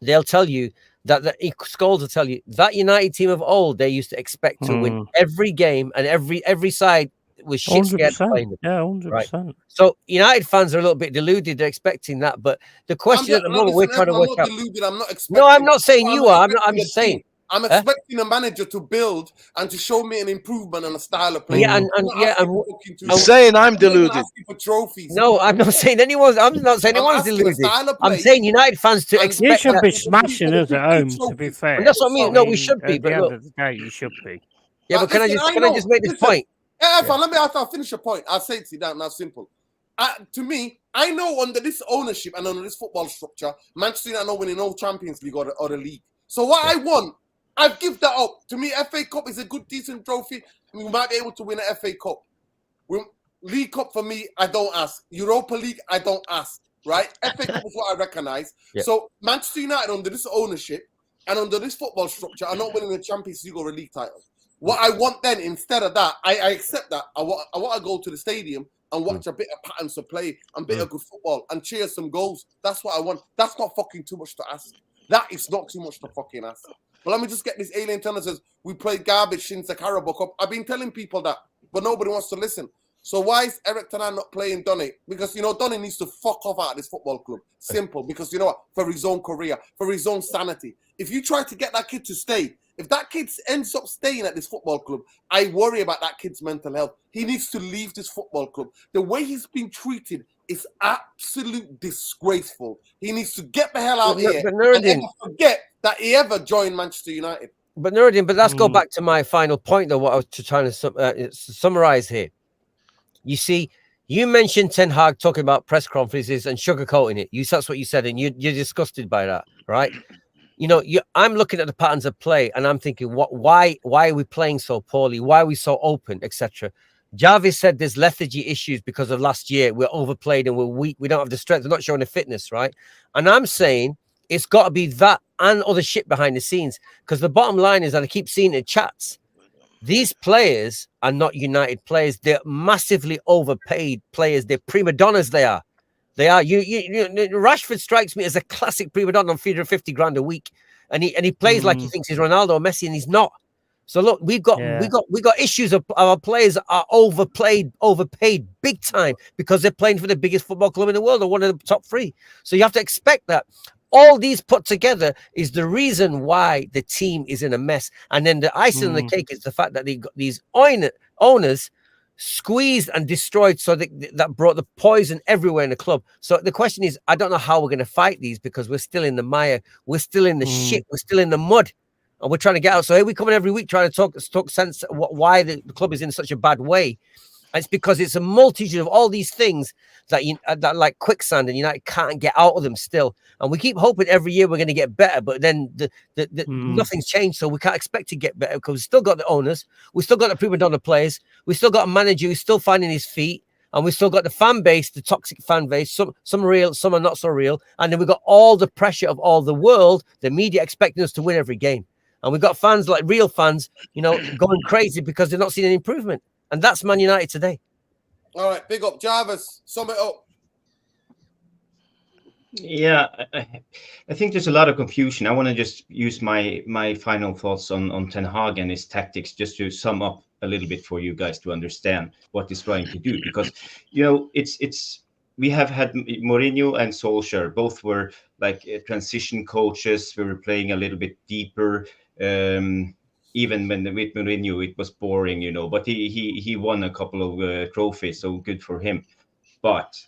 they'll tell you that Scholes will tell you that United team of old, they used to expect to win every game, and every side was shit scared playing them. Yeah, 100%. Right? So United fans are a little bit deluded. They're expecting that, but the question at the moment we're trying to work out. I'm not expecting. No, I'm not saying you are. I'm just saying. I'm expecting a manager to build and to show me an improvement on a style of play. Yeah, I'm saying I'm deluded. For trophies. No, I'm not saying anyone's. I'm not saying anyone's deluded. I'm saying United fans to expect. You should be smashing us at home. To be fair, and that's what I mean. No, we should be. But at the look, end of the day, you should be. Yeah, but can I just make this point? I'll finish your point. I'll say it to you now simple. To me, I know under this ownership and under this football structure, Manchester United are winning no Champions League or the league. So what I want, I've given that up. To me, FA Cup is a good, decent trophy. We might be able to win an FA Cup. League Cup for me, I don't ask. Europa League, I don't ask. right? FA Cup is what I recognise. Yeah. So Manchester United under this ownership and under this football structure are not winning the Champions League or a league title. What I want then, instead of that, I accept that. I want to go to the stadium and watch a bit of patterns of play and a bit of good football and cheer some goals. That's what I want. That's not fucking too much to ask. That is not too much to fucking ask. But let me just get this alien telling us we played garbage since the Carabao Cup. I've been telling people that, but nobody wants to listen. So why is Eric Ten Hag not playing Donny? Because, you know, Donny needs to fuck off out of this football club. Simple. Because, you know what? For his own career, for his own sanity. If you try to get that kid to stay, if that kid ends up staying at this football club, I worry about that kid's mental health. He needs to leave this football club. The way he's been treated is absolute disgraceful. He needs to get the hell out of here and never forget that he ever joined Manchester United. But Nuruddin, but let's go back to my final point, though, what I was trying to summarize here. You see, you mentioned Ten Hag talking about press conferences and sugarcoating it. That's what you said, and you're disgusted by that, right? You know, I'm looking at the patterns of play, and I'm thinking, why are we playing so poorly? Why are we so open, etc.? Jarvis said there's lethargy issues because of last year. We're overplayed and we're weak. We don't have the strength. We're not showing the fitness, right? And I'm saying it's got to be that and other shit behind the scenes, because the bottom line is that I keep seeing in chats, these players are not United players. They're massively overpaid players. They're prima donnas. They are. Rashford strikes me as a classic prima donna on 350 grand a week, and he plays like he thinks he's Ronaldo or Messi, and he's not. So look, we got issues of our players are overpaid big time because they're playing for the biggest football club in the world or one of the top three. So you have to expect that. All these put together is the reason why the team is in a mess. And then the icing on the cake is the fact that they got these owners squeezed and destroyed, so that brought the poison everywhere in the club. So the question is, I don't know how we're going to fight these, because we're still in the mire, we're still in the shit, we're still in the mud, and we're trying to get out. So here we come in every week trying to talk sense why the club is in such a bad way. And it's because it's a multitude of all these things that like quicksand, and United can't get out of them still. And we keep hoping every year we're going to get better, but then nothing's changed. So we can't expect to get better, because we still got the owners, we still got the prima donna players, we still got a manager who's still finding his feet, and we still got the fan base, the toxic fan base, some real, some are not so real. And then we got all the pressure of all the world, the media expecting us to win every game. And we've got fans, like real fans, you know, going crazy because they're not seeing any improvement. And that's Man United today. All right, big up, Jarvis. Sum it up. Yeah, I think there's a lot of confusion. I want to just use my final thoughts on Ten Hag and his tactics, just to sum up a little bit for you guys to understand what he's trying to do. Because, you know, we have had Mourinho and Solskjaer. Both were like transition coaches. We were playing a little bit deeper. Even when with Mourinho, it was boring, you know. But he won a couple of trophies, so good for him. But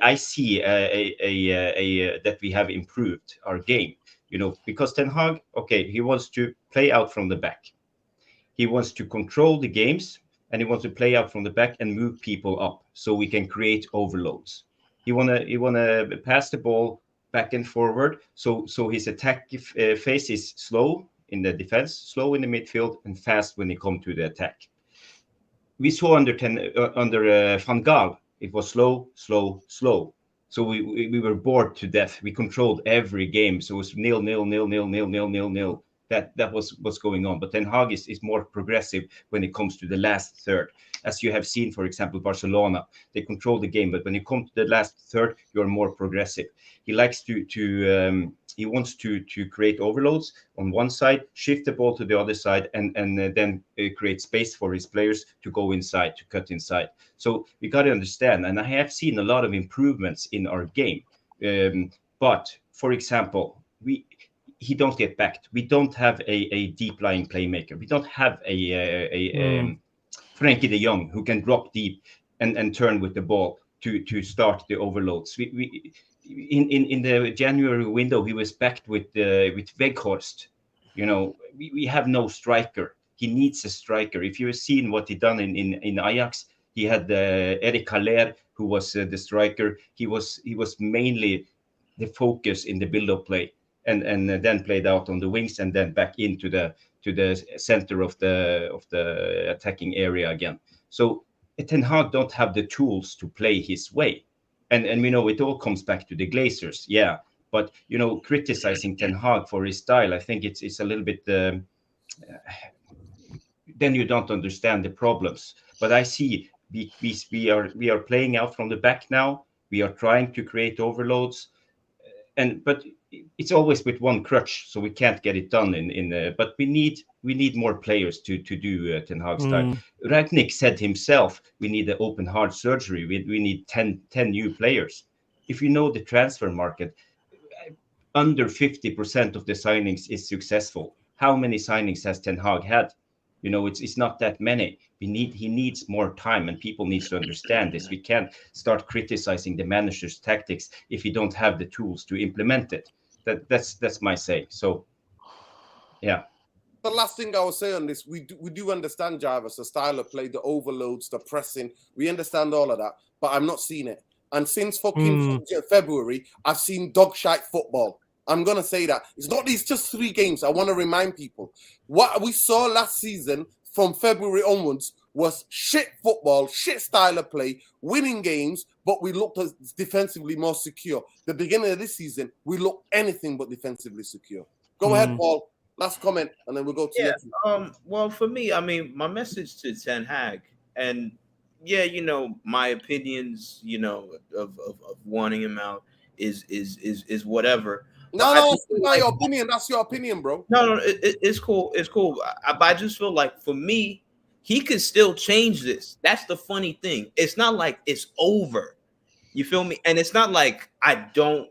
I see that we have improved our game, you know, because Ten Hag, okay, he wants to play out from the back. He wants to control the games, and he wants to play out from the back and move people up so we can create overloads. He wanna pass the ball back and forward, so his attack phase is slow in the defense, slow in the midfield, and fast when they come to the attack. We saw under Van Gaal, it was slow. So we were bored to death. We controlled every game, so it was nil. That was what's going on. But Ten Hag is more progressive when it comes to the last third. As you have seen, for example, Barcelona, they control the game, but when you come to the last third, you're more progressive. He likes he wants to create overloads on one side, shift the ball to the other side, and then create space for his players to go inside, to cut inside. So we got to understand, and I have seen a lot of improvements in our game. But for example, he don't get backed. We don't have a deep lying playmaker. We don't have a Frankie de Jong who can drop deep and turn with the ball to start the overloads. In the January window, he was backed with Weghorst. You know, we have no striker. He needs a striker. If you have seen what he done in Ajax, he had Eric Haller, who was the striker. He was mainly the focus in the build-up play, and then played out on the wings and then back into the center of the attacking area again. So Ten Hag don't have the tools to play his way. And we know it all comes back to the Glazers, yeah. But criticizing Ten Hag for his style, I think it's a little bit. Then you don't understand the problems. But I see we are playing out from the back now. We are trying to create overloads, but it's always with one crutch, so we can't get it done but we need more players to do Ten Hag style. Ragnick said himself, we need an open heart surgery. We need 10 new players. If you know the transfer market, under 50% of the signings is successful. How many signings has Ten Hag had? It's not that many. He needs more time, and people need to understand this. We can't start criticizing the manager's tactics if he don't have the tools to implement it. That's my say. So, yeah. The last thing I will say on this, we do understand, Jarvis, the style of play, the overloads, the pressing. We understand all of that, but I'm not seeing it. And since fucking February, I've seen dog shite football. I'm going to say that. It's not these just 3 games. I want to remind people. What we saw last season from February onwards was shit football, shit style of play, winning games, but we looked defensively more secure. The beginning of this season, we looked anything but defensively secure. Go ahead, Paul. Last comment, and then we'll go to well, for me, I mean, my message to Ten Hag, and my opinions, of wanting him out is whatever. No, that's not your opinion. That's your opinion, bro. No, it's cool. It's cool. I just feel like for me, he could still change this. That's the funny thing. It's not like it's over. You feel me? And it's not like I don't.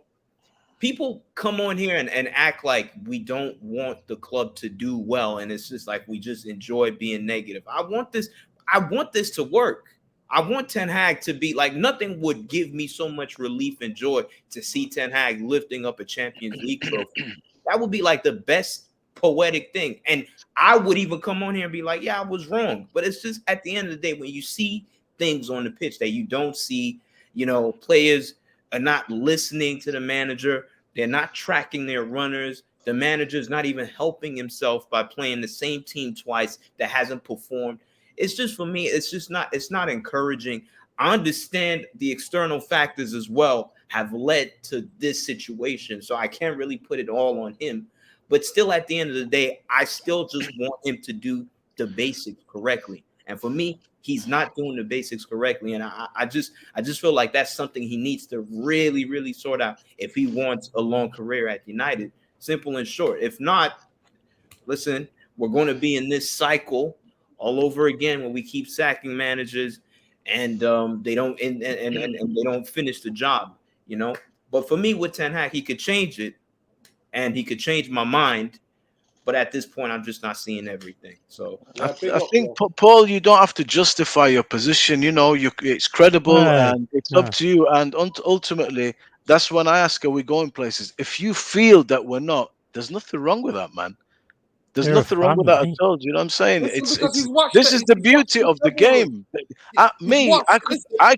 People come on here and act like we don't want the club to do well, and it's just like we just enjoy being negative. I want this to work. I want Ten Hag to be like, nothing would give me so much relief and joy to see Ten Hag lifting up a Champions League trophy. That would be like the best poetic thing. And I would even come on here and be like, yeah, I was wrong. But it's just at the end of the day, when you see things on the pitch that you don't see, players are not listening to the manager. They're not tracking their runners. The manager's not even helping himself by playing the same team twice that hasn't performed. It's just, for me, it's not encouraging. I understand the external factors as well have led to this situation. So I can't really put it all on him. But still, at the end of the day, I still just want him to do the basics correctly. And for me, he's not doing the basics correctly. And I just feel like that's something he needs to really, really sort out if he wants a long career at United. Simple and short. If not, listen, we're going to be in this cycle all over again when we keep sacking managers and they don't and they don't finish the job, But for me, with Ten Hag, he could change it, and he could change my mind. But at this point, I'm just not seeing everything. So I think, Paul, you don't have to justify your position. It's credible and it's up to you. And ultimately, that's when I ask, are we going places? If you feel that we're not, there's nothing wrong with that, man. There's nothing wrong with that at all. You know what I'm saying? This is the beauty of the game. I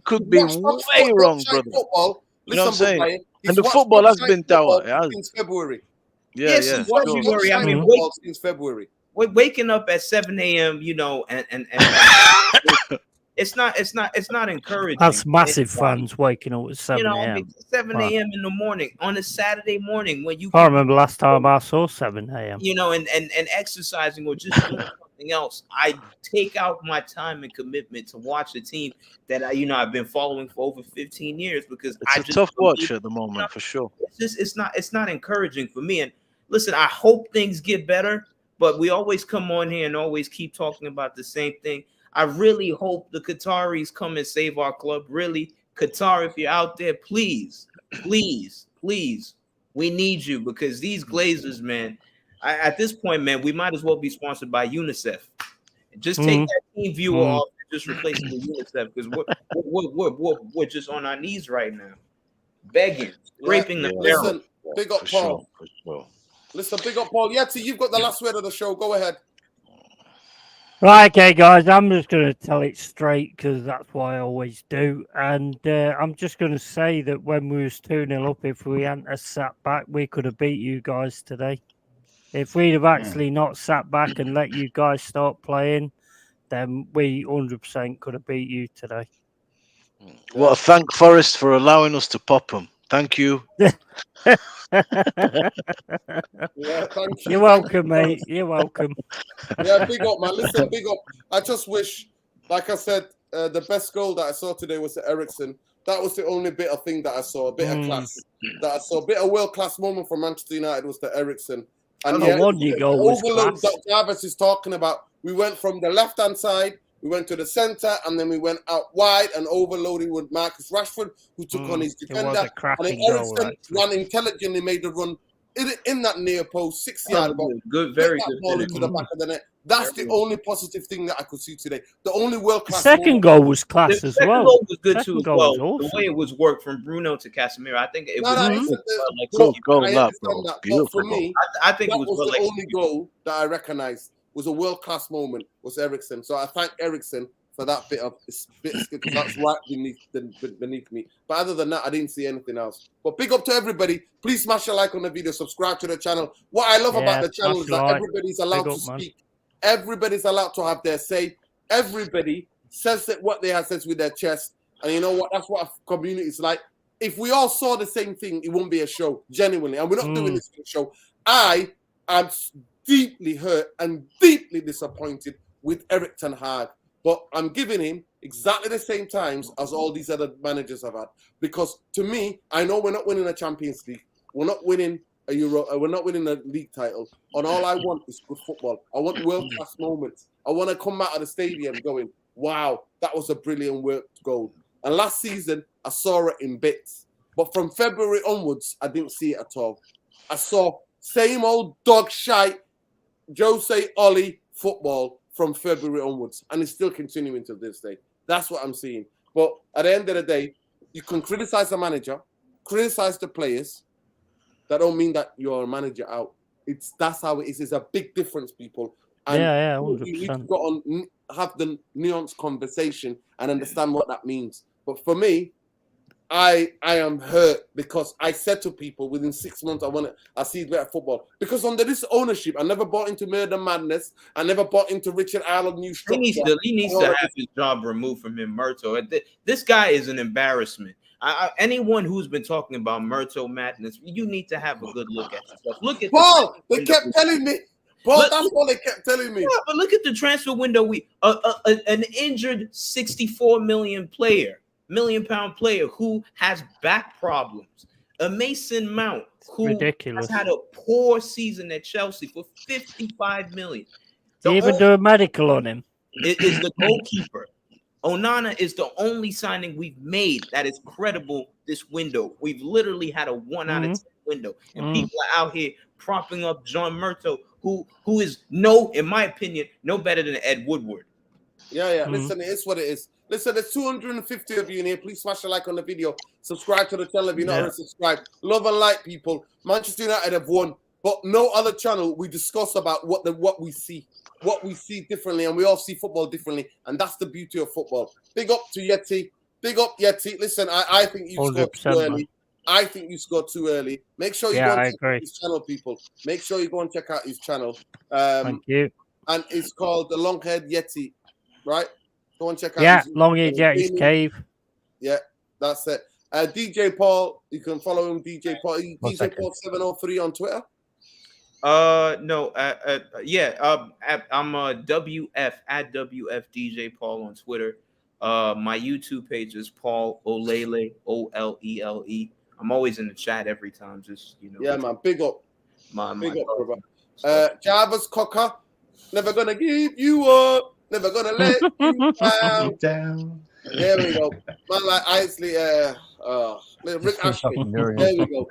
could be way wrong, brother. You know what I'm saying? And the football has been down since February. Yeah, since February. I mean, since February. We're waking up at 7 a.m. And it's not encouraging. That's massive fans waking up at 7 a.m. 7 a.m. in the morning on a Saturday morning when you. I remember last time I saw 7 a.m. And exercising or just doing something else. I take out my time and commitment to watch a team that I've been following for over 15 years because it's a tough watch at the moment for sure. It's not encouraging for me. And listen, I hope things get better, but we always come on here and always keep talking about the same thing. I really hope the Qataris come and save our club. Really, Qatar, if you're out there, please, we need you because these Glazers, man. At this point, man, we might as well be sponsored by UNICEF. Just take that team viewer off and just replace it with UNICEF because we're just on our knees right now, begging, scraping the barrel. Listen, big up Paul. Sure. Listen, big up Paul. Yeti, you've got the last word of the show. Go ahead. Right, okay, guys, I'm just going to tell it straight because that's what I always do. And I'm just going to say that when we was 2-0 up, if we hadn't sat back, we could have beat you guys today. If we'd have actually not sat back and let you guys start playing, then we 100% could have beat you today. Well, thank Forrest for allowing us to pop them. Thank you. Yeah, thank you. You're welcome, mate. You're welcome. Yeah, big up, man. Listen, big up. I just wish, like I said, the best goal that I saw today was the Ericsson. That was the only bit of thing that I saw, a bit of class that I saw, a bit of world-class moment from Manchester United was the Ericsson. And The one you go was overload class. that Jarvis is talking about. We went from the left-hand side, we went to the centre, and then we went out wide and overloading with Marcus Rashford, who took on his It was defender. a And cracking then goal, Ericsson actually. ran intelligently, made the run in that near post, 6-yard box. Good, very Hit that good ball finish. into the back of the net. That's the only positive thing that I could see today. The only world The class. second goal was class The as second well. goal was good Second too as goal well. was awesome. The way it was worked from Bruno to Casemiro, I think it No, was. no, it it's was like Good look, goal, I that, understand bro. that. But Beautiful for goal. me, I think that it was was well the only executed. goal that I recognized was a world class moment. Was Ericsson. So I thank Ericsson for that bit of because that's right beneath me. But other than that, I didn't see anything else. But big up to everybody. Please smash a like on the video, subscribe to the channel. What I love about the channel is that everybody's allowed to speak. Everybody's allowed to have their say. Everybody says that what they have says with their chest. And you know what? That's what a community is like. If we all saw the same thing, it wouldn't be a show, genuinely. And we're not doing this for a show. I am deeply hurt and deeply disappointed with Erik ten Hag. But I'm giving him exactly the same times as all these other managers have had. Because to me, I know we're not winning a Champions League. We're not winning a Euro. We're not winning a league title. And all I want is good football. I want world-class moments. I want to come out of the stadium going, wow, that was a brilliant worked goal. And last season, I saw it in bits. But from February onwards, I didn't see it at all. I saw same old dog shite, Jose Oli football from February onwards. And it's still continuing to this day. That's what I'm seeing. But at the end of the day, you can criticize the manager, criticize the players. That don't mean that you're a manager out. That's how it is. It's a big difference, people. And yeah, 100%. you need to go on, have the nuanced conversation and understand what that means. But for me, I am hurt because I said to people within 6 months I see better football. Because under this ownership, I never bought into Murder Madness. I never bought into Richard Ireland new structure. He needs to have his job removed from him, Murto. This guy is an embarrassment. Anyone who's been talking about Murto madness, you need to have a good look at yourself. Look at Paul. They kept telling me. Paul, that's what they kept telling me. Yeah, but look at the transfer window. An injured 64 million pound player who has back problems. A Mason Mount who has had a poor season at Chelsea for 55 million. You even do a medical on him. It is the goalkeeper. Onana is the only signing we've made that is credible this window. We've literally had a 1 out of 10 window, and people are out here propping up John Murto, who is in my opinion, no better than Ed Woodward. Yeah. Listen, it is what it is. Listen, there's 250 of you in here. Please smash a like on the video. Subscribe to the channel if you're not already subscribed. Love and like, people. Manchester United have won, but no other channel we discuss about what we see differently, and we all see football differently, and that's the beauty of football. Big up to Yeti. Big up Yeti. Listen, I think you scored too early. Man. I think you scored too early. Make sure you go and check out his channel, people. Make sure you go and check out his channel. Thank you. And it's called the Longhead Yeti, right? Go and check out. Yeah, Longhead Yeti's Cave. Yeah, that's it. DJ Paul, you can follow him. DJ Paul, DJ Paul 703 on Twitter. No, I'm WF at WF DJ Paul on Twitter. My YouTube page is Paul Olele, OLELE. I'm always in the chat every time, just Yeah, man, big up, big up, brother. Jarvis Cocker, never gonna give you up, never gonna let you down. There we go, man. Like Isley, Rick Ashley. There we go.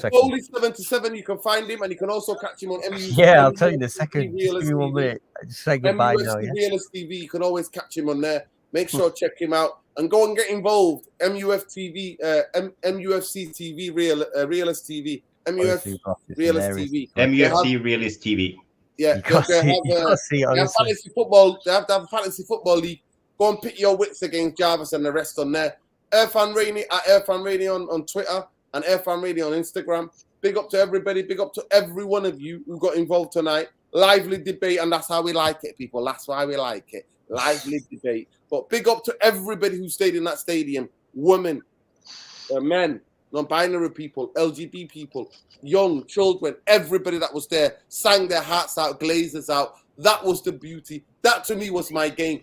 Bowley 77, you can find him, and you can also catch him on MU. Yeah, I'll tell you the second. Just give me 1 minute. Just say goodbye now. Yeah? Realist TV, you can always catch him on there. Make sure check him out and go and get involved. MUFC TV, Realist TV, Realist TV, MUFC Realist TV. Yeah, they have fantasy football. They have to have a fantasy football league. Go and pit your wits against Jarvis and the rest on there. Irfan Rainey at Irfan Rainey on Twitter and Irfan Rainey on Instagram. Big up to everybody. Big up to every one of you who got involved tonight. Lively debate, and that's how we like it, people. That's why we like it. Lively debate. But big up to everybody who stayed in that stadium. women, men, non-binary people, LGBT people, young children, everybody that was there sang their hearts out, glazes out. That was the beauty. That to me was my game.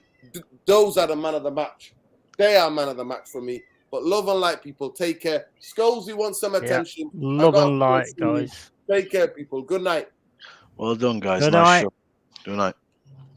Those are the man of the match. They are man of the match for me. But love and light, people. Take care. Skulls, you want some attention? Love and light, guys. Take care, people. Good night. Well done, guys. Good Nice night. show. Good night.